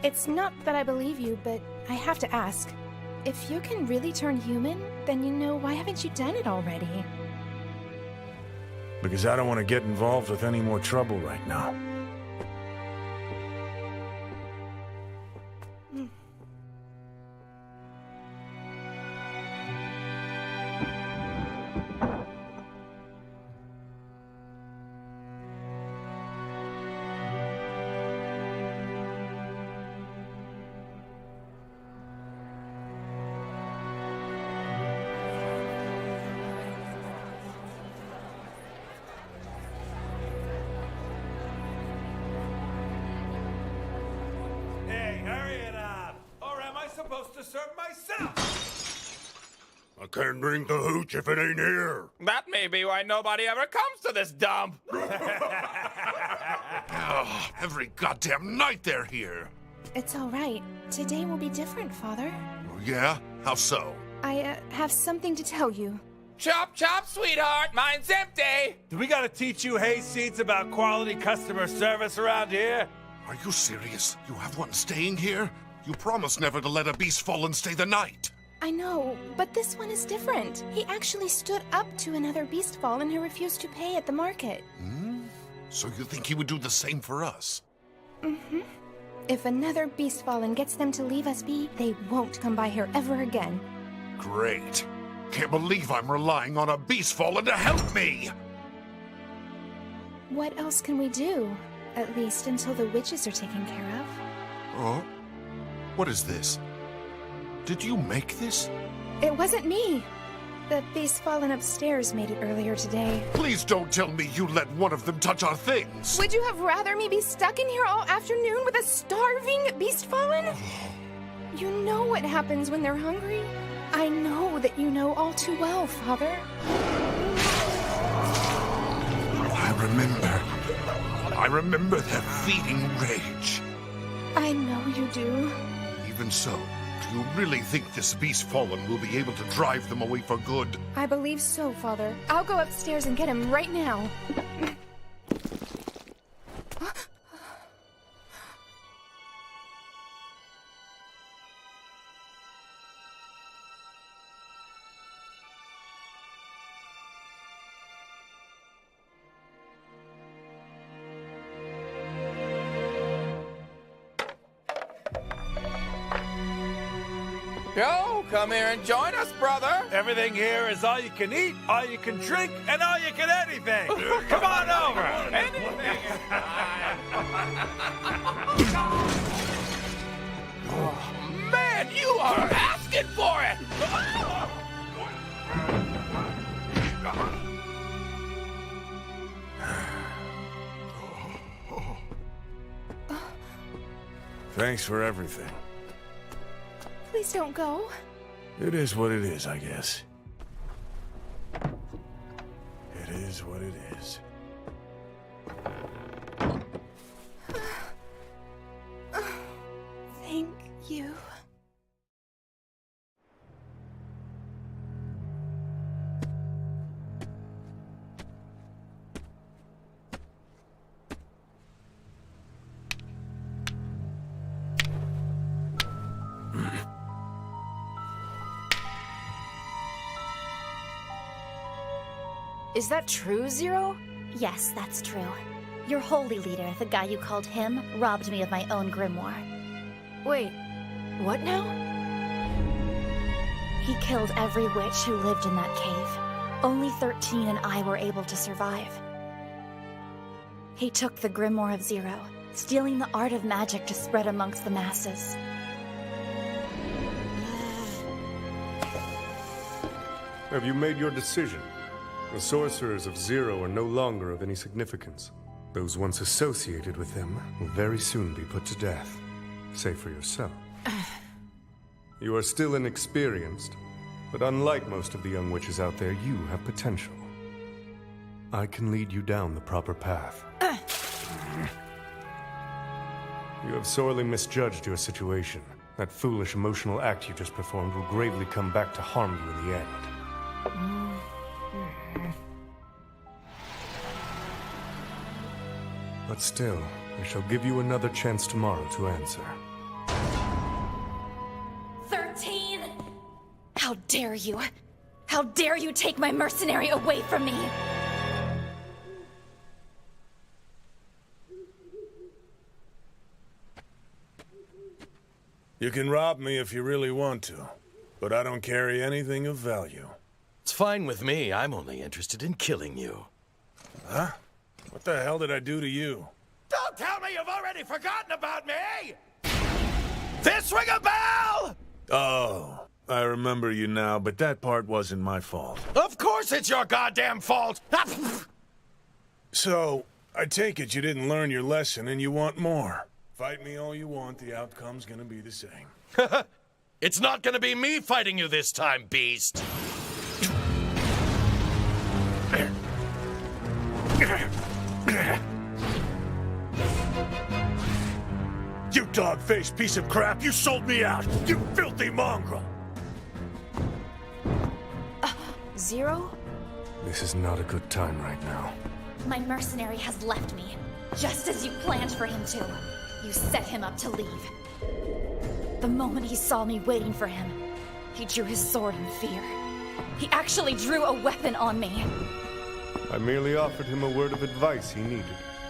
It's not that I believe you, but I have to ask. If you can really turn human, then you know, why haven't you done it already? Because I don't want to get involved with any more trouble right now. supposed to serve myself! I can't drink the hooch if it ain't here. That may be why nobody ever comes to this dump! Oh, every goddamn night they're here. It's all right. Today will be different, Father. Oh, yeah? How so? I have something to tell you. Chop, chop, sweetheart! Mine's empty! Do we gotta teach you hayseeds about quality customer service around here? Are you serious? You have one staying here? You promised never to let a beast fallen stay the night. I know, but this one is different. He actually stood up to another beast fallen who refused to pay at the market. So you think he would do the same for us? Mm-hmm. If another beast fallen gets them to leave us be, they won't come by here ever again. Great. Can't believe I'm relying on a beast fallen to help me! What else can we do? At least until the witches are taken care of. Oh? What is this? Did you make this? It wasn't me. The beast fallen upstairs made it earlier today. Please don't tell me you let one of them touch our things! Would you have rather me be stuck in here all afternoon with a starving beast fallen? You know what happens when they're hungry. I know that you know all too well, Father. I remember their feeding rage. I know you do. Even so, do you really think this beast fallen will be able to drive them away for good? I believe so, Father. I'll go upstairs and get him right now. Yo, come here and join us, brother! Everything here is all you can eat, all you can drink, and all you can anything. Come on over. Anything! Oh, man, you are asking for it! Thanks for everything. Please don't go. It is what it is, I guess. It is what it is. Thank you. Is that true, Zero? Yes, that's true. Your holy leader, the guy you called him, robbed me of my own grimoire. Wait, what now? He killed every witch who lived in that cave. Only 13 and I were able to survive. He took the grimoire of Zero, stealing the art of magic to spread amongst the masses. Have you made your decision? The sorcerers of Zero are no longer of any significance. Those once associated with them will very soon be put to death. Say for yourself. You are still inexperienced, but unlike most of the young witches out there, you have potential. I can lead you down the proper path. You have sorely misjudged your situation. That foolish emotional act you just performed will gravely come back to harm you in the end. But still, I shall give you another chance tomorrow to answer. 13! How dare you! How dare you take my mercenary away from me! You can rob me if you really want to, but I don't carry anything of value. It's fine with me. I'm only interested in killing you. Huh? What the hell did I do to you? Don't tell me you've already forgotten about me! This ring a bell? Oh, I remember you now, but that part wasn't my fault. Of course it's your goddamn fault! So, I take it you didn't learn your lesson and you want more. Fight me all you want, the outcome's gonna be the same. It's not gonna be me fighting you this time, beast. You dog-faced piece of crap! You sold me out! You filthy mongrel! Zero? This is not a good time right now. My mercenary has left me, just as you planned for him to. You set him up to leave. The moment he saw me waiting for him, he drew his sword in fear. He actually drew a weapon on me. I merely offered him a word of advice he needed.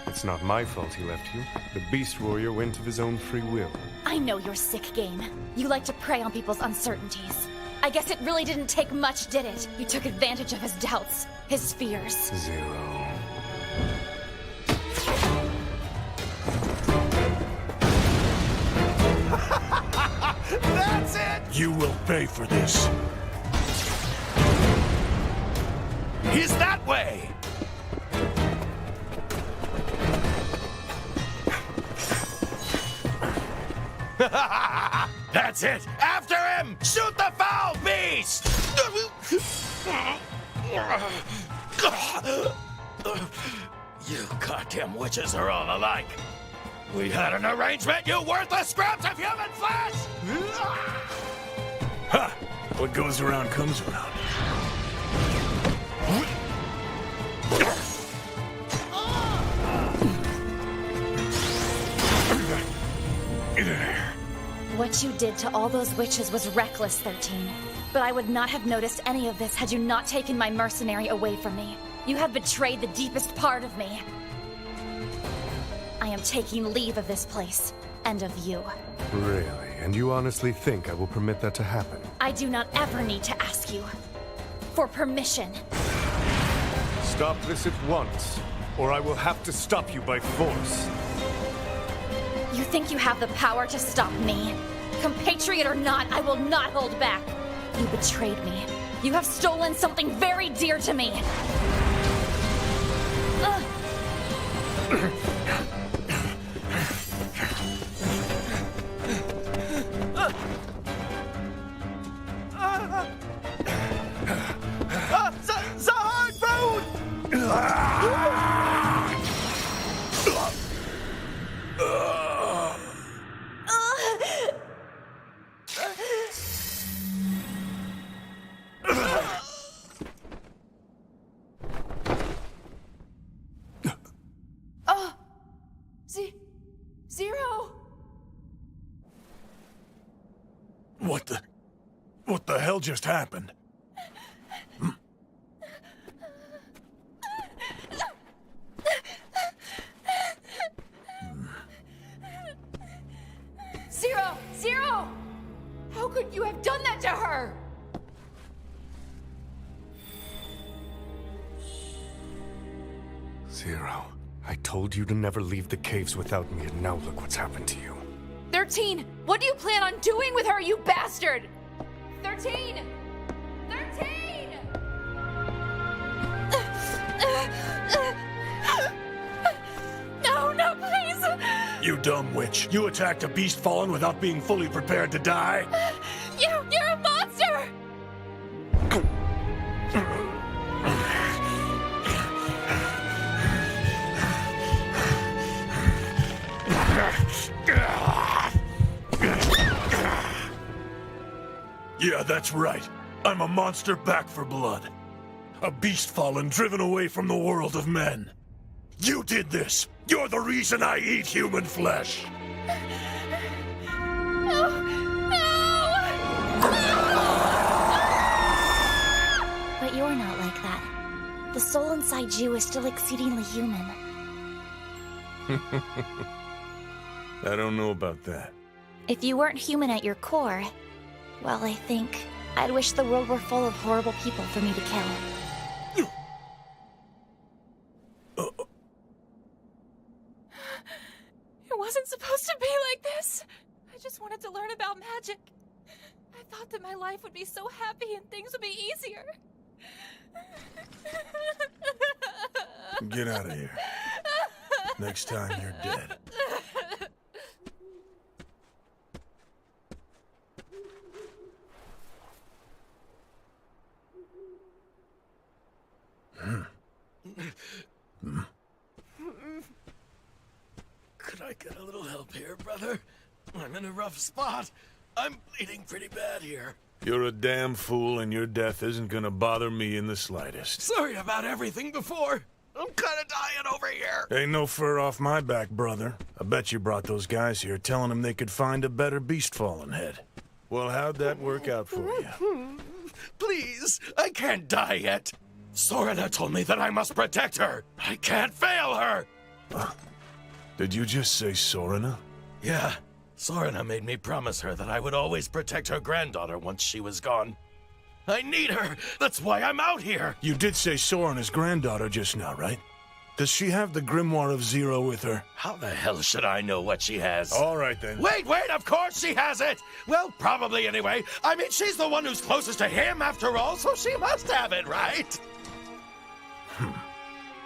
It's not my fault he left you. The Beast Warrior went of his own free will. I know your sick game. You like to prey on people's uncertainties. I guess it really didn't take much, did it? You took advantage of his doubts, his fears. Zero. That's it! You will pay for this. He's that way! That's it! After him! Shoot the foul beast! You goddamn witches are all alike. We had an arrangement, you worthless scraps of human flesh! Ha! What goes around comes around. What you did to all those witches was reckless, 13. But I would not have noticed any of this had you not taken my mercenary away from me. You have betrayed the deepest part of me. I am taking leave of this place, and of you. Really? And you honestly think I will permit that to happen? I do not ever need to ask you for permission. Stop this at once, or I will have to stop you by force. You think you have the power to stop me? Compatriot or not, I will not hold back. You betrayed me. You have stolen something very dear to me. The hard food! Zero! What the hell just happened? Zero! How could you have done that to her? Zero. I told you to never leave the caves without me, and now look what's happened to you. 13! What do you plan on doing with her, you bastard? 13! 13! No, please! You dumb witch. You attacked a beast fallen without being fully prepared to die? You're a monster! Yeah, that's right. I'm a monster back for blood. A beast fallen driven away from the world of men. You did this! You're the reason I eat human flesh! But you're not like that. The soul inside you is still exceedingly human. I don't know about that. If you weren't human at your core, well, I think I'd wish the world were full of horrible people for me to kill. It wasn't supposed to be like this. I just wanted to learn about magic. I thought that my life would be so happy and things would be easier. Get out of here. Next time you're dead. brother. I'm in a rough spot. I'm bleeding pretty bad here. You're a damn fool, and your death isn't gonna bother me in the slightest. Sorry about everything before. I'm kinda dying over here. Ain't no fur off my back, brother. I bet you brought those guys here telling them they could find a better beast fallen head. Well, how'd that work out for you? Please, I can't die yet. Sorina told me that I must protect her. I can't fail her. Did you just say Sorina? Yeah. Sorina made me promise her that I would always protect her granddaughter once she was gone. I need her! That's why I'm out here! You did say Sorina's granddaughter just now, right? Does she have the Grimoire of Zero with her? How the hell should I know what she has? All right, then. Wait, of course she has it! Well, probably anyway. I mean, she's the one who's closest to him after all, so she must have it, right?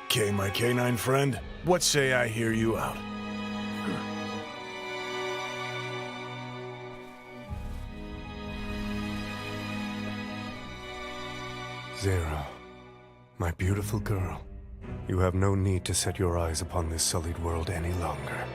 Okay, my canine friend. What say I hear you out? Zero, my beautiful girl, you have no need to set your eyes upon this sullied world any longer.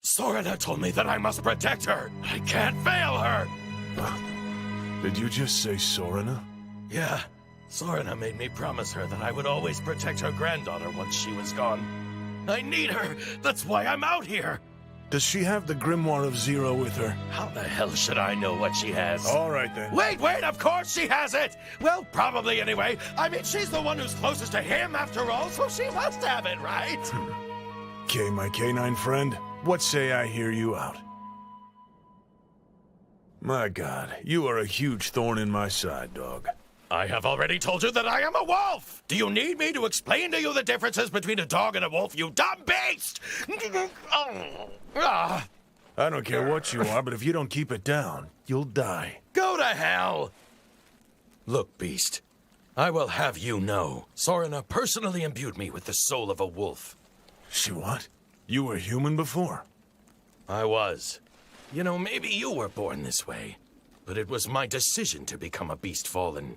Sorina told me that I must protect her. I can't fail her. Did you just say Sorina? Yeah. Sorina made me promise her that I would always protect her granddaughter once she was gone. I need her. That's why I'm out here. Does she have the Grimoire of Zero with her? How the hell should I know what she has? All right, then. Wait, of course she has it! Well, probably anyway. I mean, she's the one who's closest to him after all, so she must have it, right? Okay, my canine friend. What say I hear you out? My God, you are a huge thorn in my side, dog. I have already told you that I am a wolf! Do you need me to explain to you the differences between a dog and a wolf, you dumb beast? I don't care what you are, but if you don't keep it down, you'll die. Go to hell! Look, beast, I will have you know, Sorina personally imbued me with the soul of a wolf. She what? You were human before? I was. You know, maybe you were born this way, but it was my decision to become a beast fallen.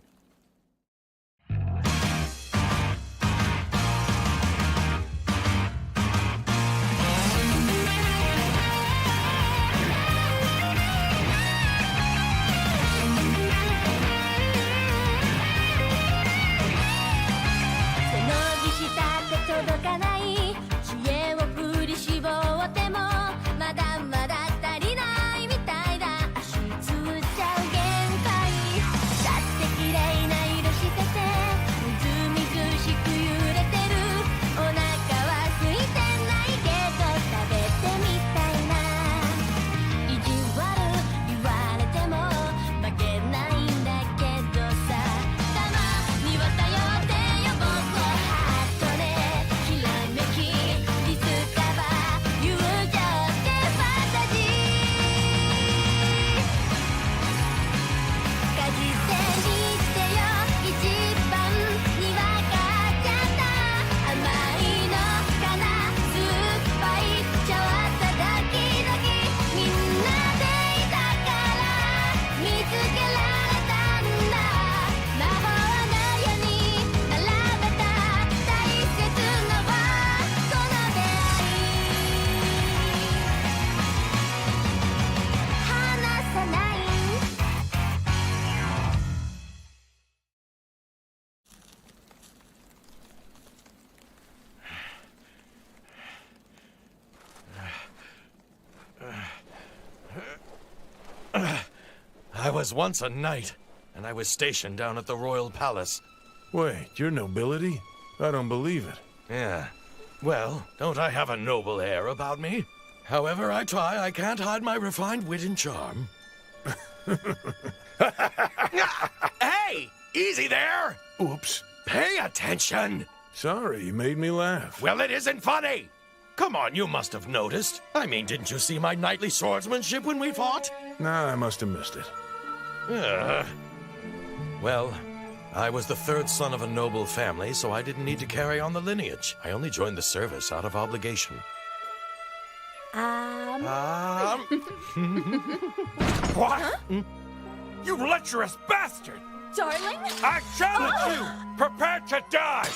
was once a knight, and I was stationed down at the royal palace. Wait, you're nobility? I don't believe it. Yeah. Well, don't I have a noble air about me? However I try, I can't hide my refined wit and charm. Hey! Easy there! Oops. Pay attention! Sorry, you made me laugh. Well, it isn't funny! Come on, you must have noticed. I mean, didn't you see my knightly swordsmanship when we fought? Nah, I must have missed it. Well, I was the third son of a noble family, so I didn't need to carry on the lineage. I only joined the service out of obligation. What? Huh? You lecherous bastard! Darling? I challenge you! Prepare to die!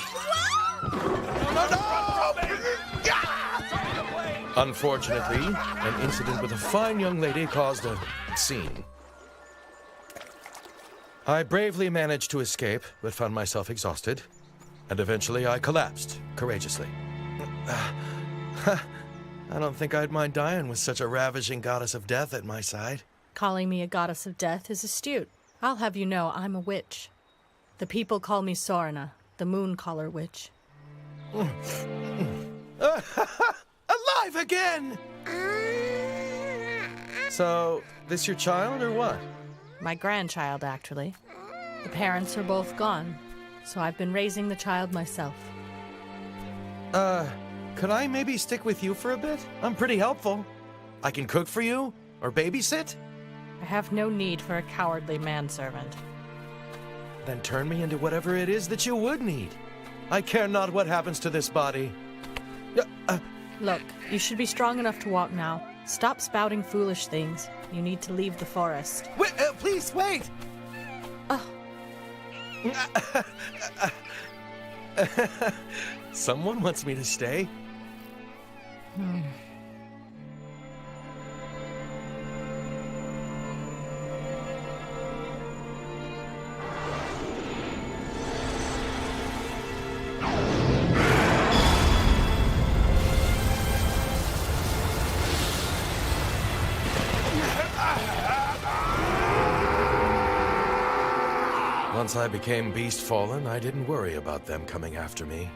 Unfortunately, an incident with a fine young lady caused a scene. I bravely managed to escape, but found myself exhausted, and eventually I collapsed, courageously. I don't think I'd mind dying with such a ravishing goddess of death at my side. Calling me a goddess of death is astute. I'll have you know I'm a witch. The people call me Sorna, the Mooncaller Witch. Alive again! So, this your child or what? My grandchild, actually. The parents are both gone, so I've been raising the child myself. Could I maybe stick with you for a bit? I'm pretty helpful. I can cook for you, or babysit. I have no need for a cowardly manservant. Then turn me into whatever it is that you would need. I care not what happens to this body. Look, you should be strong enough to walk now. Stop spouting foolish things. You need to leave the forest. Wait, please, wait! Someone wants me to stay? Once I became beast fallen, I didn't worry about them coming after me.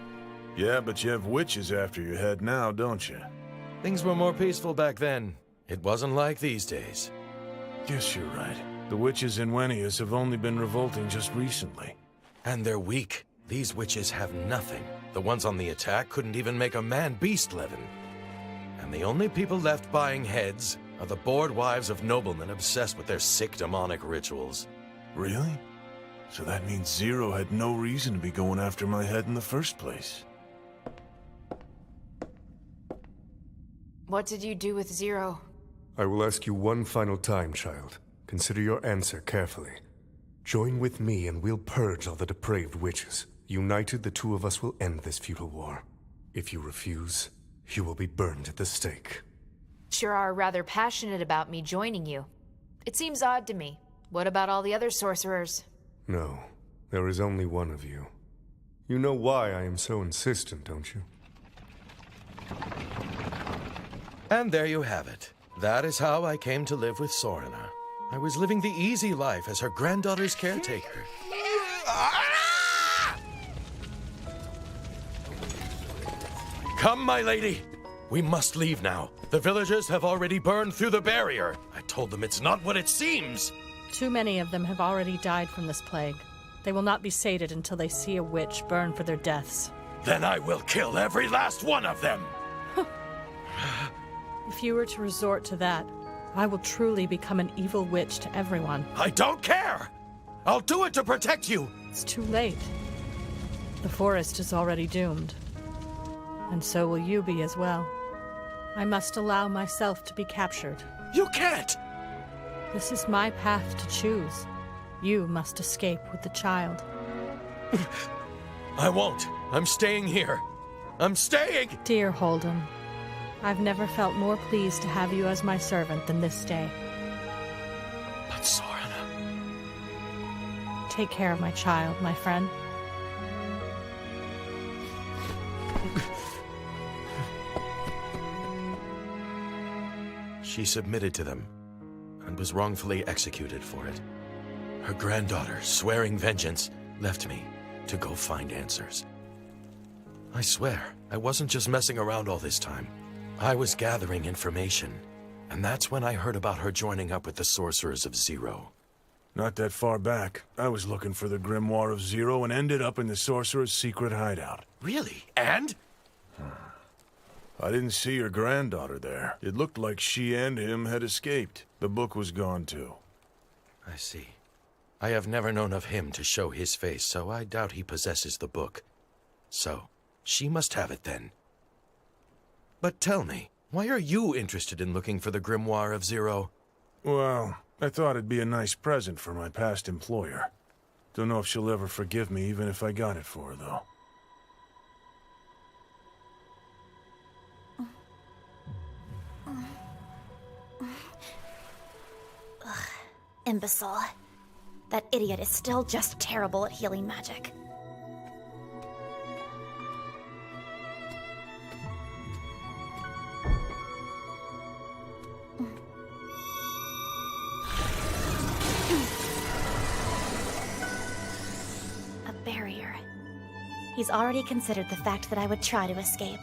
Yeah, but you have witches after your head now, don't you? Things were more peaceful back then. It wasn't like these days. Guess you're right. The witches in Wenius have only been revolting just recently. And they're weak. These witches have nothing. The ones on the attack couldn't even make a man beast leaven. And the only people left buying heads are the bored wives of noblemen obsessed with their sick demonic rituals. Really? So that means Zero had no reason to be going after my head in the first place. What did you do with Zero? I will ask you one final time, child. Consider your answer carefully. Join with me and we'll purge all the depraved witches. United, the two of us will end this futile war. If you refuse, you will be burned at the stake. Sure are rather passionate about me joining you. It seems odd to me. What about all the other sorcerers? No, there is only one of you. You know why I am so insistent, don't you? And there you have it. That is how I came to live with Sorna. I was living the easy life as her granddaughter's caretaker. Come, my lady. We must leave now. The villagers have already burned through the barrier. I told them it's not what it seems. Too many of them have already died from this plague. They will not be sated until they see a witch burn for their deaths. Then I will kill every last one of them! If you were to resort to that, I will truly become an evil witch to everyone. I don't care! I'll do it to protect you! It's too late. The forest is already doomed. And so will you be as well. I must allow myself to be captured. You can't! This is my path to choose. You must escape with the child. I won't. I'm staying here. I'm staying! Dear Holden, I've never felt more pleased to have you as my servant than this day. But Sorna... Take care of my child, my friend. She submitted to them, and was wrongfully executed for it. Her granddaughter, swearing vengeance, left me to go find answers. I swear, I wasn't just messing around all this time. I was gathering information, and that's when I heard about her joining up with the Sorcerers of Zero. Not that far back, I was looking for the Grimoire of Zero and ended up in the Sorcerer's secret hideout. Really? And? I didn't see your granddaughter there. It looked like she and him had escaped. The book was gone too. I see. I have never known of him to show his face, so I doubt he possesses the book. So, she must have it then. But tell me, why are you interested in looking for the Grimoire of Zero? Well, I thought it'd be a nice present for my past employer. Don't know if she'll ever forgive me, even if I got it for her, though. Ugh, imbecile. That idiot is still just terrible at healing magic. A barrier. He's already considered the fact that I would try to escape.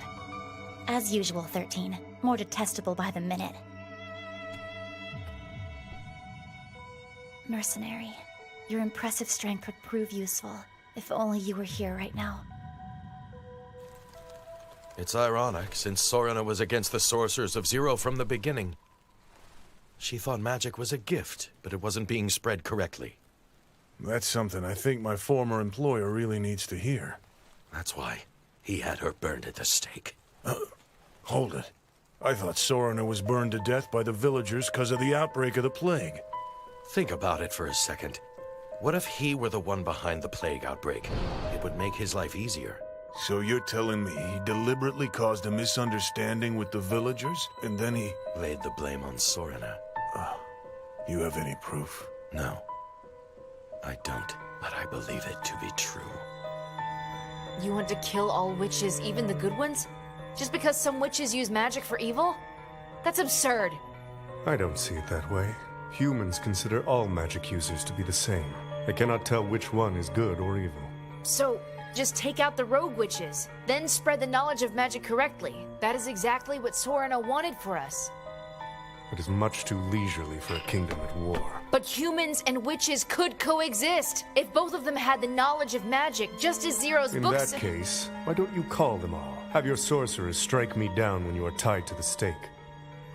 As usual, 13. More detestable by the minute. Mercenary. Your impressive strength would prove useful, if only you were here right now. It's ironic, since Sorana was against the Sorcerers of Zero from the beginning. She thought magic was a gift, but it wasn't being spread correctly. That's something I think my former employer really needs to hear. That's why he had her burned at the stake. Hold it. I thought Sorana was burned to death by the villagers because of the outbreak of the plague. Think about it for a second. What if he were the one behind the plague outbreak? It would make his life easier. So you're telling me he deliberately caused a misunderstanding with the villagers, and then he laid the blame on Sorana? You have any proof? No. I don't, but I believe it to be true. You want to kill all witches, even the good ones? Just because some witches use magic for evil? That's absurd. I don't see it that way. Humans consider all magic users to be the same. They cannot tell which one is good or evil. So, just take out the rogue witches, then spread the knowledge of magic correctly. That is exactly what Sorana wanted for us. It is much too leisurely for a kingdom at war. But humans and witches could coexist if both of them had the knowledge of magic, just as Zero's books... In that case, why don't you call them all? Have your sorcerers strike me down when you are tied to the stake.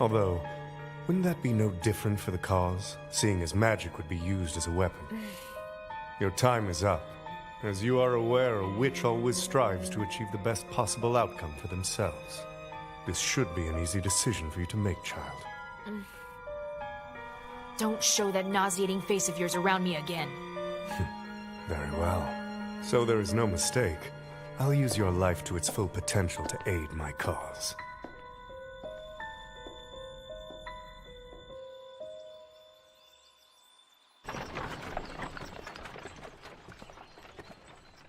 Although, wouldn't that be no different for the cause, seeing as magic would be used as a weapon? Your time is up. As you are aware, a witch always strives to achieve the best possible outcome for themselves. This should be an easy decision for you to make, child. Don't show that nauseating face of yours around me again. Very well. So there is no mistake. I'll use your life to its full potential to aid my cause.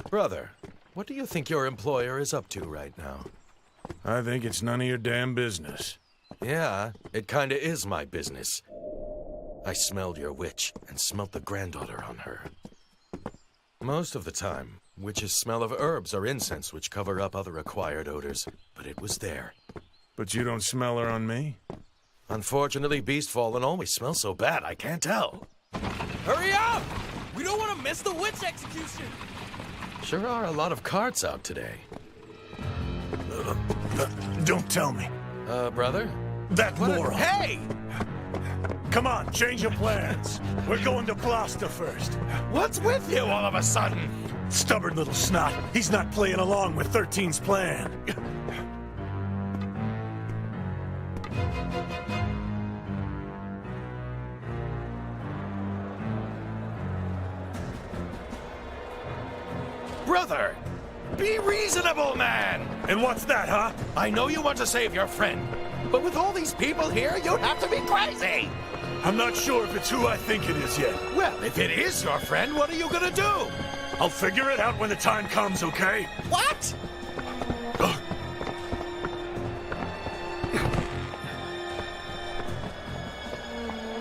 Brother, what do you think your employer is up to right now? I think it's none of your damn business. Yeah, it kinda is my business. I smelled your witch and smelt the granddaughter on her. Most of the time, witches smell of herbs or incense which cover up other acquired odors, but it was there. But you don't smell her on me? Unfortunately, Beastfallen always smells so bad I can't tell. Hurry up! We don't want to miss the witch execution! Sure are a lot of carts out today. Don't tell me. Brother? That moron! Hey! Come on, change your plans. We're going to Gloucester first. What's with you all of a sudden? Stubborn little snot. He's not playing along with 13's plan. Brother! Be reasonable, man! And what's that, huh? I know you want to save your friend, but with all these people here, you'd have to be crazy! I'm not sure if it's who I think it is yet. Well, if it is your friend, what are you gonna do? I'll figure it out when the time comes, okay? What?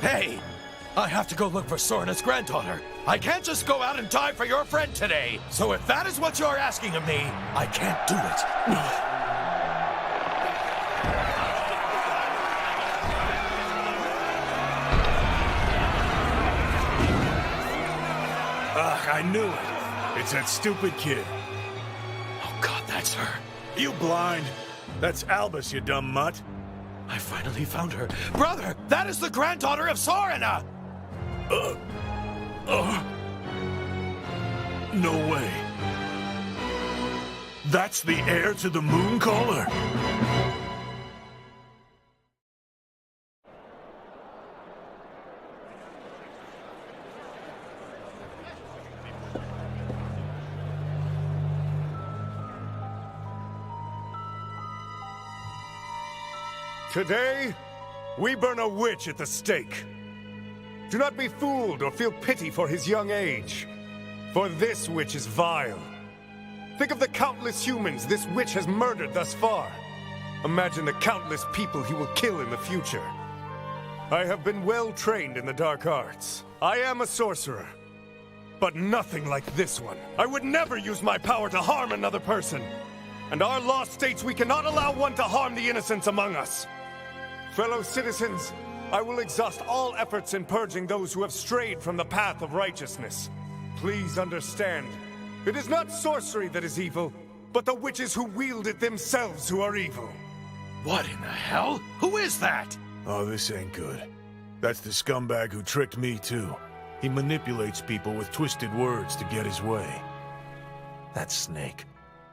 Hey, I have to go look for Sorna's granddaughter. I can't just go out and die for your friend today. So if that is what you're asking of me, I can't do it. I knew it. It's that stupid kid. Oh God, that's her. You blind? That's Albus, you dumb mutt. I finally found her. Brother, that is the granddaughter of Sorna! No way. That's the heir to the Mooncaller? Today, we burn a witch at the stake. Do not be fooled or feel pity for his young age, for this witch is vile. Think of the countless humans this witch has murdered thus far. Imagine the countless people he will kill in the future. I have been well trained in the dark arts. I am a sorcerer, but nothing like this one. I would never use my power to harm another person. And our law states we cannot allow one to harm the innocents among us. Fellow citizens, I will exhaust all efforts in purging those who have strayed from the path of righteousness. Please understand, it is not sorcery that is evil, but the witches who wield it themselves who are evil. What in the hell? Who is that? Oh, this ain't good. That's the scumbag who tricked me, too. He manipulates people with twisted words to get his way. That snake.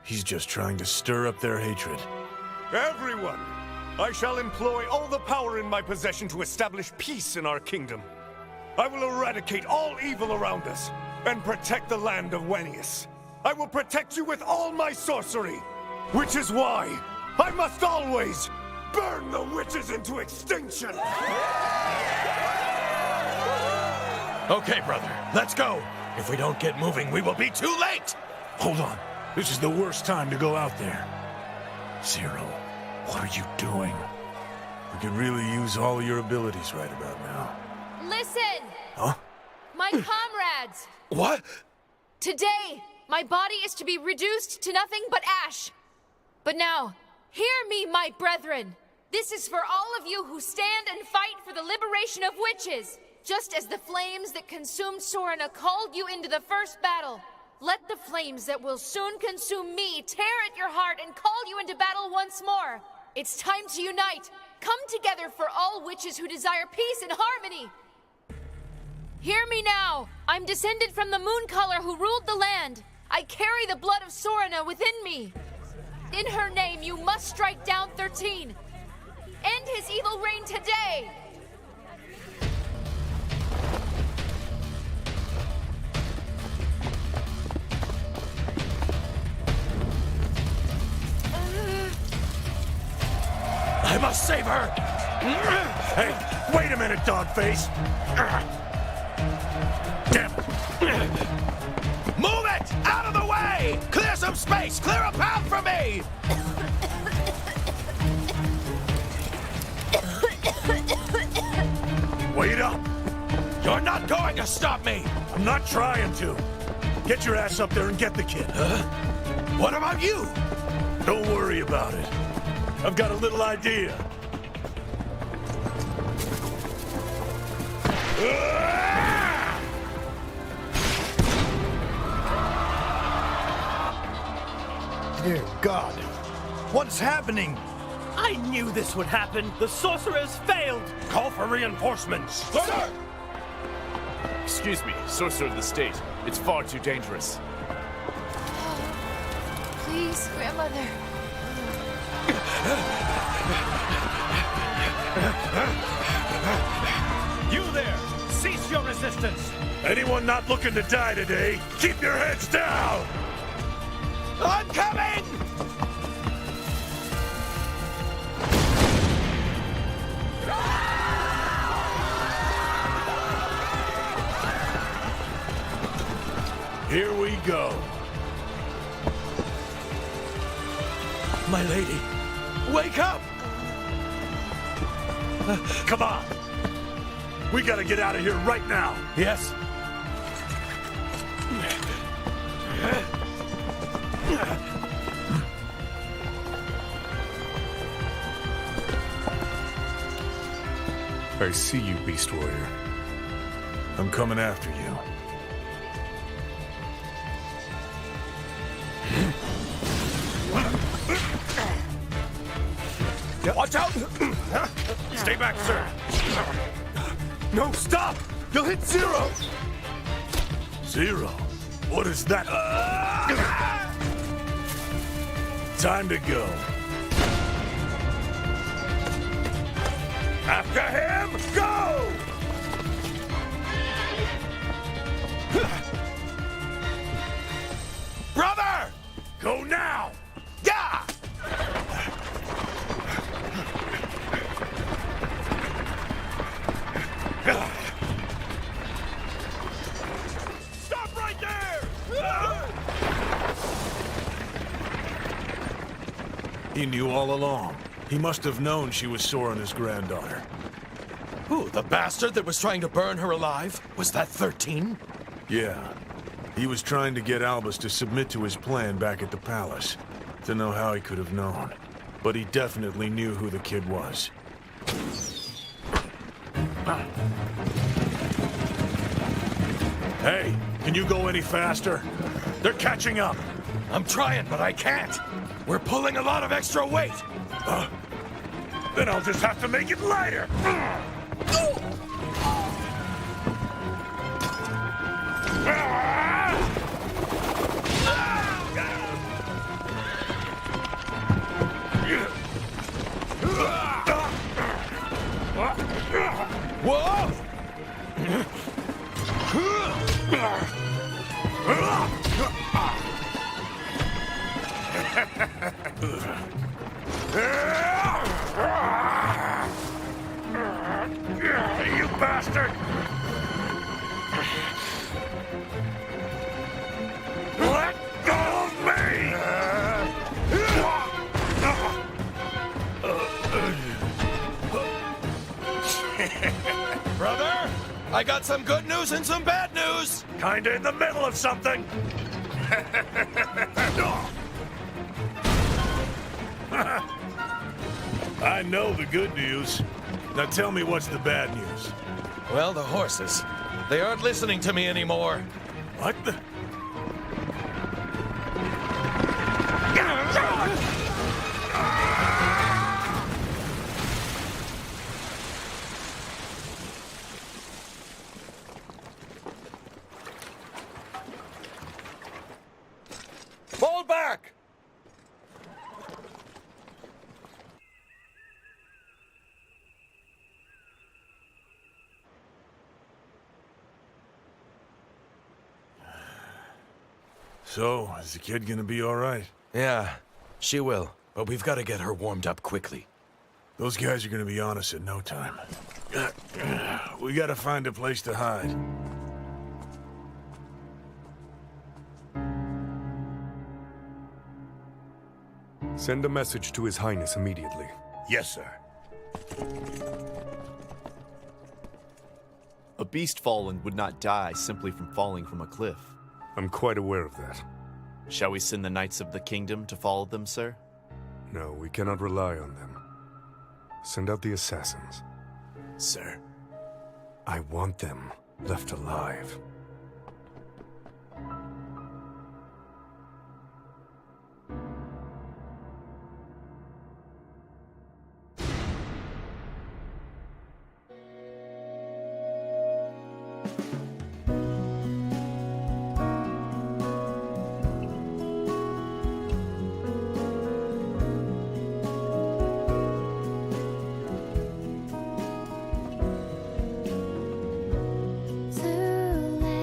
He's just trying to stir up their hatred. Everyone! I shall employ all the power in my possession to establish peace in our kingdom. I will eradicate all evil around us and protect the land of Wenius. I will protect you with all my sorcery, which is why I must always burn the witches into extinction! Okay, brother, let's go. If we don't get moving, we will be too late! Hold on. This is the worst time to go out there. Zero, what are you doing? We could really use all your abilities right about now. Listen! Huh? My comrades! What? Today, my body is to be reduced to nothing but ash. But now, hear me, my brethren. This is for all of you who stand and fight for the liberation of witches. Just as the flames that consumed Sorna called you into the first battle, let the flames that will soon consume me tear at your heart and call you into battle once more. It's time to unite. Come together for all witches who desire peace and harmony. Hear me now. I'm descended from the Mooncaller who ruled the land. I carry the blood of Sorna within me. In her name, you must strike down 13. End his evil reign today. I must save her! Hey, wait a minute, dogface! Damn it! Move it! Out of the way! Clear some space! Clear a path for me! Wait up! You're not going to stop me! I'm not trying to. Get your ass up there and get the kid. Huh? What about you? Don't worry about it. I've got a little idea. Dear God, what's happening? I knew this would happen. The sorcerers failed. Call for reinforcements. Sir! Excuse me, Sorcerer of the State. It's far too dangerous. Please, Grandmother. You there! Cease your resistance! Anyone not looking to die today, keep your heads down! I'm coming! Here we go. My lady, wake up! Come on. We gotta get out of here right now. Yes. I see you, Beast Warrior. I'm coming after you. Watch out! Stay back, sir. No, stop! You'll hit zero! Zero? What is that? Time to go. After him, go! Brother! Go now! Yeah! Stop right there! He knew all along. He must have known she was Sorena's granddaughter. Who, the bastard that was trying to burn her alive? Was that 13? Yeah. He was trying to get Albus to submit to his plan back at the palace. Don't know how he could have known. But he definitely knew who the kid was. Hey, can you go any faster? They're catching up. I'm trying, but I can't. We're pulling a lot of extra weight. Then I'll just have to make it lighter. Whoa! You bastard! Let go of me! Brother, I got some good news and some bad news. Kinda in the middle of something. I know the good news. Now tell me what's the bad news. Well, the horses. They aren't listening to me anymore. What the? Fall back! So, is the kid gonna be all right? Yeah, she will. But we've got to get her warmed up quickly. Those guys are gonna be on us in no time. We gotta find a place to hide. Send a message to His Highness immediately. Yes, sir. A beast fallen would not die simply from falling from a cliff. I'm quite aware of that. Shall we send the Knights of the Kingdom to follow them, sir? No, we cannot rely on them. Send out the assassins. Sir. I want them left alive. Through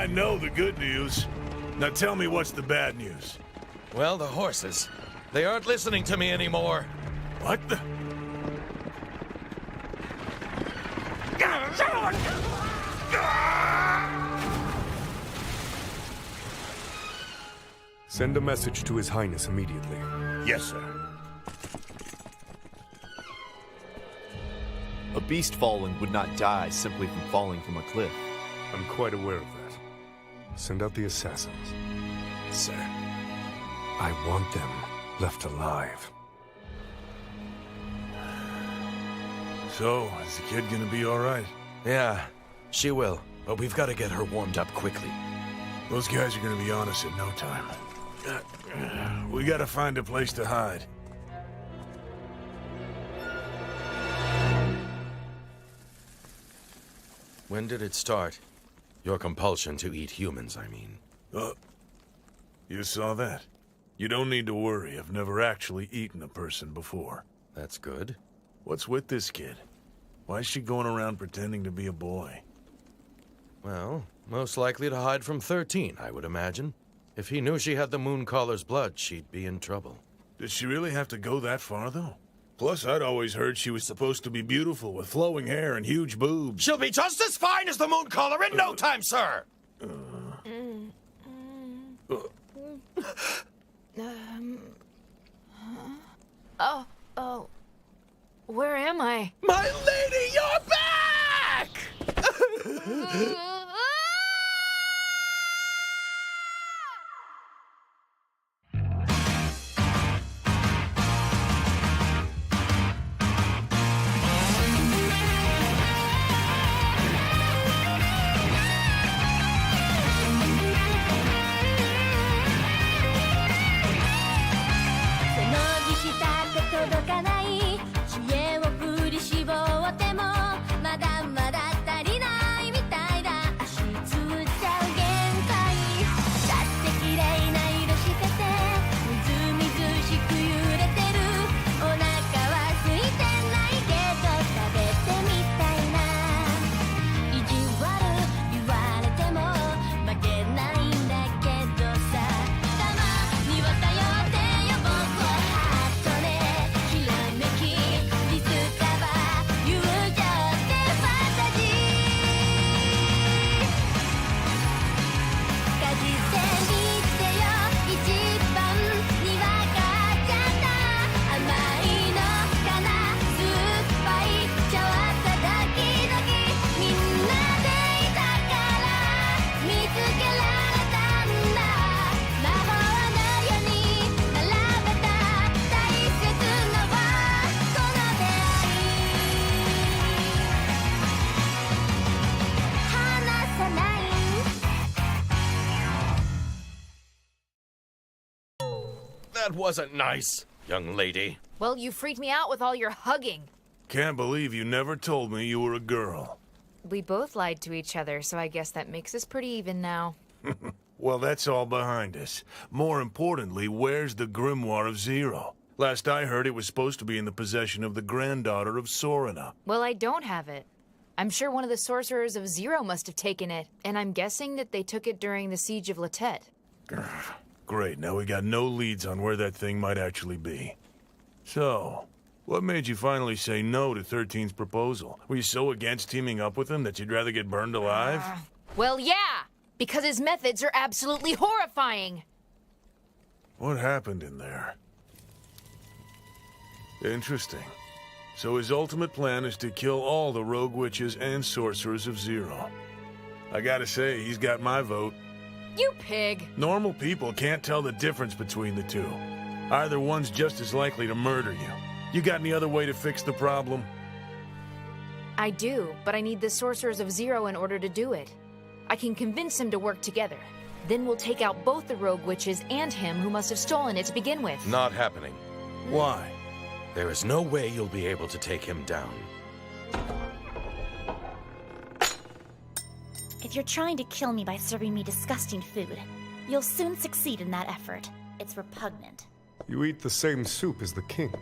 I know the good news. Now tell me what's the bad news. Well, the horses. They aren't listening to me anymore. What the? Send a message to His Highness immediately. Yes, sir. A beast fallen would not die simply from falling from a cliff. I'm quite aware of that. Send out the assassins. Sir. I want them left alive. So, is the kid gonna be alright? Yeah, she will. But we've got to get her warmed up quickly. Those guys are gonna be on us in no time. We gotta find a place to hide. When did it start? Your compulsion to eat humans, I mean. You saw that? You don't need to worry. I've never actually eaten a person before. That's good. What's with this kid? Why is she going around pretending to be a boy? Well, most likely to hide from 13, I would imagine. If he knew she had the Mooncaller's blood, she'd be in trouble. Does she really have to go that far, though? Plus, I'd always heard she was supposed to be beautiful with flowing hair and huge boobs. She'll be just as fine as the Mooncaller in no time, sir! Oh. Where am I? My lady, you're back! That wasn't nice, young lady. Well, you freaked me out with all your hugging. Can't believe you never told me you were a girl. We both lied to each other, so I guess that makes us pretty even now. Well, that's all behind us. More importantly, where's the Grimoire of Zero? Last I heard, it was supposed to be in the possession of the granddaughter of Sorina. Well, I don't have it. I'm sure one of the sorcerers of Zero must have taken it, and I'm guessing that they took it during the siege of Latet. Great, now we got no leads on where that thing might actually be. So, what made you finally say no to 13's proposal? Were you so against teaming up with him that you'd rather get burned alive? Well, yeah, because his methods are absolutely horrifying. What happened in there? Interesting. So his ultimate plan is to kill all the rogue witches and sorcerers of Zero. I gotta say, he's got my vote. You pig! Normal people can't tell the difference between the two. Either one's just as likely to murder you. You got any other way to fix the problem? I do, but I need the sorcerers of Zero in order to do it. I can convince them to work together. Then we'll take out both the rogue witches and him who must have stolen it to begin with. Not happening. Why? There is no way you'll be able to take him down. If you're trying to kill me by serving me disgusting food, you'll soon succeed in that effort. It's repugnant. You eat the same soup as the king.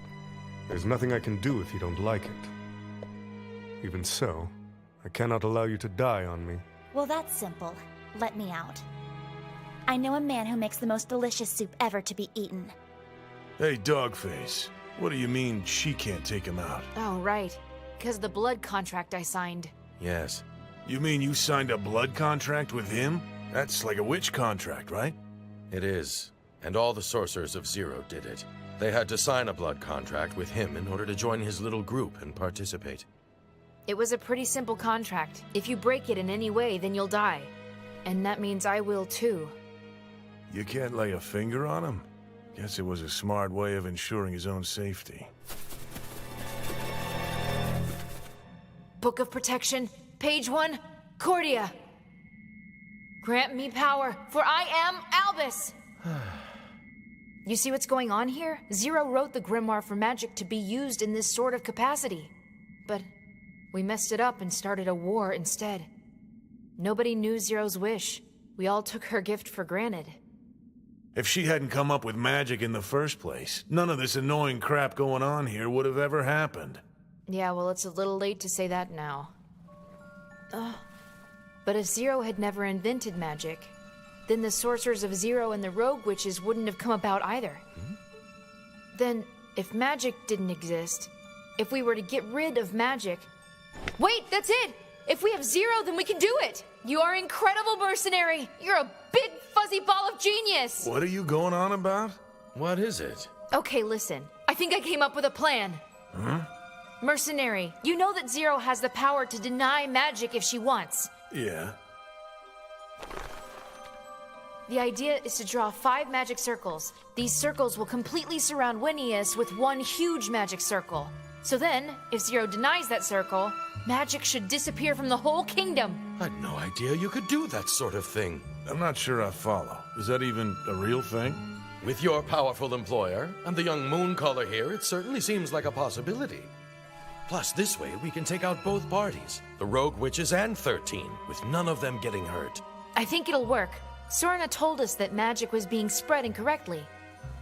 There's nothing I can do if you don't like it. Even so, I cannot allow you to die on me. Well, that's simple. let me out. I know a man who makes the most delicious soup ever to be eaten. Hey, Dogface. What do you mean she can't take him out? Oh, right. Because of the blood contract I signed. Yes. You mean you signed a blood contract with him? That's like a witch contract, right? It is. And all the sorcerers of Zero did it. They had to sign a blood contract with him in order to join his little group and participate. It was a pretty simple contract. If you break it in any way, then you'll die. And that means I will too. You can't lay a finger on him? Guess it was a smart way of ensuring his own safety. Book of Protection, page 1, Cordia. Grant me power, for I am Albus! You see what's going on here? Zero wrote the grimoire for magic to be used in this sort of capacity. But we messed it up and started a war instead. Nobody knew Zero's wish. We all took her gift for granted. If she hadn't come up with magic in the first place, none of this annoying crap going on here would have ever happened. Yeah, well, it's a little late to say that now. But if Zero had never invented magic, then the sorcerers of Zero and the rogue witches wouldn't have come about either. Then, if magic didn't exist, if we were to get rid of magic... Wait, that's it! If we have Zero, then we can do it! You are incredible, mercenary! You're a big, fuzzy ball of genius! What are you going on about? What is it? Okay, listen. I think I came up with a plan. Huh? Mercenary, you know that Zero has the power to deny magic if she wants. Yeah. The idea is to draw 5 magic circles. These circles will completely surround Winius with one huge magic circle. So then, if Zero denies that circle, magic should disappear from the whole kingdom. I had no idea you could do that sort of thing. I'm not sure I follow. Is that even a real thing? With your powerful employer and the young mooncaller here, it certainly seems like a possibility. Plus, this way we can take out both parties, the rogue witches and 13, with none of them getting hurt. I think it'll work. Sorna told us that magic was being spread incorrectly.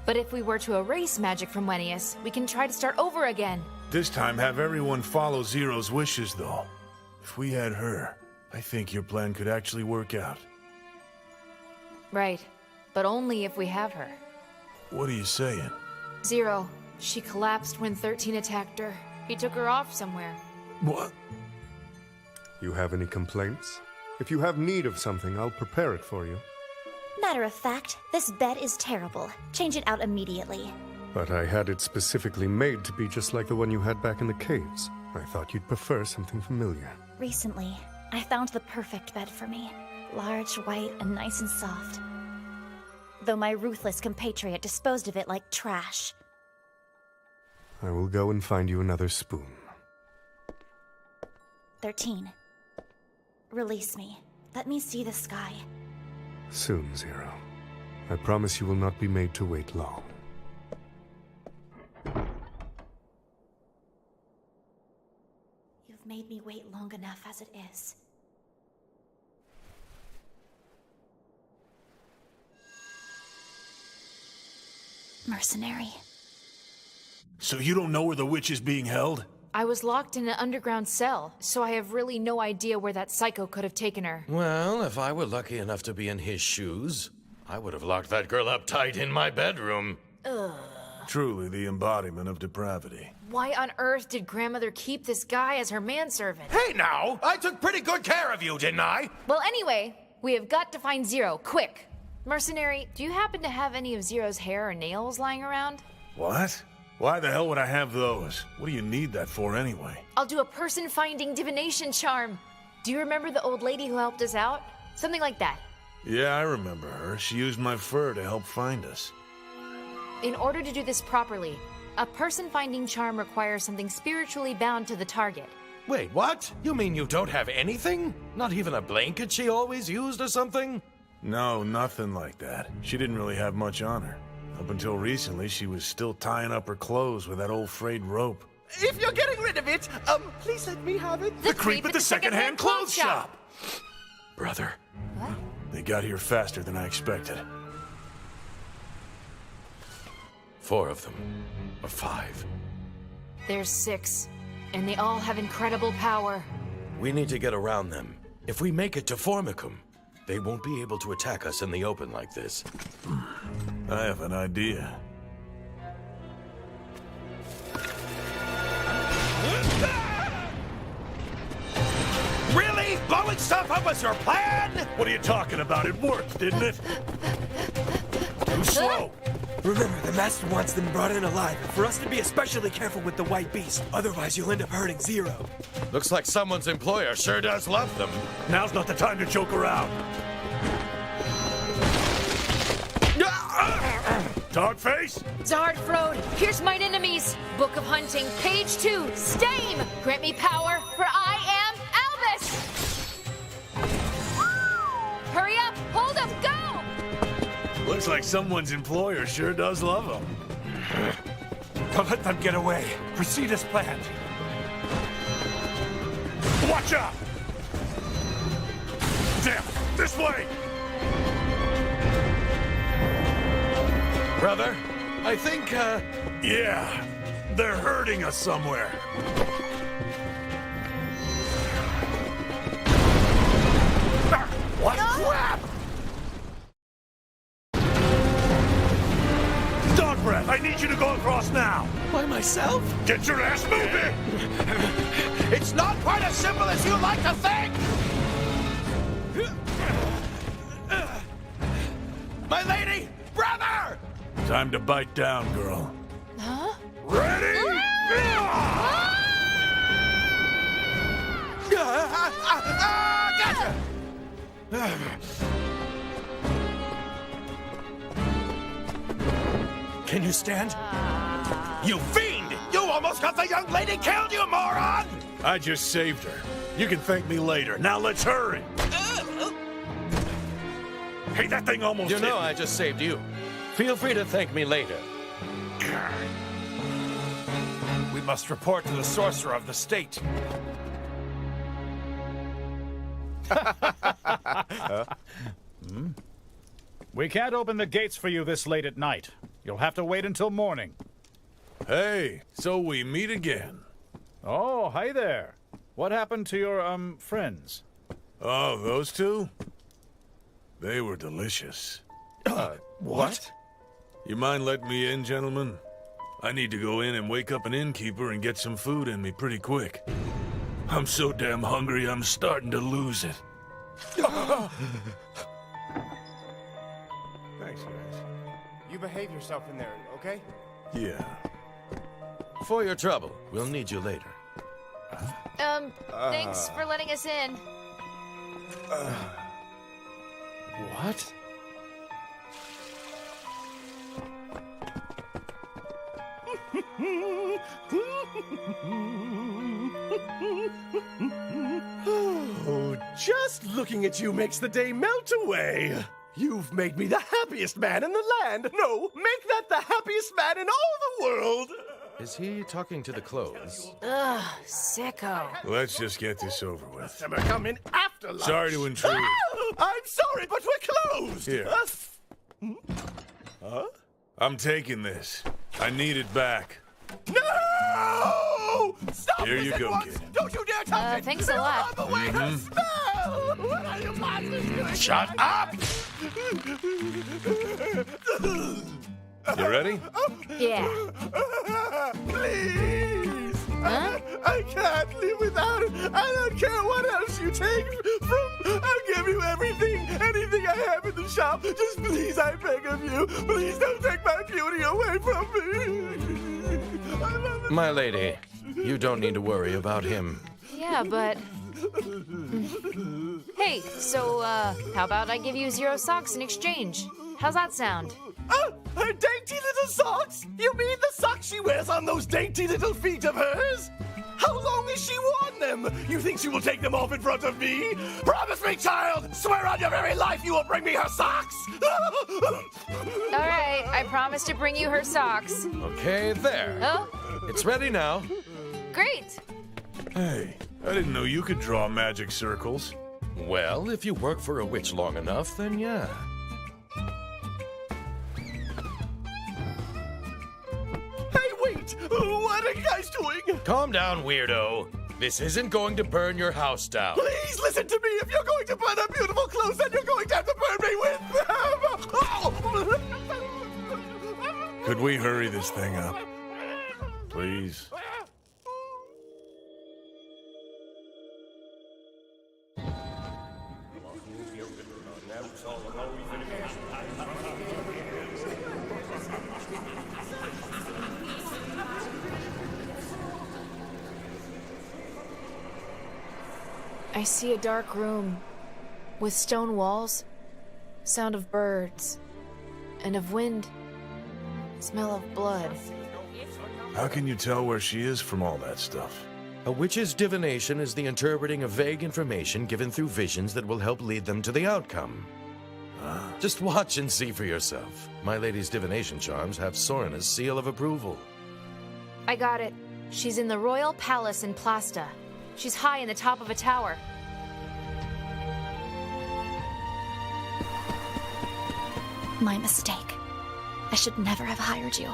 But if we were to erase magic from Winius, we can try to start over again. This time, have everyone follow Zero's wishes, though. If we had her, I think your plan could actually work out. Right. But only if we have her. What are you saying? Zero. She collapsed when 13 attacked her. He took her off somewhere. What? You have any complaints? If you have need of something, I'll prepare it for you. Matter of fact, this bed is terrible. Change it out immediately. But I had it specifically made to be just like the one you had back in the caves. I thought you'd prefer something familiar. Recently, I found the perfect bed for me. Large, white, and nice and soft. Though my ruthless compatriot disposed of it like trash. I will go and find you another spoon. 13. Release me. Let me see the sky. Soon, Zero. I promise you will not be made to wait long. You've made me wait long enough as it is. Mercenary. So you don't know where the witch is being held? I was locked in an underground cell, so I have really no idea where that psycho could have taken her. Well, if I were lucky enough to be in his shoes, I would have locked that girl up tight in my bedroom. Ugh. Truly the embodiment of depravity. Why on earth did grandmother keep this guy as her manservant? Hey now! I took pretty good care of you, didn't I? Well, anyway, we have got to find Zero, quick. Mercenary, do you happen to have any of Zero's hair or nails lying around? What? Why the hell would I have those? What do you need that for anyway? I'll do a person-finding divination charm. Do you remember the old lady who helped us out? Something like that. Yeah, I remember her. She used my fur to help find us. In order to do this properly, a person-finding charm requires something spiritually bound to the target. Wait, what? You mean you don't have anything? Not even a blanket she always used or something? No, nothing like that. She didn't really have much on her. Up until recently, she was still tying up her clothes with that old frayed rope. If you're getting rid of it, please let me have it. The creep at the second-hand clothes shop! Brother. What? They got here faster than I expected. 4 of them. Or 5. There's 6, and they all have incredible power. We need to get around them. If we make it to Formicum, They won't be able to attack us in the open like this. I have an idea. Really? Blowing stuff up was your plan? What are you talking about? It worked, didn't it? Too slow. Remember, the Master wants them brought in alive. For us to be especially careful with the White Beast. Otherwise, you'll end up hurting Zero. Looks like someone's employer sure does love them. Now's not the time to joke around. Dogface? Zardfrode, here's mine enemies. Book of Hunting, page 2, Stame! Grant me power, for I am Albus! Hurry up, hold up, go! Looks like someone's employer sure does love them. Don't let them get away. Proceed as planned. Watch out! Damn, this way! Brother, I think, Yeah, they're hurting us somewhere. What crap! Dog breath, I need you to go across now. By myself? Get your ass moving! It's not quite as simple as you like to think! My lady! Brother! Time to bite down, girl. Huh? Ready? Gotcha! Can you stand? You fiend! You almost got the young lady killed, you moron! I just saved her. You can thank me later. Now let's hurry. Hey, that thing almost you hit know me. I just saved you. Feel free to thank me later. We must report to the sorcerer of the state. We can't open the gates for you this late at night. You'll have to wait until morning. Hey, so we meet again. Oh, hi there. What happened to your, friends? Oh, those two? They were delicious. What? You mind letting me in, gentlemen? I need to go in and wake up an innkeeper and get some food in me pretty quick. I'm so damn hungry, I'm starting to lose it. Thanks, guys. You behave yourself in there, okay? Yeah. For your trouble, we'll need you later. Thanks for letting us in. What? Oh, just looking at you makes the day melt away. You've made me the happiest man in the land. No, make that the happiest man in all the world. Is he talking to the clothes? Ugh, sicko. Let's just get this over with. Customer come in after lunch. Sorry to intrude. Ah! I'm sorry, but we're closed. Here. Huh? I'm taking this. I need it back. No! Stop Here this you at go, once! kid. Don't you dare touch it! Thanks a lot. Throw away her spell! What are you monsters doing? Shut up! You ready? Yeah. Please! Huh? I can't live without it! I don't care what else you take from... I'll give you everything, anything I have in the shop. Just please, I beg of you. Please don't take my beauty away from me. My lady, you don't need to worry about him. Yeah, but... Hey, so, how about I give you 0 socks in exchange? How's that sound? Her dainty little socks? You mean the socks she wears on those dainty little feet of hers? How long has she worn them? You think she will take them off in front of me? Promise me, child! Swear on your very life you will bring me her socks! All right, I promise to bring you her socks. Okay, there. Oh, It's ready now. great. Hey, I didn't know you could draw magic circles. Well, if you work for a witch long enough, then yeah. Hey, wait! What are you guys doing? Calm down, weirdo. This isn't going to burn your house down. Please listen to me. If you're going to burn her beautiful clothes, then you're going to have to burn me with them. Could we hurry this thing up? Please? I see a dark room with stone walls, sound of birds, and of wind, smell of blood. How can you tell where she is from all that stuff? A witch's divination is the interpreting of vague information given through visions that will help lead them to the outcome. Just watch and see for yourself. My lady's divination charms have Sorina's seal of approval. I got it. She's in the royal palace in Plasta. She's high in the top of a tower. My mistake. I should never have hired you.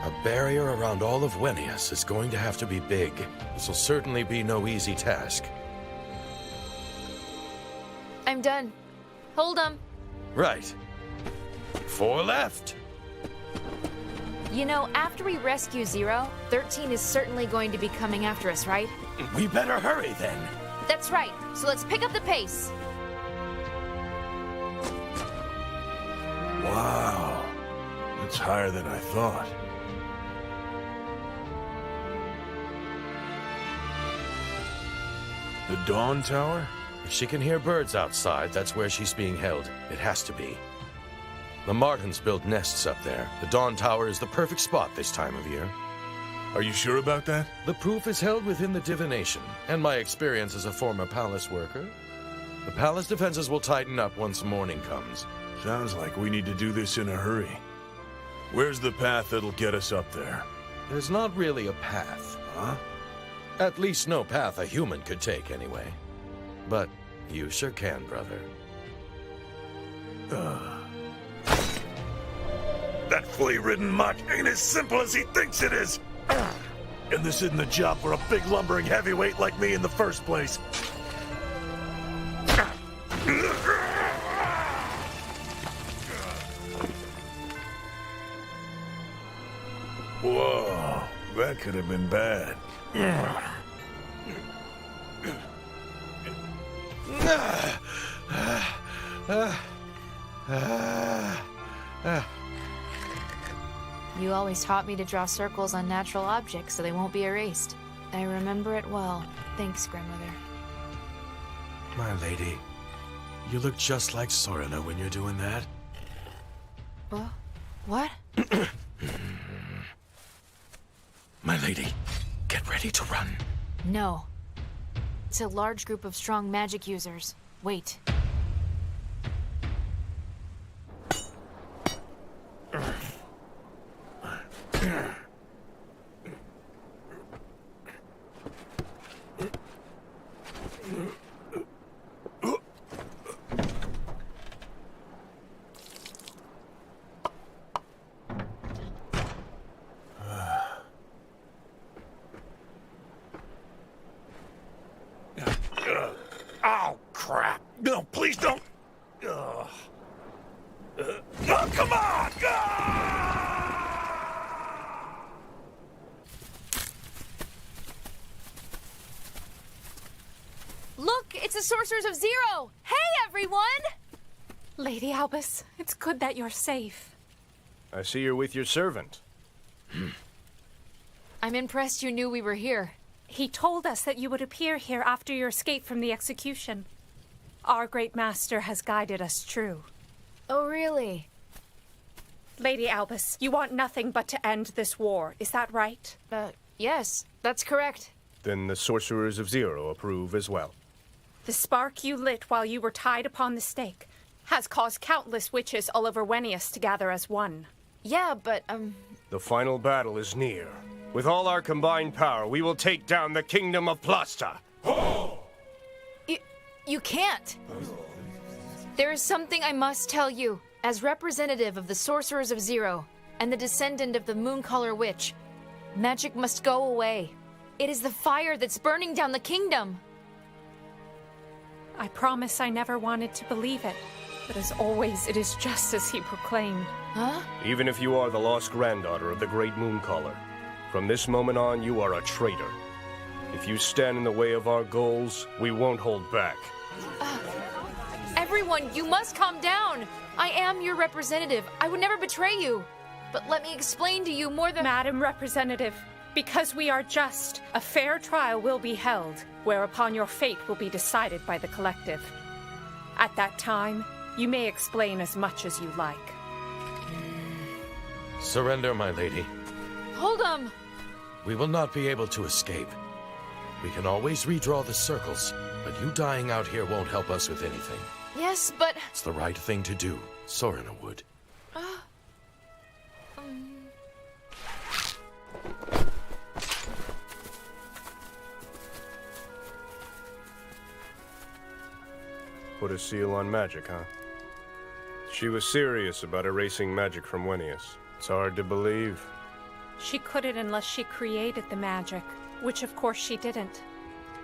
A barrier around all of Wenius is going to have to be big. This will certainly be no easy task. I'm done. Hold 'em. Right. 4 left. You know, after we rescue Zero, 13 is certainly going to be coming after us, right? We better hurry then. That's right. So let's pick up the pace. Wow. That's higher than I thought. The Dawn Tower? If she can hear birds outside, that's where she's being held. It has to be. The Martins build nests up there. The Dawn Tower is the perfect spot this time of year. Are you sure about that? The proof is held within the divination, and my experience as a former palace worker. The palace defenses will tighten up once morning comes. Sounds like we need to do this in a hurry. Where's the path that'll get us up there? There's not really a path. Huh? At least no path a human could take, anyway. But you sure can, brother. That flea-ridden mutt ain't as simple as he thinks it is. And this isn't the job for a big lumbering heavyweight like me in the first place. Whoa, that could have been bad. You always taught me to draw circles on natural objects so they won't be erased. I remember it well. Thanks, grandmother. My lady, you look just like Sorina when you're doing that. What? My lady, get ready to run. No. It's a large group of strong magic users. Wait. Oh, crap. No, please don't. Oh, come on! Look, it's the Sorcerers of Zero! Hey, everyone! Lady Albus, it's good that you're safe. I see you're with your servant. I'm impressed you knew we were here. He told us that you would appear here after your escape from the execution. Our great master has guided us true. Oh, really? Lady Albus, you want nothing but to end this war, is that right? Yes, that's correct. Then the Sorcerers of Zero approve as well. The spark you lit while you were tied upon the stake has caused countless witches all over Wenius to gather as one. Yeah, but, The final battle is near. With all our combined power, we will take down the kingdom of Plasta. You can't! There is something I must tell you. As representative of the Sorcerers of Zero, and the descendant of the Mooncaller Witch. Magic must go away. It is the fire that's burning down the kingdom. I promise I never wanted to believe it, but as always, it is just as he proclaimed. Huh? Even if you are the lost granddaughter of the great Mooncaller, from this moment on, you are a traitor. If you stand in the way of our goals, we won't hold back. Everyone, you must calm down. I am your representative. I would never betray you. But let me explain to you more than— Madam Representative, because we are just, a fair trial will be held, whereupon your fate will be decided by the collective. At that time, you may explain as much as you like. Surrender, my lady. Hold 'em! We will not be able to escape. We can always redraw the circles, but you dying out here won't help us with anything. Yes, but— It's the right thing to do, Sorina would. Put a seal on magic, huh? She was serious about erasing magic from Wenius. It's hard to believe. She couldn't unless she created the magic, which of course she didn't.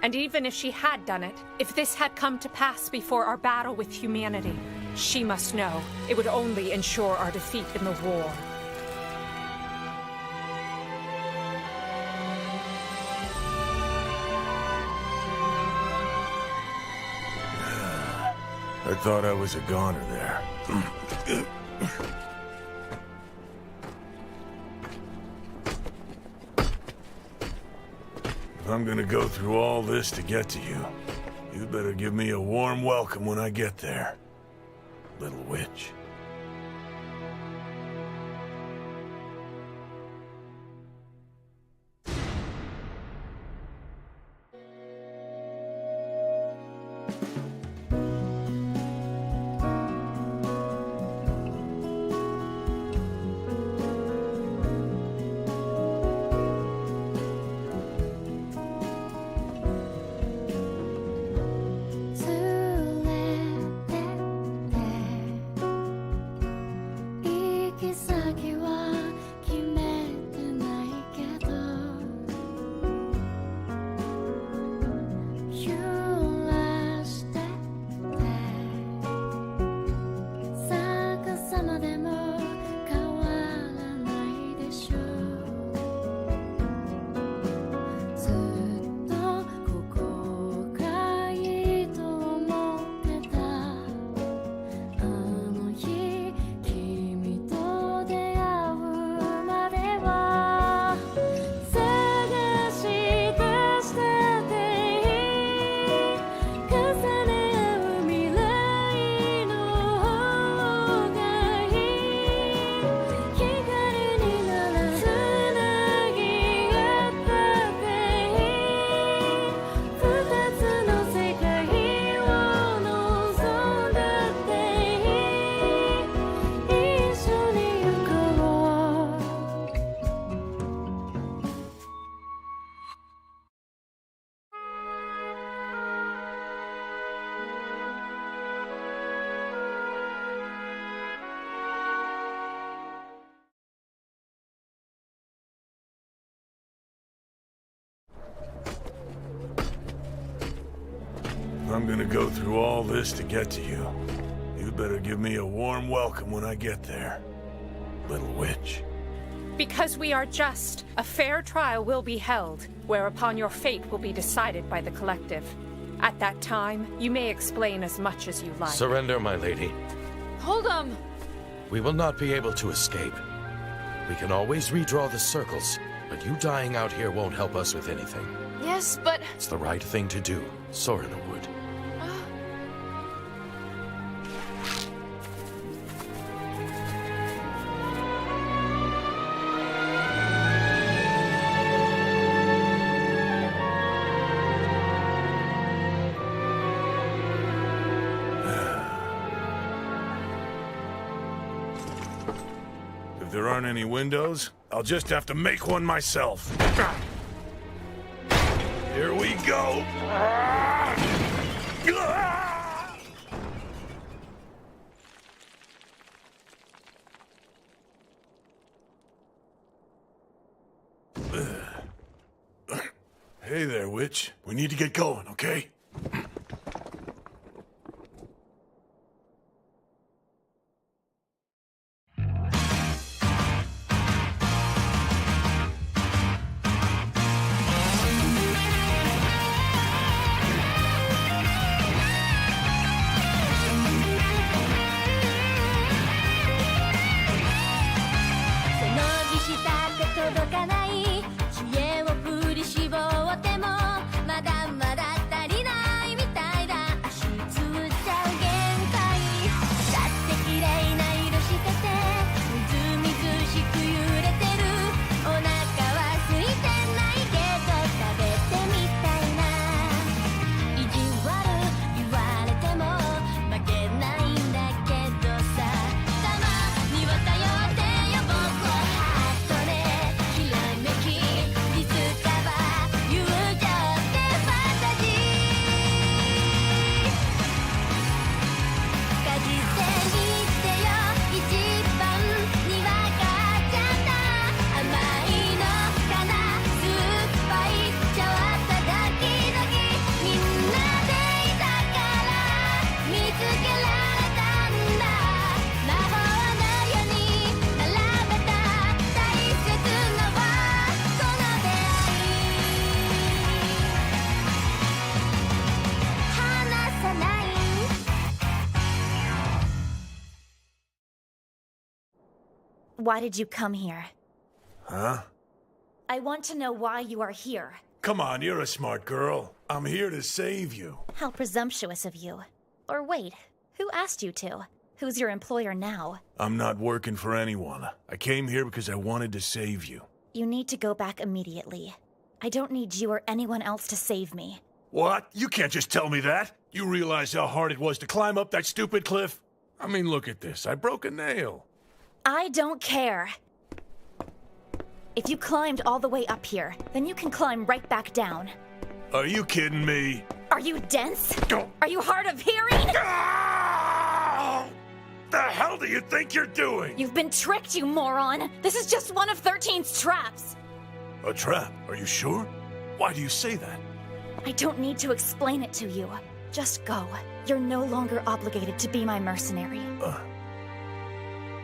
And even if she had done it, if this had come to pass before our battle with humanity, she must know it would only ensure our defeat in the war. I thought I was a goner there. If I'm gonna go through all this to get to you, you better give me a warm welcome when I get there, little witch. I'm gonna go through all this to get to you. You better give me a warm welcome when I get there, little witch. Because we are just, a fair trial will be held, whereupon your fate will be decided by the collective. At that time, you may explain as much as you like. Surrender, my lady. Hold 'em! We will not be able to escape. We can always redraw the circles, but you dying out here won't help us with anything. Yes, but— It's the right thing to do, Sorina would. If there aren't any windows, I'll just have to make one myself. Here we go! Hey there, witch. We need to get going, okay? Why did you come here? Huh? I want to know why you are here. Come on, you're a smart girl. I'm here to save you. How presumptuous of you. Or wait, who asked you to? Who's your employer now? I'm not working for anyone. I came here because I wanted to save you. You need to go back immediately. I don't need you or anyone else to save me. What? You can't just tell me that. You realize how hard it was to climb up that stupid cliff? I mean, look at this. I broke a nail. I don't care. If you climbed all the way up here, then you can climb right back down. Are you kidding me? Are you dense? Are you hard of hearing? The hell do you think you're doing? You've been tricked, you moron! This is just one of 13's traps! A trap? Are you sure? Why do you say that? I don't need to explain it to you. Just go. You're no longer obligated to be my mercenary.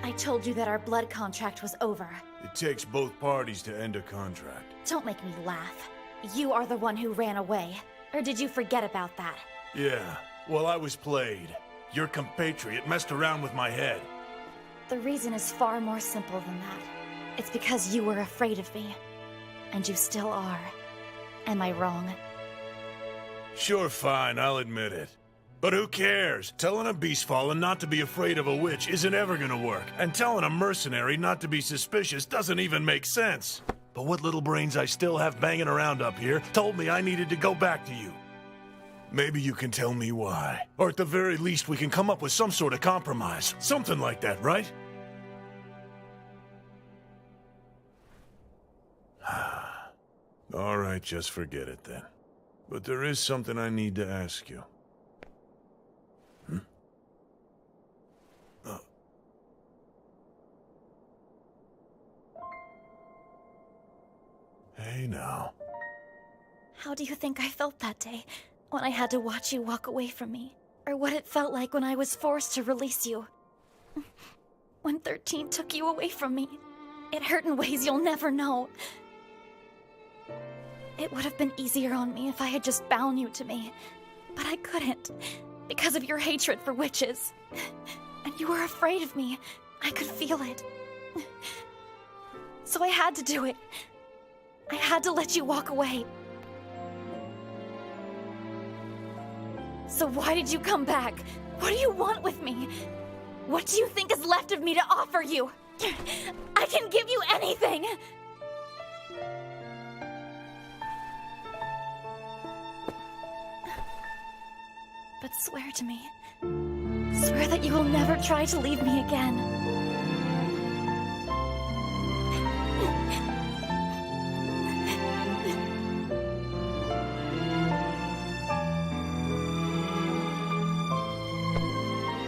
I told you that our blood contract was over. It takes both parties to end a contract. Don't make me laugh. You are the one who ran away. Or did you forget about that? Yeah, well, I was played. Your compatriot messed around with my head. The reason is far more simple than that. It's because you were afraid of me. And you still are. Am I wrong? Sure, fine, I'll admit it. But who cares? Telling a beast fallen not to be afraid of a witch isn't ever gonna work. And telling a mercenary not to be suspicious doesn't even make sense. But what little brains I still have banging around up here told me I needed to go back to you. Maybe you can tell me why. Or at the very least, we can come up with some sort of compromise. Something like that, right? All right, just forget it then. But there is something I need to ask you. Hey now. How do you think I felt that day, when I had to watch you walk away from me? Or what it felt like when I was forced to release you? When 13 took you away from me. It hurt in ways you'll never know. It would have been easier on me if I had just bound you to me. But I couldn't, because of your hatred for witches. And you were afraid of me. I could feel it. So I had to do it. I had to let you walk away. So why did you come back? What do you want with me? What do you think is left of me to offer you? I can give you anything! But swear to me. Swear that you will never try to leave me again.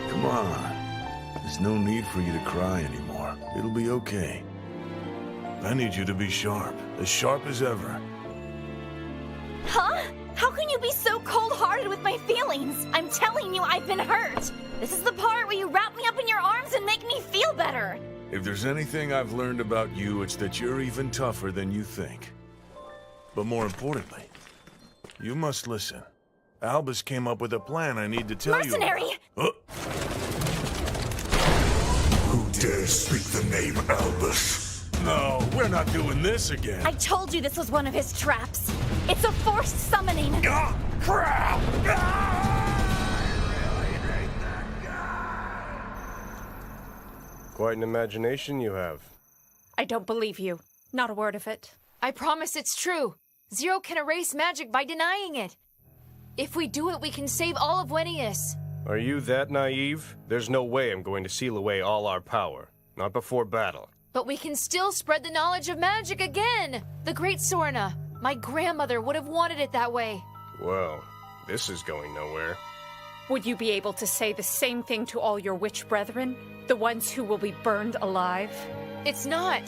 Come on. There's no need for you to cry anymore. It'll be okay. I need you to be sharp as ever. feelings. I'm telling you, I've been hurt. This is the part where you wrap me up in your arms and make me feel better. If there's anything I've learned about you, it's that you're even tougher than you think. But more importantly, you must listen. Albus came up with a plan I need to tell you about. Mercenary! Who dares speak the name Albus? No, we're not doing this again. I told you this was one of his traps. It's a forced summoning. Crap! Quite an imagination you have. I don't believe you. Not a word of it. I promise it's true. Zero can erase magic by denying it. If we do it, we can save all of Wenius. Are you that naive? There's no way I'm going to seal away all our power. Not before battle. But we can still spread the knowledge of magic again! The Great Sorna. My grandmother would have wanted it that way. Well, this is going nowhere. Would you be able to say the same thing to all your witch brethren? The ones who will be burned alive? It's not.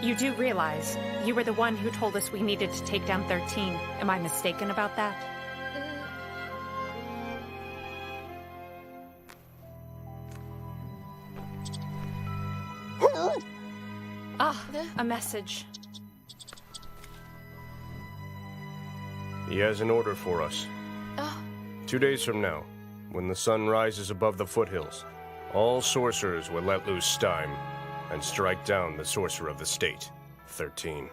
You do realize you were the one who told us we needed to take down 13. Am I mistaken about that? A message. He has an order for us. 2 days from now, when the sun rises above the foothills, all sorcerers will let loose Stein and strike down the sorcerer of the state, 13.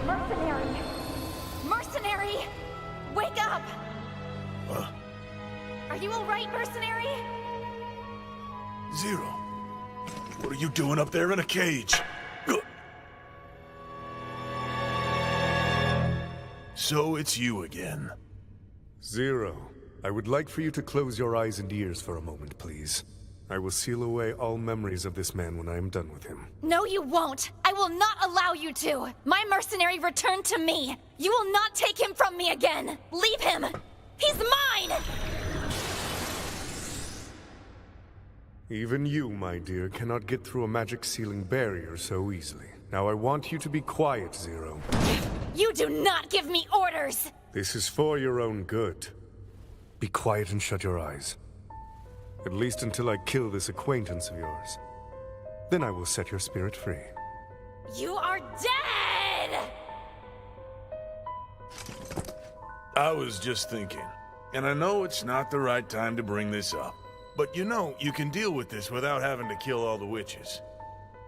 Mercenary! Mercenary! Wake up! Are you alright, Mercenary? Zero. What are you doing up there in a cage? So it's you again. Zero, I would like for you to close your eyes and ears for a moment, please. I will seal away all memories of this man when I am done with him. No, you won't! I will not allow you to! My mercenary returned to me! You will not take him from me again! Leave him! He's mine! Even you, my dear, cannot get through a magic sealing barrier so easily. Now I want you to be quiet, Zero. You do not give me orders! This is for your own good. Be quiet and shut your eyes. At least until I kill this acquaintance of yours. Then I will set your spirit free. You are dead! I was just thinking, and I know it's not the right time to bring this up, but you know, you can deal with this without having to kill all the witches.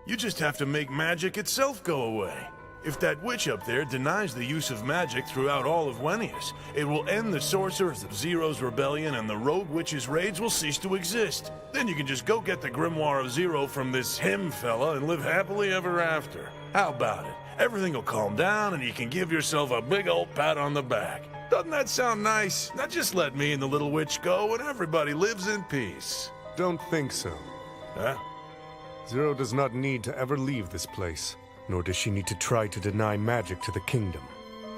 You just have to make magic itself go away. If that witch up there denies the use of magic throughout all of Wenius, it will end the sorcerers of Zero's rebellion and the rogue witches' raids will cease to exist. Then you can just go get the Grimoire of Zero from this him fella and live happily ever after. How about it? Everything will calm down and you can give yourself a big old pat on the back. Doesn't that sound nice? Now just let me and the little witch go and everybody lives in peace. Don't think so. Huh? Zero does not need to ever leave this place. Nor does she need to try to deny magic to the kingdom.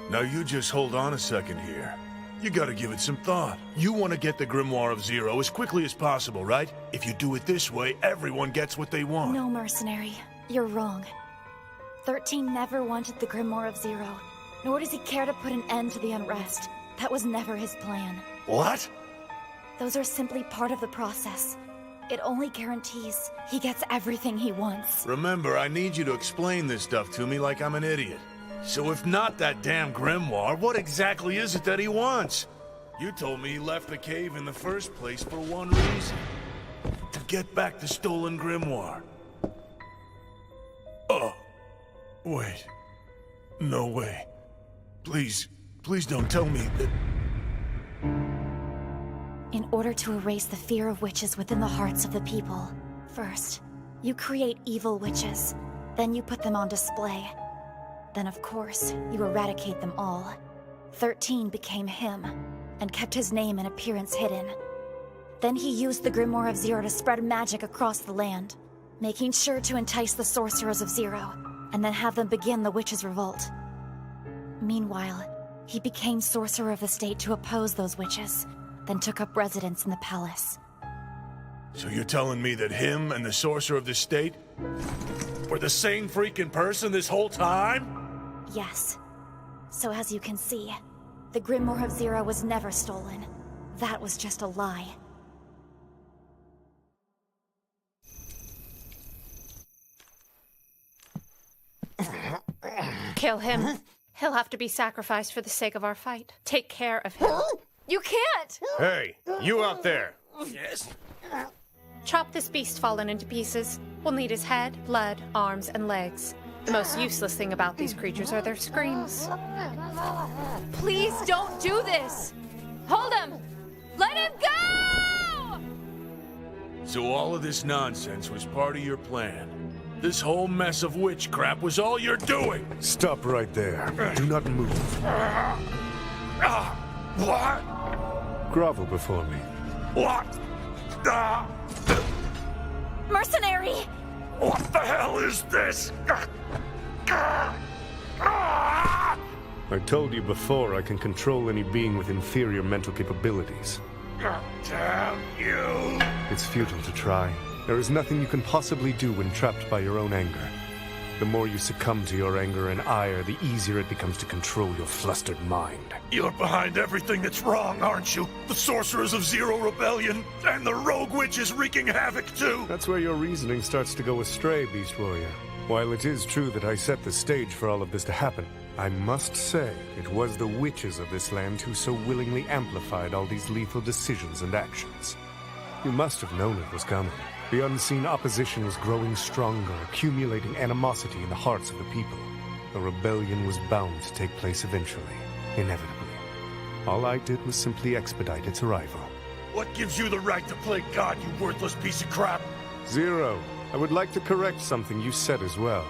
Now you just hold on a second here. You gotta give it some thought. You want to get the Grimoire of Zero as quickly as possible, right? If you do it this way, everyone gets what they want. No, Mercenary. You're wrong. 13 never wanted the Grimoire of Zero, nor does he care to put an end to the unrest. That was never his plan. What? Those are simply part of the process. It only guarantees he gets everything he wants. Remember, I need you to explain this stuff to me like I'm an idiot. So if not that damn Grimoire, what exactly is it that he wants? You told me he left the cave in the first place for one reason. To get back the stolen Grimoire. Oh. Wait. No way. Please don't tell me that... In order to erase the fear of witches within the hearts of the people, first, you create evil witches. Then you put them on display. Then, of course, you eradicate them all. 13 became him, and kept his name and appearance hidden. Then he used the Grimoire of Zero to spread magic across the land, making sure to entice the sorcerers of Zero, and then have them begin the witches' revolt. Meanwhile, he became Sorcerer of the State to oppose those witches, then took up residence in the palace. So you're telling me that him and the Sorcerer of the State were the same freaking person this whole time? Yes. So as you can see, the Grimoire of Zero was never stolen. That was just a lie. Kill him. He'll have to be sacrificed for the sake of our fight. Take care of him. You can't! Hey, you out there! Yes? Chop this beast fallen into pieces. We'll need his head, blood, arms, and legs. The most useless thing about these creatures are their screams. Please don't do this! Hold him! Let him go! So all of this nonsense was part of your plan. This whole mess of witch crap was all you're doing! Stop right there. Do not move. What? Grovel before me. What? Mercenary! What the hell is this? I told you before I can control any being with inferior mental capabilities. Damn you! It's futile to try. There is nothing you can possibly do when trapped by your own anger. The more you succumb to your anger and ire, the easier it becomes to control your flustered mind. You're behind everything that's wrong, aren't you? The Sorcerers of Zero Rebellion, and the Rogue Witch is wreaking havoc too! That's where your reasoning starts to go astray, Beast Warrior. While it is true that I set the stage for all of this to happen, I must say it was the witches of this land who so willingly amplified all these lethal decisions and actions. You must have known it was coming. The unseen opposition was growing stronger, accumulating animosity in the hearts of the people. A rebellion was bound to take place eventually, inevitably. All I did was simply expedite its arrival. What gives you the right to play God, you worthless piece of crap? Zero, I would like to correct something you said as well.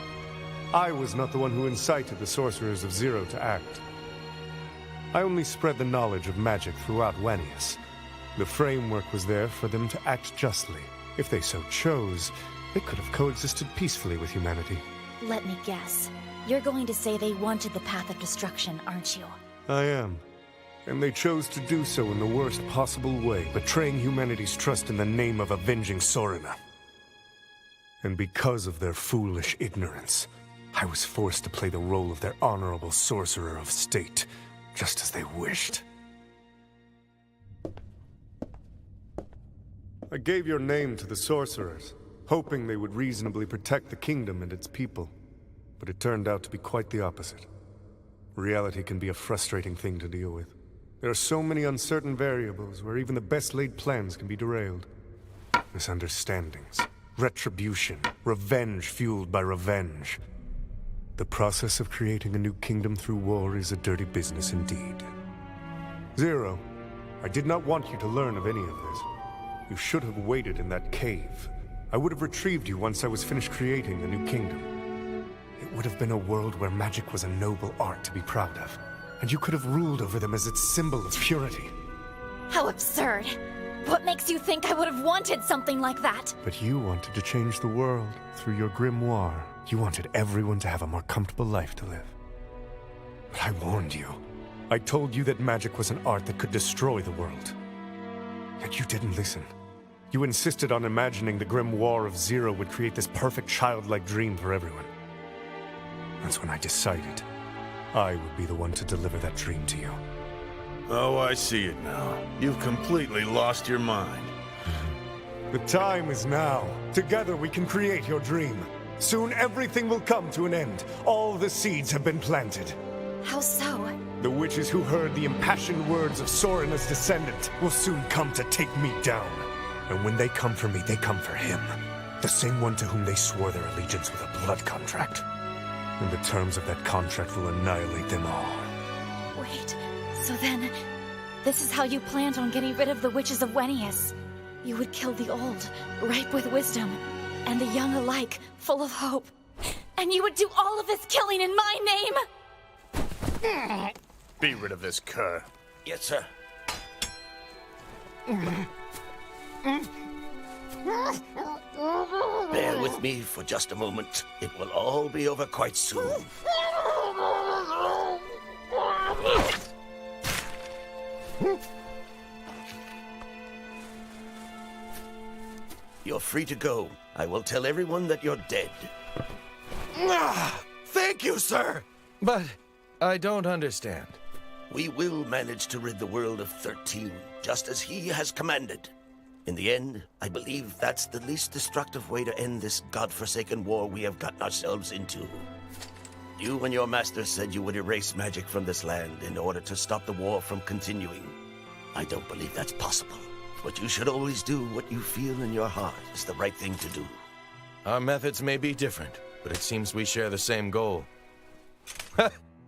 I was not the one who incited the Sorcerers of Zero to act. I only spread the knowledge of magic throughout Wanius. The framework was there for them to act justly. If they so chose, they could have coexisted peacefully with humanity. Let me guess. You're going to say they wanted the path of destruction, aren't you? I am. And they chose to do so in the worst possible way, betraying humanity's trust in the name of avenging Sorina. And because of their foolish ignorance, I was forced to play the role of their honorable sorcerer of state, just as they wished. I gave your name to the sorcerers, hoping they would reasonably protect the kingdom and its people. But it turned out to be quite the opposite. Reality can be a frustrating thing to deal with. There are so many uncertain variables where even the best-laid plans can be derailed. Misunderstandings, retribution, revenge fueled by revenge. The process of creating a new kingdom through war is a dirty business indeed. Zero, I did not want you to learn of any of this. You should have waited in that cave. I would have retrieved you once I was finished creating the new kingdom. It would have been a world where magic was a noble art to be proud of, and you could have ruled over them as its symbol of purity. How absurd! What makes you think I would have wanted something like that? But you wanted to change the world through your grimoire. You wanted everyone to have a more comfortable life to live. But I warned you. I told you that magic was an art that could destroy the world. Yet you didn't listen. You insisted on imagining the grimoire of Zero would create this perfect childlike dream for everyone. That's when I decided I would be the one to deliver that dream to you. Oh, I see it now. You've completely lost your mind. The time is now. Together we can create your dream. Soon everything will come to an end. All the seeds have been planted. How so? The witches who heard the impassioned words of Sorina's descendant will soon come to take me down. And when they come for me, they come for him. The same one to whom they swore their allegiance with a blood contract. And the terms of that contract will annihilate them all. Wait, so then, this is how you planned on getting rid of the witches of Wanius. You would kill the old, ripe with wisdom, and the young alike, full of hope. And you would do all of this killing in my name! Be rid of this cur. Yes, sir. Bear with me for just a moment. It will all be over quite soon. You're free to go. I will tell everyone that you're dead. Thank you, sir! But I don't understand. We will manage to rid the world of 13, just as he has commanded. In the end, I believe that's the least destructive way to end this godforsaken war we have gotten ourselves into. You and your master said you would erase magic from this land in order to stop the war from continuing. I don't believe that's possible. But you should always do what you feel in your heart is the right thing to do. Our methods may be different, but it seems we share the same goal.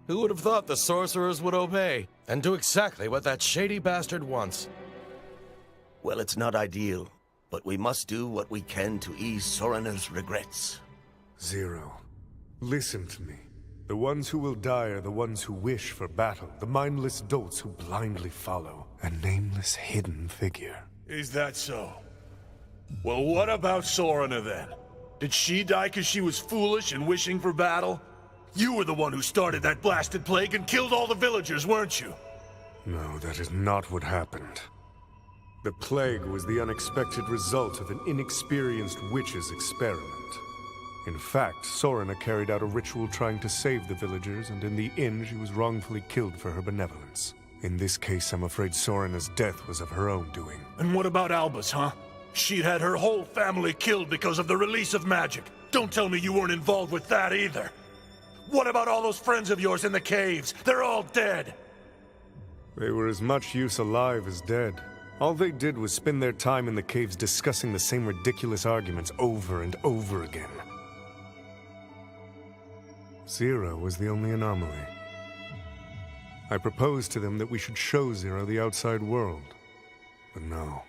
Who would have thought the sorcerers would obey and do exactly what that shady bastard wants? Well, it's not ideal, but we must do what we can to ease Sorena's regrets. Zero, listen to me. The ones who will die are the ones who wish for battle, the mindless dolts who blindly follow a nameless hidden figure. Is that so? Well, what about Sorena then? Did she die because she was foolish and wishing for battle? You were the one who started that blasted plague and killed all the villagers, weren't you? No, that is not what happened. The plague was the unexpected result of an inexperienced witch's experiment. In fact, Sorena carried out a ritual trying to save the villagers, and in the end she was wrongfully killed for her benevolence. In this case, I'm afraid Sorena's death was of her own doing. And what about Albus, huh? She'd had her whole family killed because of the release of magic. Don't tell me you weren't involved with that either. What about all those friends of yours in the caves? They're all dead. They were as much use alive as dead. All they did was spend their time in the caves discussing the same ridiculous arguments over and over again. Zero was the only anomaly. I proposed to them that we should show Zero the outside world. But no.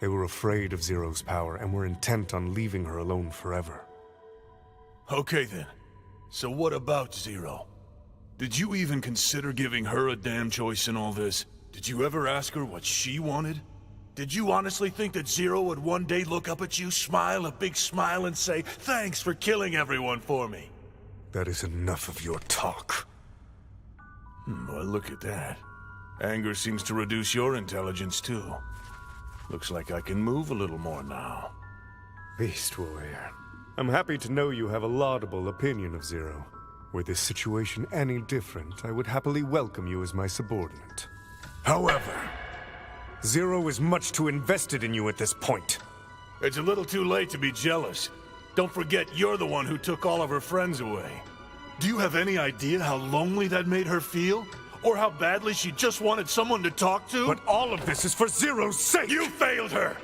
They were afraid of Zero's power and were intent on leaving her alone forever. Okay then. So what about Zero? Did you even consider giving her a damn choice in all this? Did you ever ask her what she wanted? Did you honestly think that Zero would one day look up at you, smile a big smile, and say, "Thanks for killing everyone for me"? That is enough of your talk. Well, look at that. Anger seems to reduce your intelligence, too. Looks like I can move a little more now. Beast Warrior, I'm happy to know you have a laudable opinion of Zero. Were this situation any different, I would happily welcome you as my subordinate. However, Zero is much too invested in you at this point. It's a little too late to be jealous. Don't forget, you're the one who took all of her friends away. Do you have any idea how lonely that made her feel? Or how badly she just wanted someone to talk to? But all of this is for Zero's sake! You failed her!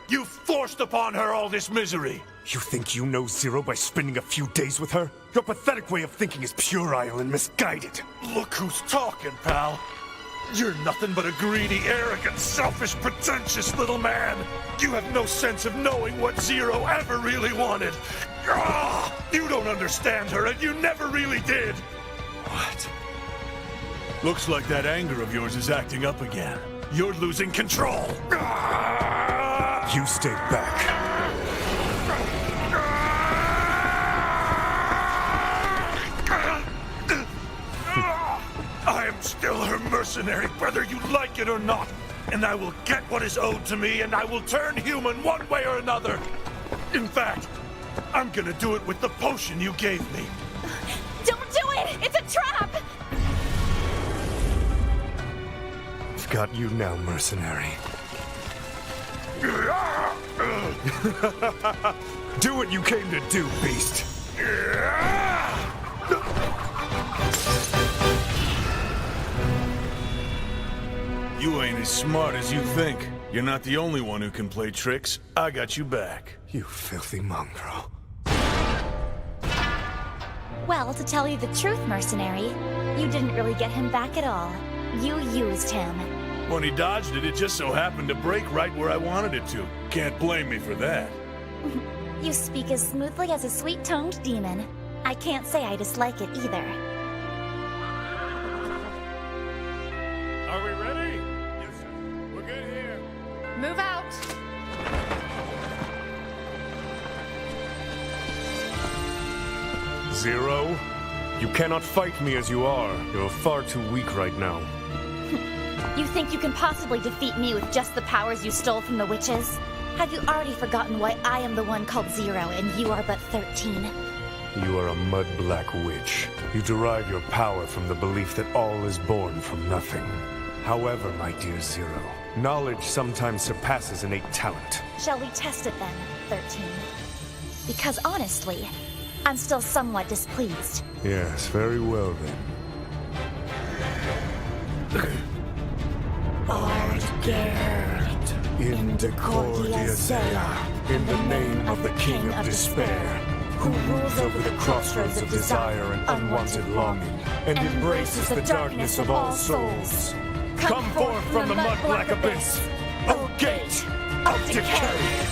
You forced upon her all this misery! You think you know Zero by spending a few days with her? Your pathetic way of thinking is puerile and misguided. Look who's talking, pal. You're nothing but a greedy, arrogant, selfish, pretentious little man. You have no sense of knowing what Zero ever really wanted. You don't understand her, and you never really did. What? Looks like that anger of yours is acting up again. You're losing control. You stay back. I am still her mercenary, whether you like it or not. And I will get what is owed to me, and I will turn human one way or another. In fact, I'm gonna do it with the potion you gave me. Don't do it! It's a trap! I've got you now, mercenary. Do what you came to do, beast. You ain't as smart as you think. You're not the only one who can play tricks. I got you back. You filthy mongrel. Well, to tell you the truth, mercenary, you didn't really get him back at all. You used him. When he dodged it, it just so happened to break right where I wanted it to. Can't blame me for that. You speak as smoothly as a sweet-tongued demon. I can't say I dislike it either. Are we ready? Yes, sir. We're good here. Move out. Zero, you cannot fight me as you are. You're far too weak right now. You think you can possibly defeat me with just the powers you stole from the witches? Have you already forgotten why I am the one called Zero and you are but 13? You are a mud-black witch. You derive your power from the belief that all is born from nothing. However, my dear Zero, knowledge sometimes surpasses innate talent. Shall we test it then, 13? Because honestly, I'm still somewhat displeased. Yes, very well then. Ardgerd, in Decordia Zea, in the name of the King of Despair, who rules over the crossroads of desire and unwanted longing, and embraces the darkness of all souls. Come forth from the mud-black abyss, O gate of decay!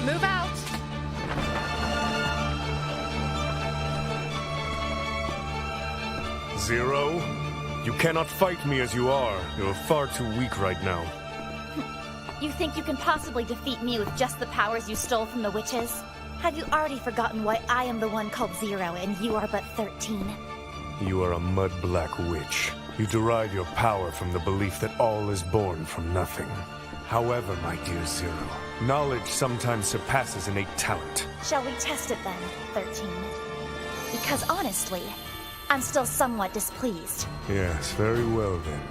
Move out! Zero, you cannot fight me as you are. You're far too weak right now. You think you can possibly defeat me with just the powers you stole from the witches? Have you already forgotten why I am the one called Zero and you are but 13? You are a mud-black witch. You derive your power from the belief that all is born from nothing. However, my dear Zero, knowledge sometimes surpasses innate talent. Shall we test it then, 13? Because honestly, I'm still somewhat displeased. Yes, very well then.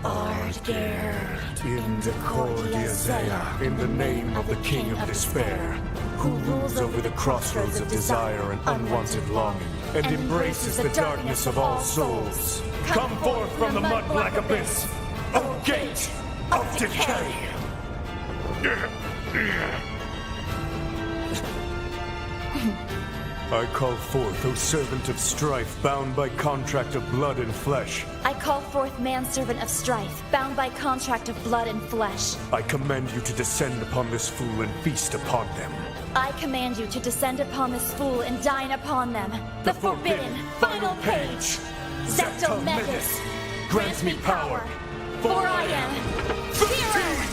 Ardgerd, in Decordia Zea, in the name of the King of Despair, who rules over the crossroads of desire and unwanted longing, and embraces the darkness of all souls. Come forth from the mud-black abyss, O gate of decay! I call forth, O servant of strife, bound by contract of blood and flesh. I call forth manservant of strife, bound by contract of blood and flesh. I command you to descend upon this fool and feast upon them. I command you to descend upon this fool and dine upon them. The forbidden final page. Zectomethus grants me power, for I am Zero!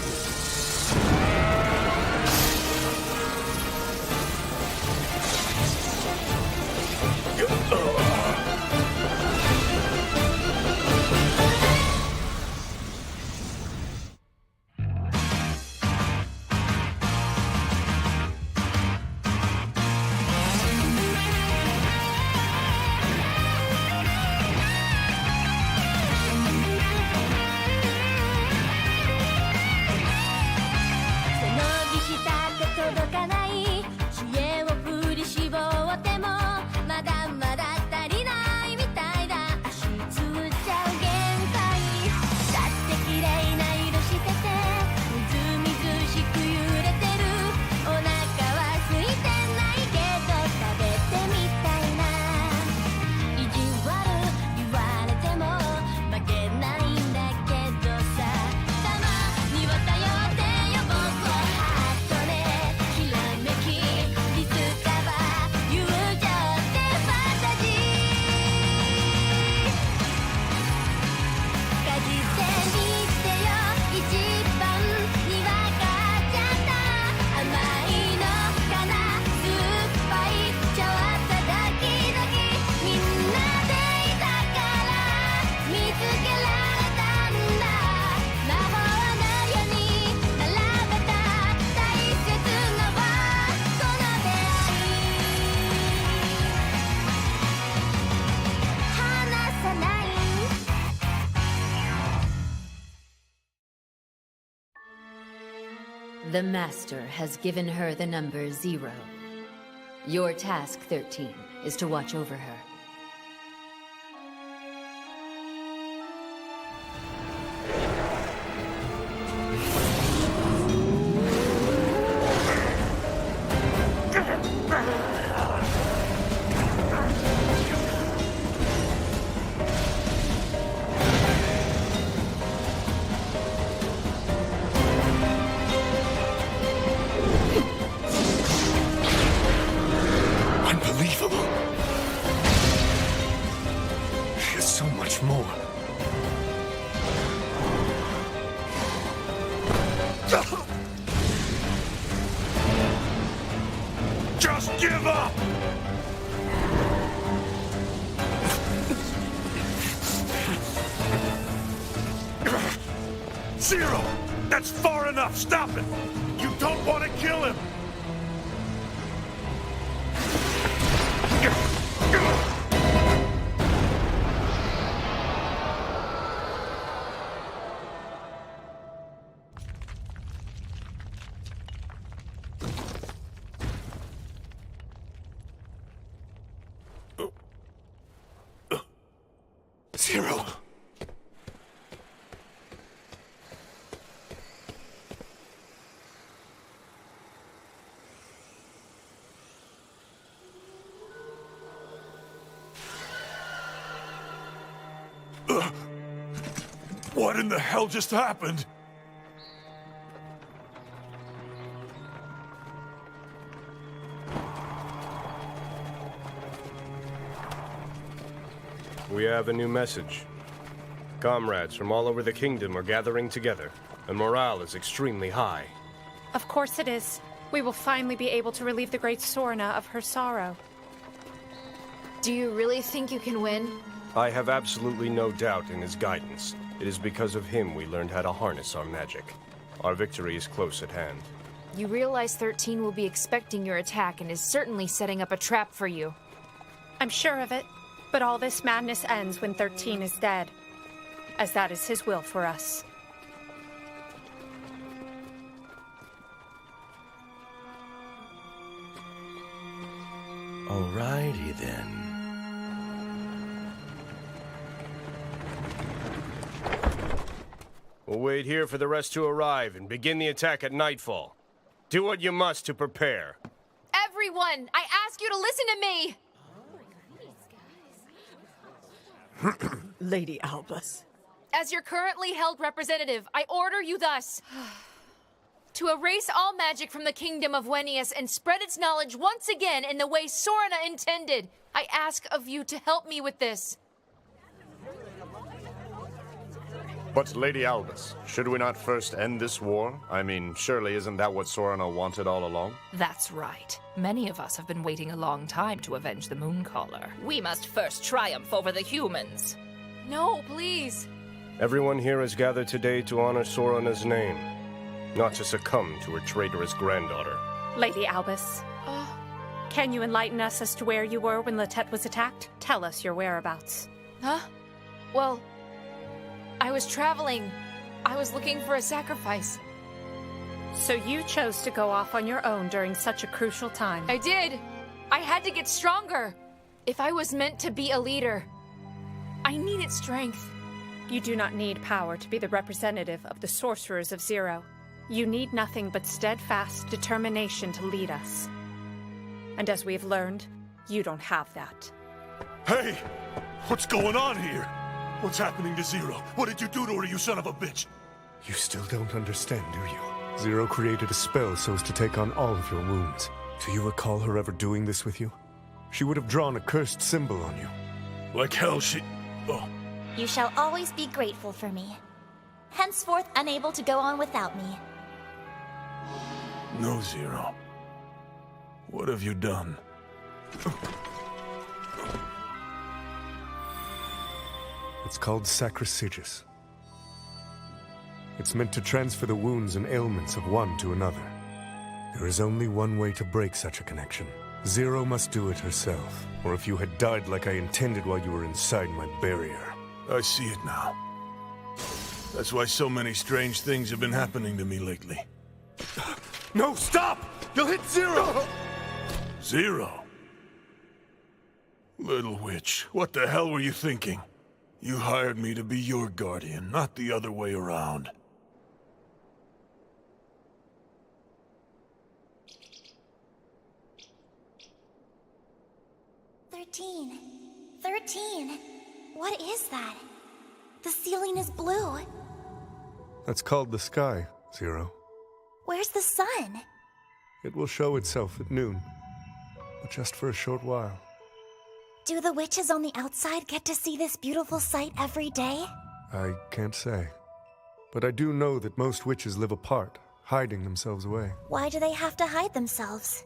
The Master has given her the number 0. Your task, 13, is to watch over her. Unbelievable. There's so much more. Just give up! Zero! That's far enough! Stop it! You don't want to kill him! Zero. What in the hell just happened? We have a new message. Comrades from all over the kingdom are gathering together, and morale is extremely high. Of course it is. We will finally be able to relieve the great Sorna of her sorrow. Do you really think you can win? I have absolutely no doubt in his guidance. It is because of him we learned how to harness our magic. Our victory is close at hand. You realize 13 will be expecting your attack and is certainly setting up a trap for you. I'm sure of it, but all this madness ends when 13 is dead, as that is his will for us. Alrighty then. We'll wait here for the rest to arrive and begin the attack at nightfall. Do what you must to prepare. Everyone, I ask you to listen to me! Lady Albus. As your currently held representative, I order you thus. To erase all magic from the kingdom of Wenius and spread its knowledge once again in the way Sorna intended. I ask of you to help me with this. But, Lady Albus, should we not first end this war? I mean, surely isn't that what Sorna wanted all along? That's right. Many of us have been waiting a long time to avenge the Mooncaller. We must first triumph over the humans. No, please. Everyone here is gathered today to honor Sorana's name, not to succumb to her traitorous granddaughter. Lady Albus, can you enlighten us as to where you were when Letette was attacked? Tell us your whereabouts. Huh? Well, I was traveling. I was looking for a sacrifice. So you chose to go off on your own during such a crucial time. I did. I had to get stronger. If I was meant to be a leader, I needed strength. You do not need power to be the representative of the sorcerers of Zero. You need nothing but steadfast determination to lead us. And as we've learned, you don't have that. Hey! What's going on here? What's happening to Zero? What did you do to her, you son of a bitch? You still don't understand, do you? Zero created a spell so as to take on all of your wounds. Do you recall her ever doing this with you? She would have drawn a cursed symbol on you. Like hell she... Oh. You shall always be grateful for me. Henceforth unable to go on without me. No, Zero. What have you done? It's called sacrilegious. It's meant to transfer the wounds and ailments of one to another. There is only one way to break such a connection. Zero must do it herself, or if you had died like I intended while you were inside my barrier. I see it now. That's why so many strange things have been happening to me lately. No, stop! You'll hit Zero! Zero? Little witch, what the hell were you thinking? You hired me to be your guardian, not the other way around. "13. 13. What is that? The ceiling is blue. That's called the sky, Zero. Where's the sun? It will show itself at noon, but just for a short while. Do the witches on the outside get to see this beautiful sight every day? I can't say. But I do know that most witches live apart, hiding themselves away. Why do they have to hide themselves?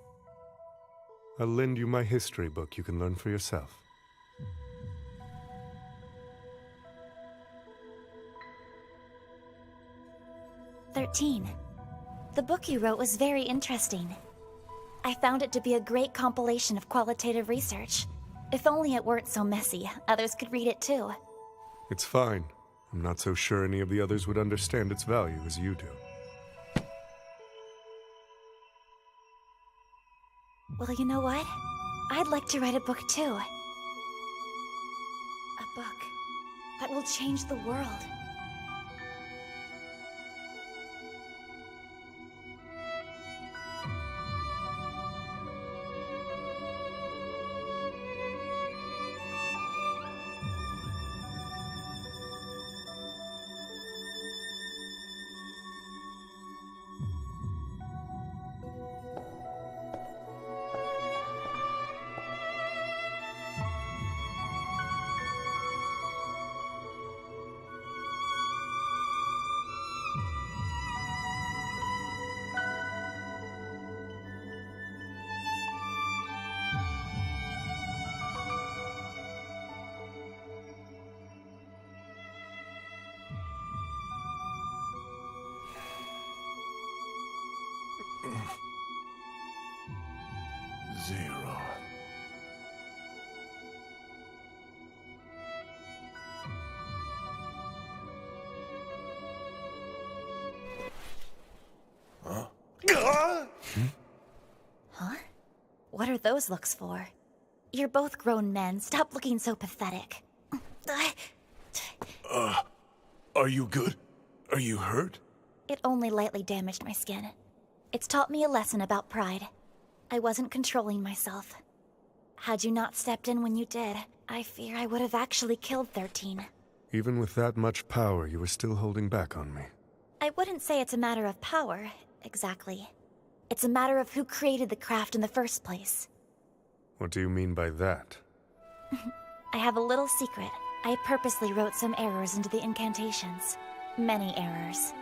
I'll lend you my history book you can learn for yourself. "13. The book you wrote was very interesting. I found it to be a great compilation of qualitative research. If only it weren't so messy, others could read it too." It's fine. I'm not so sure any of the others would understand its value as you do. Well, you know what? I'd like to write a book too. A book that will change the world. Zero. Huh? Huh? What are those looks for? You're both grown men. Stop looking so pathetic. Are you good? Are you hurt? It only lightly damaged my skin. It's taught me a lesson about pride. I wasn't controlling myself. Had you not stepped in when you did, I fear I would have actually killed 13. Even with that much power, you were still holding back on me. I wouldn't say it's a matter of power, exactly. It's a matter of who created the craft in the first place. What do you mean by that? I have a little secret. I purposely wrote some errors into the incantations. Many errors.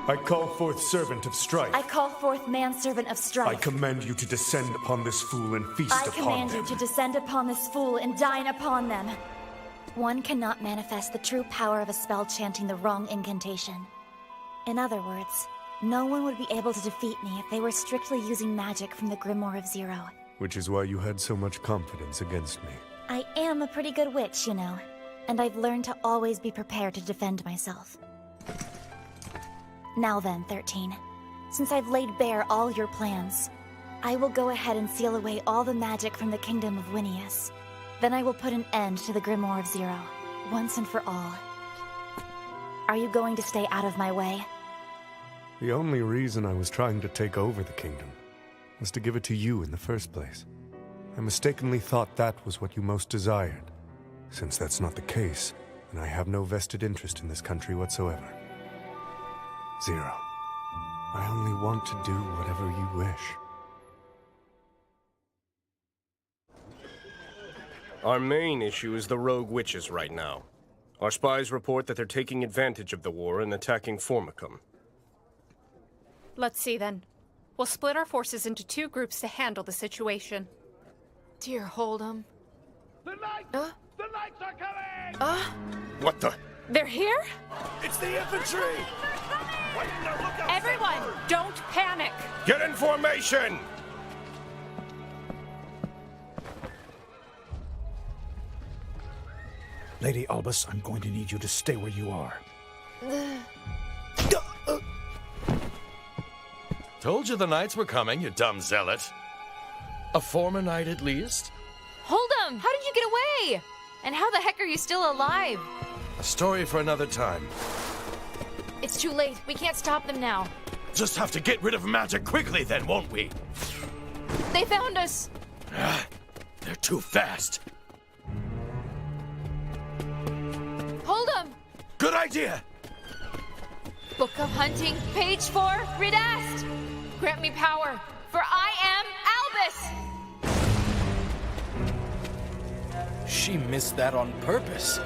I call forth servant of strife. I call forth manservant of strife. I command you to descend upon this fool and feast I upon command them. you to descend upon this fool and dine upon them. One cannot manifest the true power of a spell chanting the wrong incantation. In other words, no one would be able to defeat me if they were strictly using magic from the Grimoire of Zero. Which is why you had so much confidence against me. I am a pretty good witch, you know, and I've learned to always be prepared to defend myself. Now then, 13, since I've laid bare all your plans, I will go ahead and seal away all the magic from the kingdom of Winius. Then I will put an end to the Grimoire of Zero, once and for all. Are you going to stay out of my way? The only reason I was trying to take over the kingdom was to give it to you in the first place. I mistakenly thought that was what you most desired. Since that's not the case, then I have no vested interest in this country whatsoever. Zero. I only want to do whatever you wish. Our main issue is the rogue witches right now. Our spies report that they're taking advantage of the war and attacking Formicum. Let's see then. We'll split our forces into 2 groups to handle the situation. Dear Hold'em. The knights are coming! What the? They're here? It's the infantry! Everyone, don't panic! Get in formation! Lady Albus, I'm going to need you to stay where you are. Told you the knights were coming, you dumb zealot. A former knight at least? Hold him! How did you get away? And how the heck are you still alive? A story for another time. It's too late. We can't stop them now. Just have to get rid of magic quickly then, won't we? They found us. They're too fast. Hold him! Good idea! Book of Hunting, page 4, read Ast. Grant me power, for I am Albus! She missed that on purpose.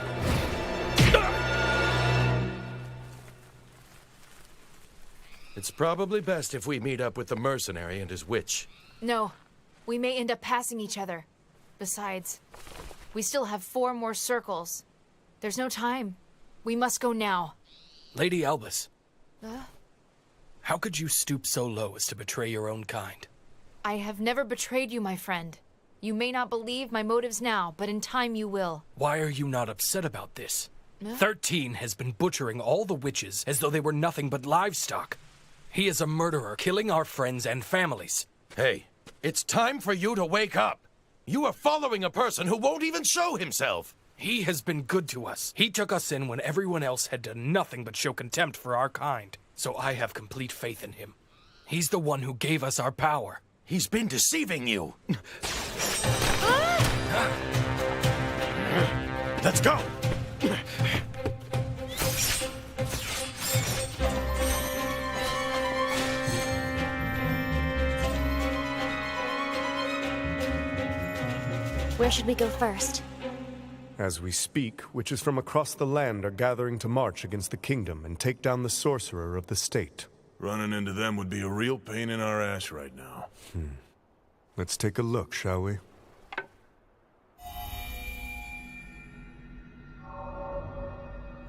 It's probably best if we meet up with the mercenary and his witch. No, we may end up passing each other. Besides, we still have 4 more circles. There's no time. We must go now. Lady Albus. How could you stoop so low as to betray your own kind? I have never betrayed you, my friend. You may not believe my motives now, but in time you will. Why are you not upset about this? 13 has been butchering all the witches as though they were nothing but livestock. He is a murderer, killing our friends and families. Hey, it's time for you to wake up. You are following a person who won't even show himself. He has been good to us. He took us in when everyone else had done nothing but show contempt for our kind. So I have complete faith in him. He's the one who gave us our power. He's been deceiving you. Let's go! Where should we go first? As we speak, witches from across the land are gathering to march against the kingdom and take down the sorcerer of the state. Running into them would be a real pain in our ass right now. Let's take a look, shall we?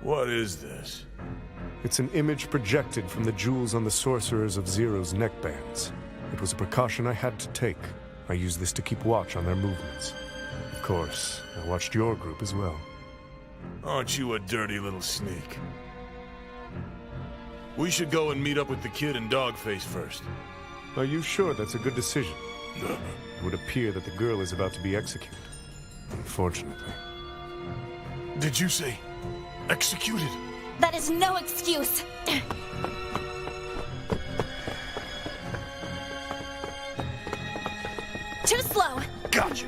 What is this? It's an image projected from the jewels on the sorcerers of Zero's neckbands. It was a precaution I had to take. I used this to keep watch on their movements. Of course, I watched your group as well. Aren't you a dirty little sneak? We should go and meet up with the kid and Dogface first. Are you sure that's a good decision? It would appear that the girl is about to be executed. Unfortunately. Did you say executed? That is no excuse! Too slow! Gotcha!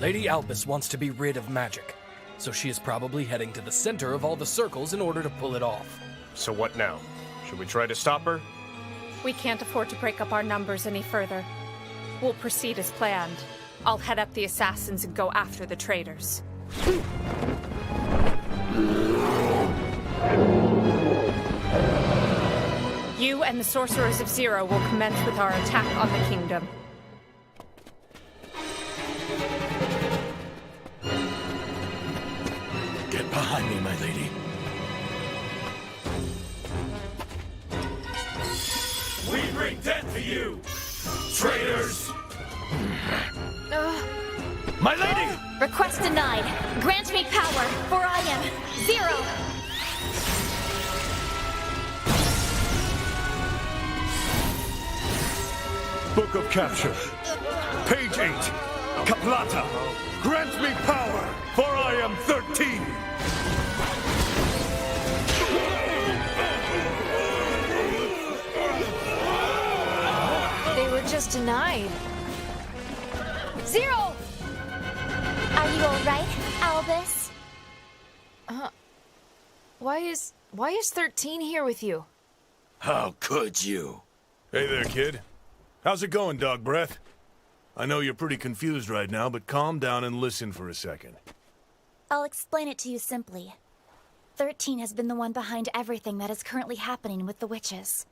Lady Albus wants to be rid of magic, so she is probably heading to the center of all the circles in order to pull it off. So what now? Should we try to stop her? We can't afford to break up our numbers any further. We'll proceed as planned. I'll head up the assassins and go after the traitors. You and the Sorcerers of Zero will commence with our attack on the kingdom. Get behind me, my lady. We bring death to you, traitors! My lady! Request denied. Grant me power, for I am Zero! Book of Capture. Page 8. Caplata. Grant me power, for I am 13. They were just denied. Zero! Are you alright, Albus? Why is 13 here with you? How could you? Hey there, kid. How's it going, Dog Breath? I know you're pretty confused right now, but calm down and listen for a second. I'll explain it to you simply. 13 has been the one behind everything that is currently happening with the witches.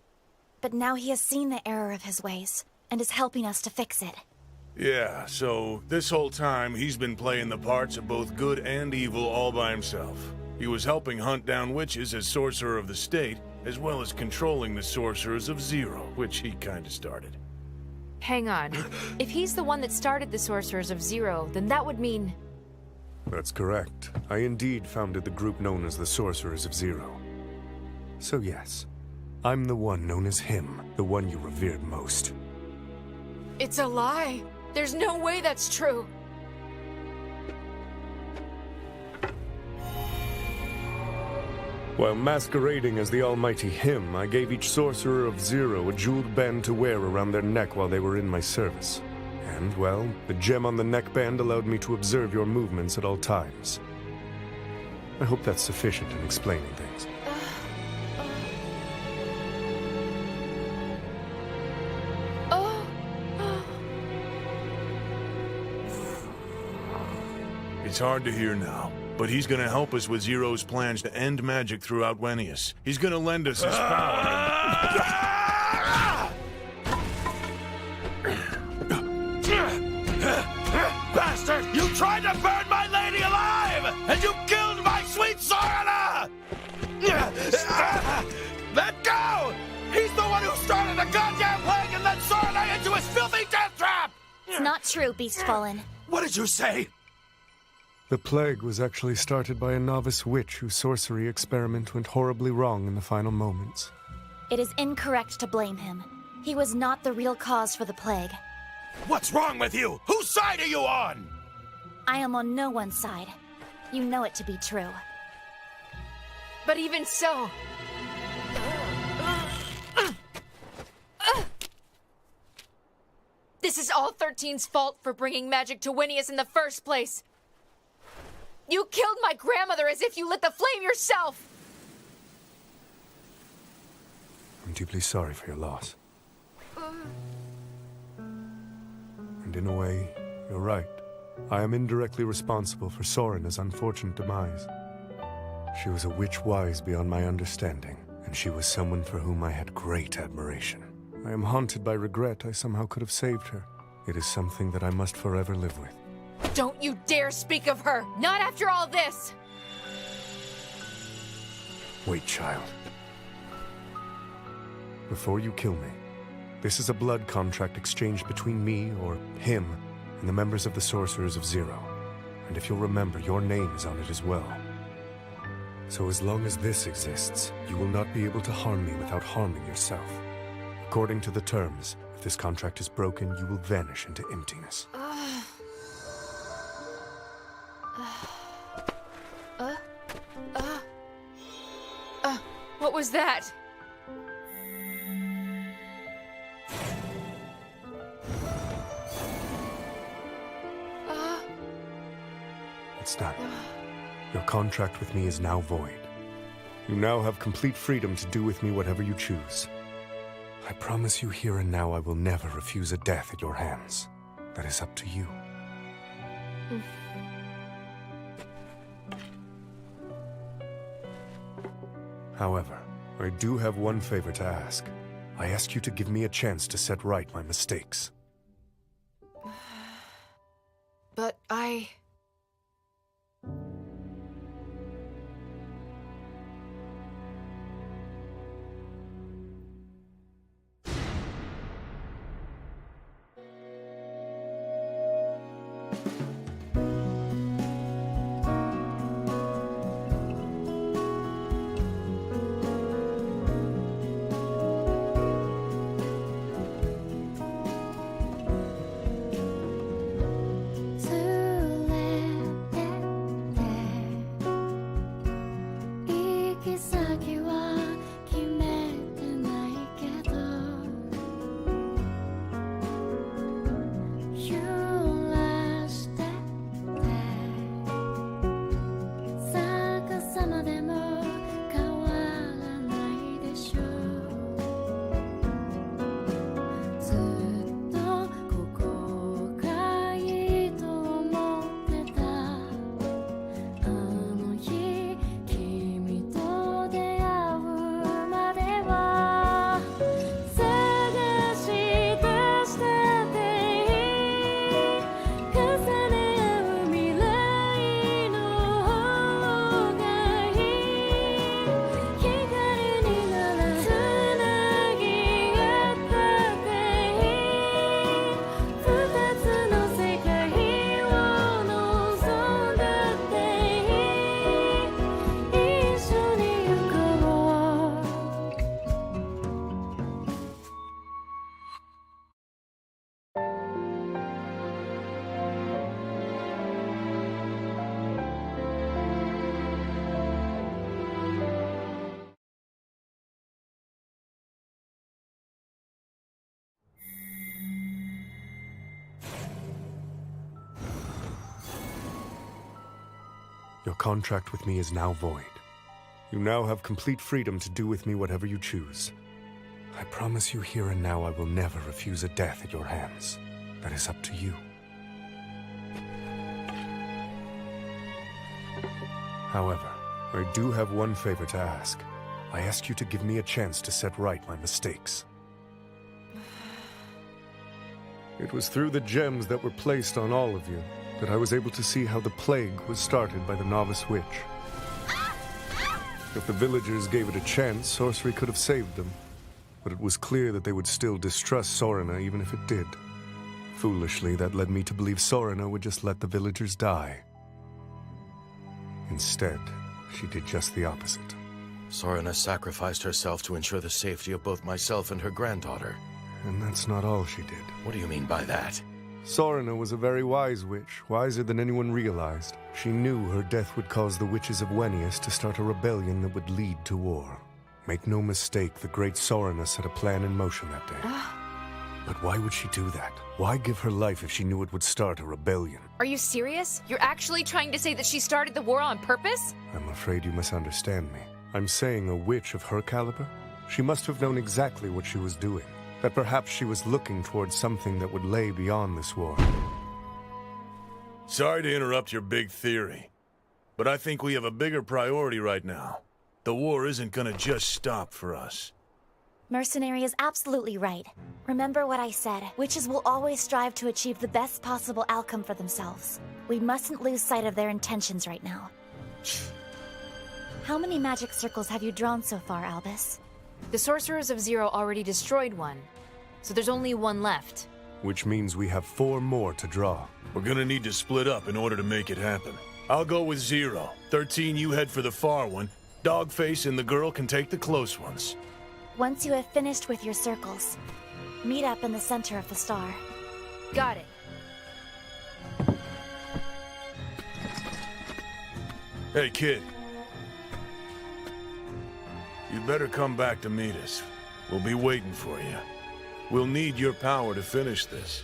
But now he has seen the error of his ways, and is helping us to fix it. Yeah, so this whole time he's been playing the parts of both good and evil all by himself. He was helping hunt down witches as sorcerer of the state, as well as controlling the sorcerers of Zero, which he kinda started. Hang on. If he's the one that started the Sorcerers of Zero, then that would mean... That's correct. I indeed founded the group known as the Sorcerers of Zero. So yes, I'm the one known as him, the one you revered most. It's a lie. There's no way that's true. While masquerading as the almighty him, I gave each Sorcerer of Zero a jeweled band to wear around their neck while they were in my service. And, well, the gem on the neckband allowed me to observe your movements at all times. I hope that's sufficient in explaining things. It's hard to hear now, but he's gonna help us with Zero's plans to end magic throughout Wenius. He's gonna lend us his power. Bastard! You tried to burn my lady alive! And you killed my sweet Sorana! Let go! He's the one who started the goddamn plague and led Sorana into his filthy death trap! It's not true, Beast Fallen. What did you say? The plague was actually started by a novice witch whose sorcery experiment went horribly wrong in the final moments. It is incorrect to blame him. He was not the real cause for the plague. What's wrong with you? Whose side are you on? I am on no one's side. You know it to be true. But even so... This is all 13's fault for bringing magic to Wenius in the first place. You killed my grandmother as if you lit the flame yourself! I'm deeply sorry for your loss. And in a way, you're right. I am indirectly responsible for Sorana's unfortunate demise. She was a witch wise beyond my understanding, and she was someone for whom I had great admiration. I am haunted by regret I somehow could have saved her. It is something that I must forever live with. Don't you dare speak of her! Not after all this! Wait, child. Before you kill me, this is a blood contract exchanged between me, or him, and the members of the Sorcerers of Zero. And if you'll remember, your name is on it as well. So as long as this exists, you will not be able to harm me without harming yourself. According to the terms, if this contract is broken, you will vanish into emptiness. What was that? It's done. Your contract with me is now void. You now have complete freedom to do with me whatever you choose. I promise you here and now I will never refuse a death at your hands. That is up to you. However, I do have one favor to ask. I ask you to give me a chance to set right my mistakes. But I... Too Your contract with me is now void. You now have complete freedom to do with me whatever you choose. I promise you here and now I will never refuse a death at your hands. That is up to you. However, I do have one favor to ask. I ask you to give me a chance to set right my mistakes. It was through the gems that were placed on all of you that I was able to see how the plague was started by the novice witch. If the villagers gave it a chance, sorcery could have saved them. But it was clear that they would still distrust Sorina even if it did. Foolishly, that led me to believe Sorina would just let the villagers die. Instead, she did just the opposite. Sorina sacrificed herself to ensure the safety of both myself and her granddaughter. And that's not all she did. What do you mean by that? Sorina was a very wise witch, wiser than anyone realized. She knew her death would cause the witches of Wenius to start a rebellion that would lead to war. Make no mistake, the great Sorina set a plan in motion that day. But why would she do that? Why give her life if she knew it would start a rebellion? Are you serious? You're actually trying to say that she started the war on purpose? I'm afraid you misunderstand me. I'm saying a witch of her caliber? She must have known exactly what she was doing. That perhaps she was looking towards something that would lay beyond this war. Sorry to interrupt your big theory, but I think we have a bigger priority right now. The war isn't gonna just stop for us. Mercenary is absolutely right. Remember what I said. Witches will always strive to achieve the best possible outcome for themselves. We mustn't lose sight of their intentions right now. How many magic circles have you drawn so far, Albus? The Sorcerers of Zero already destroyed one, so there's only one left. Which means we have 4 more to draw. We're gonna need to split up in order to make it happen. I'll go with 0. 13, you head for the far one. Dogface and the girl can take the close ones. Once you have finished with your circles, meet up in the center of the star. Got it. Hey, kid. You better come back to meet us. We'll be waiting for you. We'll need your power to finish this.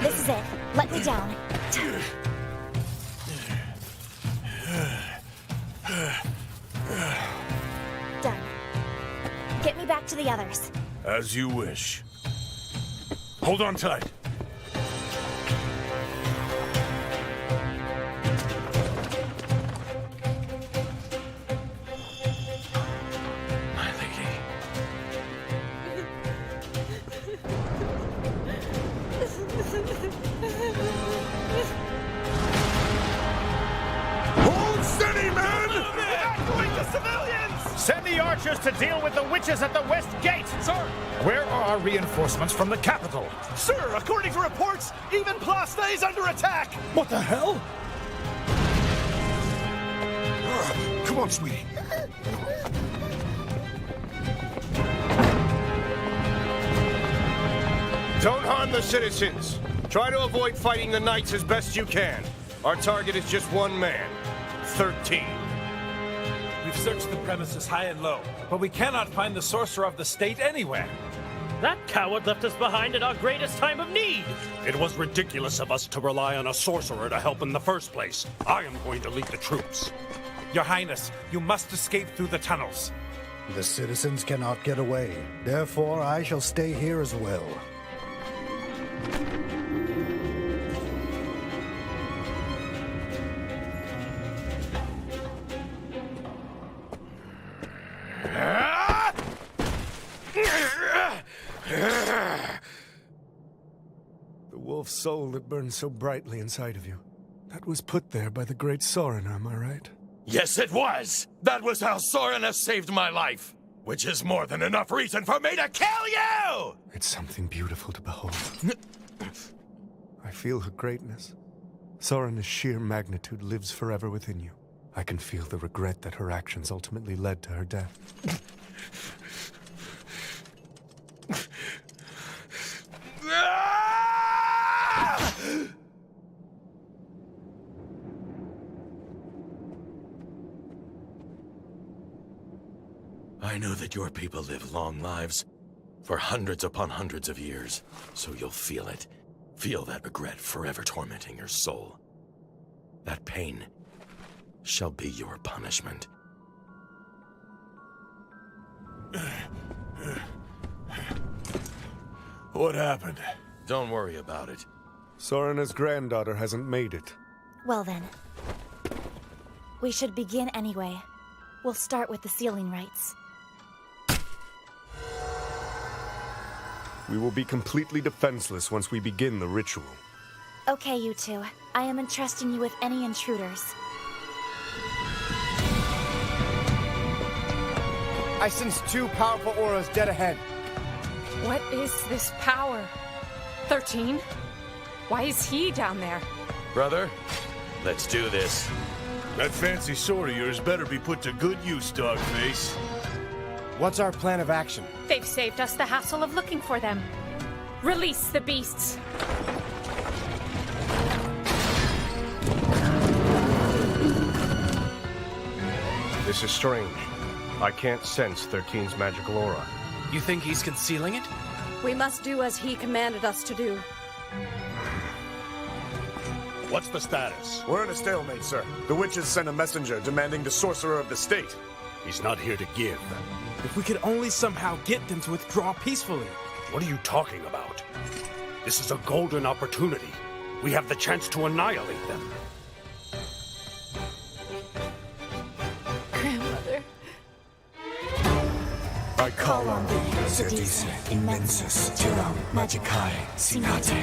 This is it. Let me down. Done. Get me back to the others. As you wish. Hold on tight. My lady. Hold steady, men! Evacuate the civilians! Send the archers to deal with the witches at the west gate! Sir! Where are our reinforcements from the capital? Sir, according to reports, even Place is under attack! What the hell? Come on, sweetie. Don't harm the citizens. Try to avoid fighting the knights as best you can. Our target is just one man, 13. We've searched the premises high and low, but we cannot find the sorcerer of the state anywhere. That coward left us behind at our greatest time of need! It was ridiculous of us to rely on a sorcerer to help in the first place. I am going to lead the troops. Your Highness, you must escape through the tunnels. The citizens cannot get away. Therefore, I shall stay here as well. The wolf soul that burns so brightly inside of you. That was put there by the great Soren, am I right? Yes, it was! That was how Sorna saved my life! Which is more than enough reason for me to kill you! It's something beautiful to behold. I feel her greatness. Sorena's sheer magnitude lives forever within you. I can feel the regret that her actions ultimately led to her death. I know that your people live long lives, for hundreds upon hundreds of years, so you'll feel it. Feel that regret forever tormenting your soul. That pain shall be your punishment. What happened? Don't worry about it. Sorena's granddaughter hasn't made it. Well then. We should begin anyway. We'll start with the sealing rites. We will be completely defenseless once we begin the ritual. Okay, you two. I am entrusting you with any intruders. I sense 2 powerful auras dead ahead. What is this power? 13? Why is he down there? Brother, let's do this. That fancy sword of yours better be put to good use, Dogface. What's our plan of action? They've saved us the hassle of looking for them. Release the beasts. This is strange. I can't sense 13's magical aura. You think he's concealing it? We must do as he commanded us to do. What's the status? We're in a stalemate, sir. The witches sent a messenger demanding the sorcerer of the state. He's not here to give. If we could only somehow get them to withdraw peacefully. What are you talking about? This is a golden opportunity. We have the chance to annihilate them. Grandmother. I call on thee, Zedise, immensus, tiram, magicae, sinate.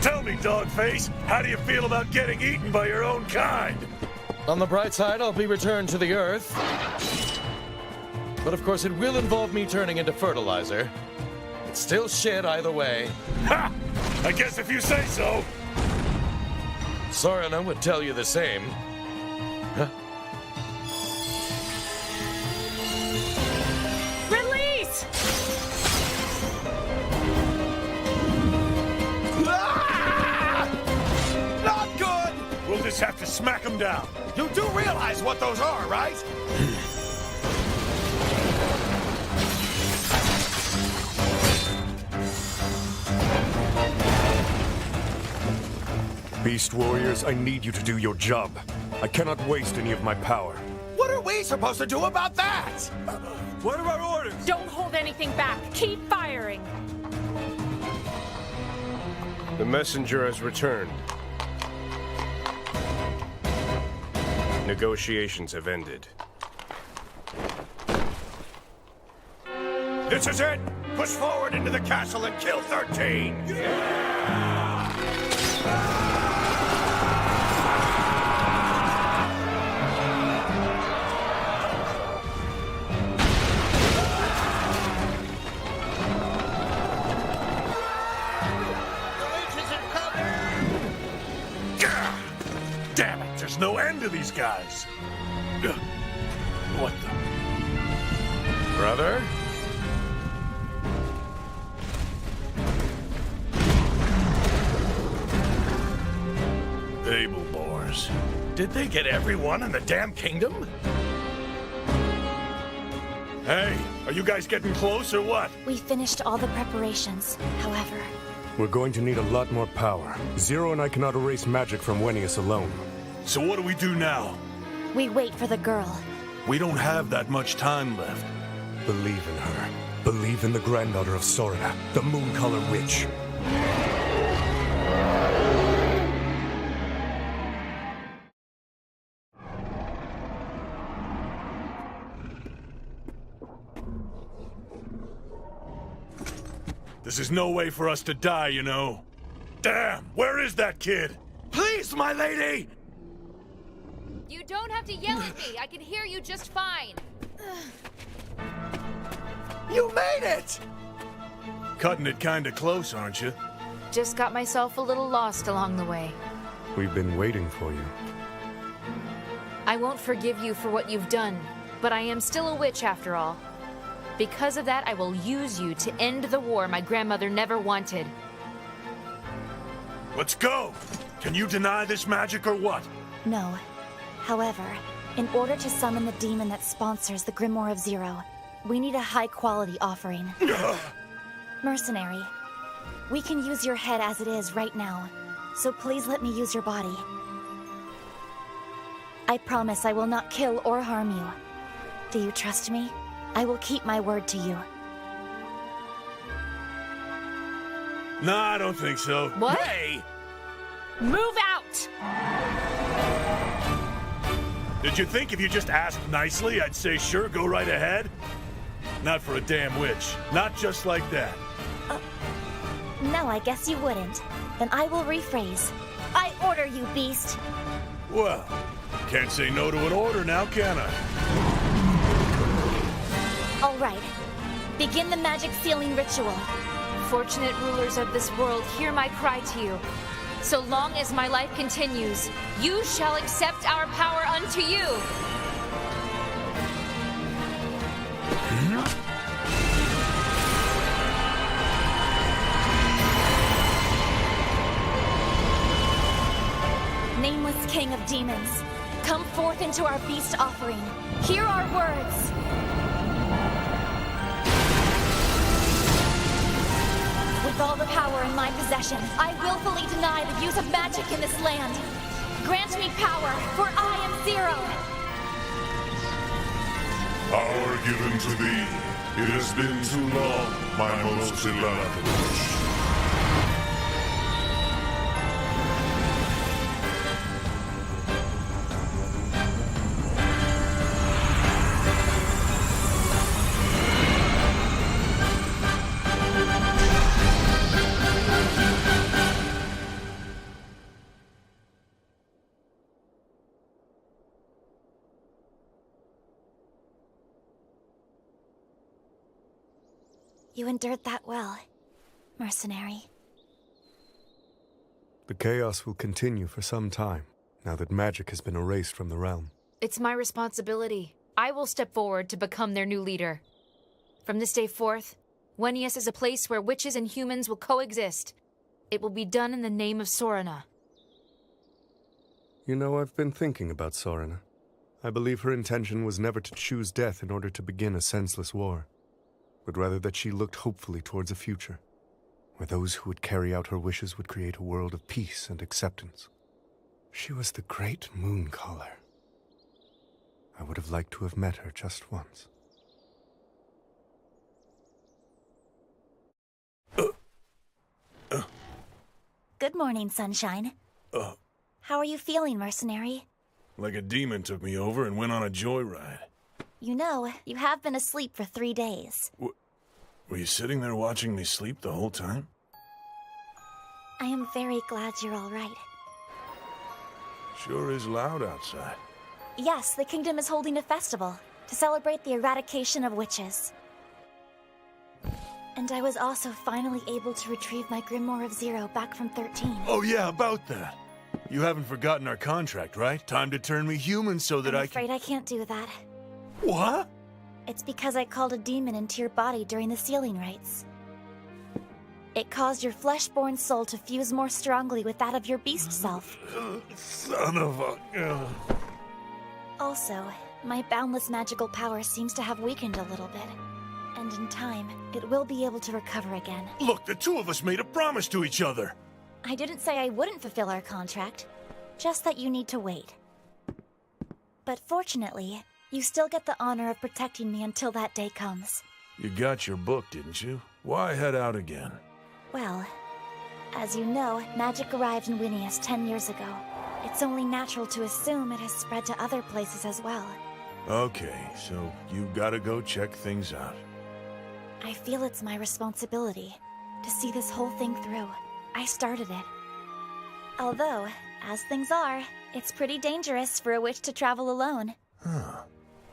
Tell me, Dogface, how do you feel about getting eaten by your own kind? On the bright side, I'll be returned to the Earth. But of course, it will involve me turning into fertilizer. It's still shit either way. Ha! I guess if you say so. Sorna would tell you the same. Huh? Release! Not good! We'll just have to smack him down. You do realize what those are, right? Beast warriors, I need you to do your job. I cannot waste any of my power. What are we supposed to do about that? What are our orders? Don't hold anything back. Keep firing. The messenger has returned. Negotiations have ended. This is it! Push forward into the castle and kill 13! There's no end to these guys. What the? Brother? Able bores. Did they get everyone in the damn kingdom? Hey, are you guys getting close or what? We finished all the preparations, however. We're going to need a lot more power. Zero and I cannot erase magic from Wenius alone. So what do we do now? We wait for the girl. We don't have that much time left. Believe in her. Believe in the granddaughter of Sorna, the Moon-Color Witch. This is no way for us to die, you know. Damn, where is that kid? Please, my lady! You don't have to yell at me. I can hear you just fine. You made it! Cutting it kinda close, aren't you? Just got myself a little lost along the way. We've been waiting for you. I won't forgive you for what you've done, but I am still a witch after all. Because of that, I will use you to end the war my grandmother never wanted. Let's go! Can you deny this magic or what? No. However, in order to summon the demon that sponsors the Grimoire of Zero, we need a high-quality offering. Mercenary, we can use your head as it is right now, so please let me use your body. I promise I will not kill or harm you. Do you trust me? I will keep my word to you. Nah, I don't think so. What? Hey! Move out! Did you think if you just asked nicely, I'd say sure, go right ahead? Not for a damn witch. Not just like that. No, I guess you wouldn't. Then I will rephrase. I order you, beast! Well, can't say no to an order now, can I? All right. Begin the magic sealing ritual. Fortunate rulers of this world, hear my cry to you. So long as my life continues, you shall accept our power unto you. Nameless king of demons, come forth into our beast offering. Hear our words. With all the power in my possession, I willfully deny the use of magic in this land. Grant me power, for I am Zero. Power given to thee. It has been too long, my most beloved witch. You endured that well, mercenary. The chaos will continue for some time, now that magic has been erased from the realm. It's my responsibility. I will step forward to become their new leader. From this day forth, Wenius is a place where witches and humans will coexist. It will be done in the name of Sorna. You know, I've been thinking about Sorna. I believe her intention was never to choose death in order to begin a senseless war, but rather that she looked hopefully towards a future, where those who would carry out her wishes would create a world of peace and acceptance. She was the great Moon-Caller. I would have liked to have met her just once. Good morning, sunshine. How are you feeling, mercenary? Like a demon took me over and went on a joyride. You know, you have been asleep for 3 days. Were you sitting there watching me sleep the whole time? I am very glad you're all right. Sure is loud outside. Yes, the kingdom is holding a festival to celebrate the eradication of witches. And I was also finally able to retrieve my Grimoire of Zero back from 13. Oh yeah, about that. You haven't forgotten our contract, right? Time to turn me human so that I'm I can... afraid I can't do that. What? It's because I called a demon into your body during the sealing rites. It caused your flesh-born soul to fuse more strongly with that of your beast self. Son of a... Also, my boundless magical power seems to have weakened a little bit. And in time, it will be able to recover again. Look, the two of us made a promise to each other. I didn't say I wouldn't fulfill our contract, just that you need to wait. But fortunately, you still get the honor of protecting me until that day comes. You got your book, didn't you? Why head out again? Well, as you know, magic arrived in Winius 10 years ago. It's only natural to assume it has spread to other places as well. Okay, so you gotta go check things out. I feel it's my responsibility to see this whole thing through. I started it. Although, as things are, it's pretty dangerous for a witch to travel alone. Huh.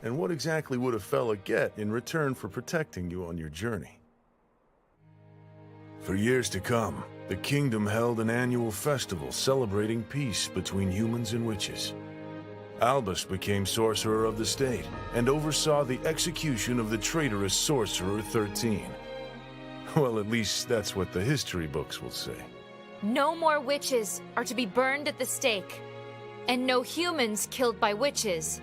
And what exactly would a fella get in return for protecting you on your journey? For years to come, the kingdom held an annual festival celebrating peace between humans and witches. Albus became sorcerer of the state and oversaw the execution of the traitorous sorcerer 13. Well, at least that's what the history books will say. No more witches are to be burned at the stake, and no humans killed by witches.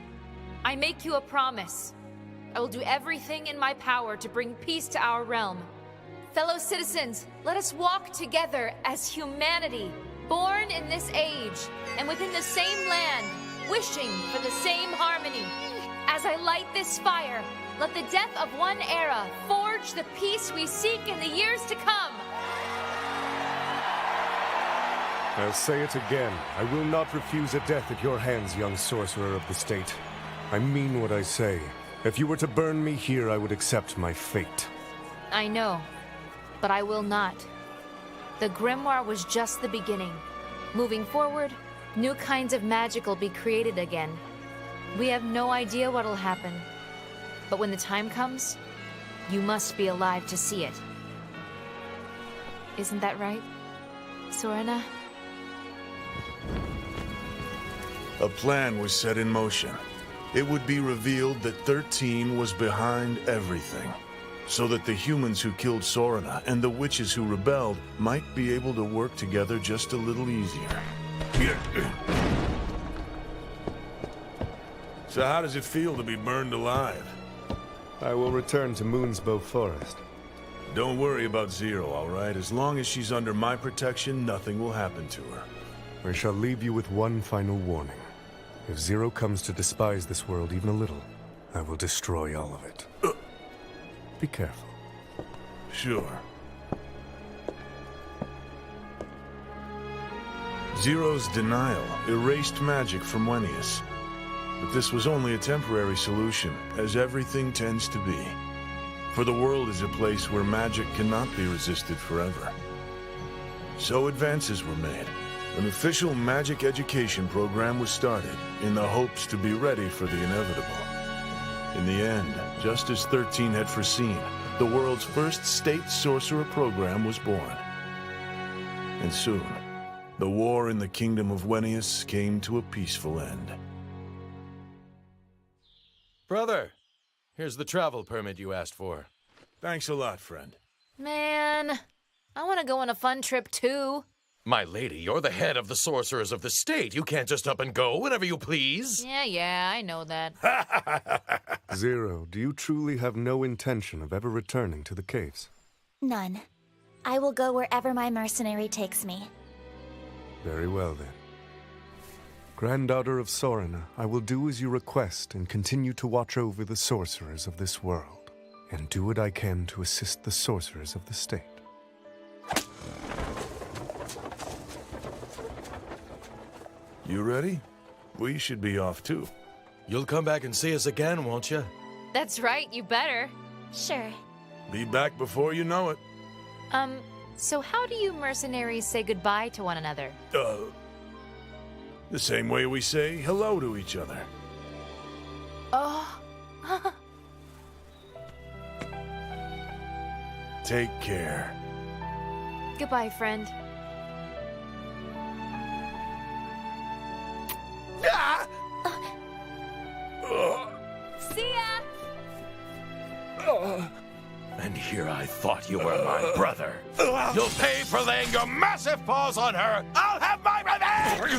I make you a promise. I will do everything in my power to bring peace to our realm. Fellow citizens, let us walk together as humanity, born in this age and within the same land, wishing for the same harmony. As I light this fire, let the death of one era forge the peace we seek in the years to come. I'll say it again. I will not refuse a death at your hands, young sorcerer of the state. I mean what I say. If you were to burn me here, I would accept my fate. I know, but I will not. The grimoire was just the beginning. Moving forward, new kinds of magic will be created again. We have no idea what'll happen. But when the time comes, you must be alive to see it. Isn't that right, Sorina? A plan was set in motion. It would be revealed that 13 was behind everything, so that the humans who killed Sorina and the witches who rebelled might be able to work together just a little easier. So how does it feel to be burned alive? I will return to Moonsbow Forest. Don't worry about Zero, all right? As long as she's under my protection, nothing will happen to her. I shall leave you with one final warning. If Zero comes to despise this world even a little, I will destroy all of it. Be careful. Sure. Zero's denial erased magic from Winius. But this was only a temporary solution, as everything tends to be. For the world is a place where magic cannot be resisted forever. So advances were made. An official magic education program was started, in the hopes to be ready for the inevitable. In the end, just as 13 had foreseen, the world's first state sorcerer program was born. And soon, the war in the kingdom of Winius came to a peaceful end. Brother, here's the travel permit you asked for. Thanks a lot, friend. Man, I want to go on a fun trip too. My lady, you're the head of the sorcerers of the state. You can't just up and go whenever you please. Yeah, I know that. Zero, do you truly have no intention of ever returning to the caves? None. I will go wherever my mercenary takes me. Very well, then. Granddaughter of Sorina, I will do as you request and continue to watch over the sorcerers of this world, and do what I can to assist the sorcerers of the state. You ready? We should be off too. You'll come back and see us again, won't you? That's right, you better. Sure. Be back before you know it. So how do you mercenaries say goodbye to one another? The same way we say hello to each other. Oh. Take care. Goodbye, friend. here I thought you were my brother. You'll pay for laying your massive paws on her! I'll have my revenge!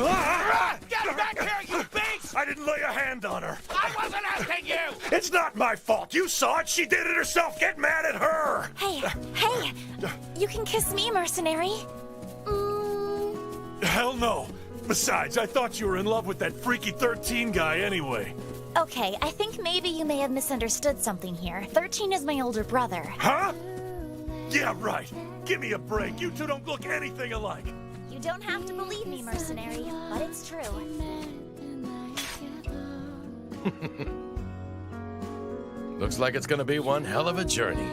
Get back here, you beast! I didn't lay a hand on her! I wasn't asking you! It's not my fault! You saw it! She did it herself! Get mad at her! Hey, you can kiss me, mercenary. Hell no! Besides, I thought you were in love with that freaky 13 guy anyway. Okay, I think maybe you may have misunderstood something here. 13 is my older brother. Huh? Yeah, right. Give me a break. You two don't look anything alike. You don't have to believe me, mercenary, but it's true. Looks like it's gonna be one hell of a journey.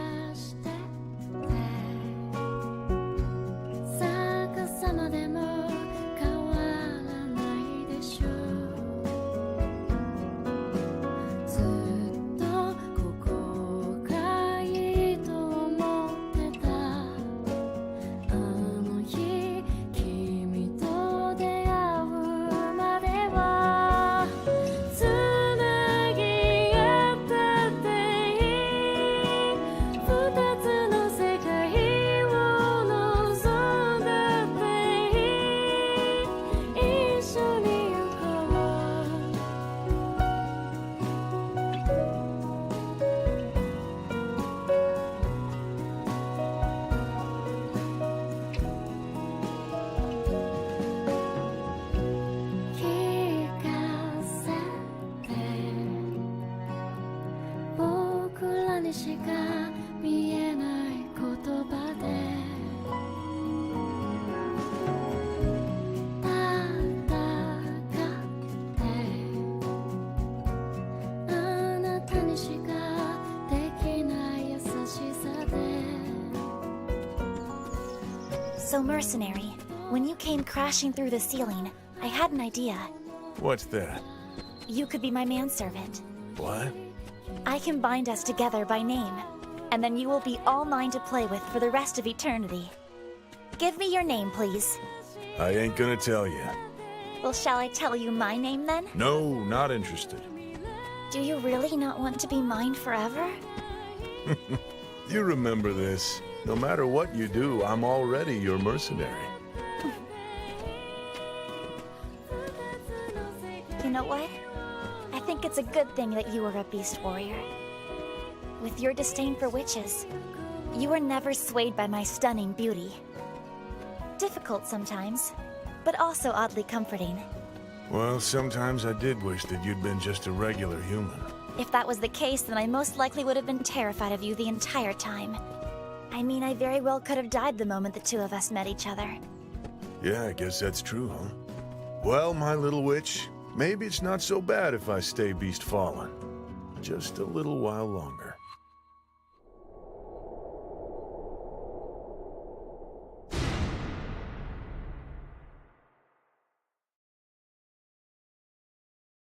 So, mercenary, when you came crashing through the ceiling, I had an idea. What's that? You could be my manservant. What? I can bind us together by name, and then you will be all mine to play with for the rest of eternity. Give me your name, please. I ain't gonna tell you. Well, shall I tell you my name then? No, not interested. Do you really not want to be mine forever? You remember this. No matter what you do, I'm already your mercenary. You know what? I think it's a good thing that you were a beast warrior. With your disdain for witches, you were never swayed by my stunning beauty. Difficult sometimes, but also oddly comforting. Well, sometimes I did wish that you'd been just a regular human. If that was the case, then I most likely would have been terrified of you the entire time. I mean, I very well could have died the moment the two of us met each other. Yeah, I guess that's true, huh? Well, my little witch, maybe it's not so bad if I stay beast fallen. Just a little while longer.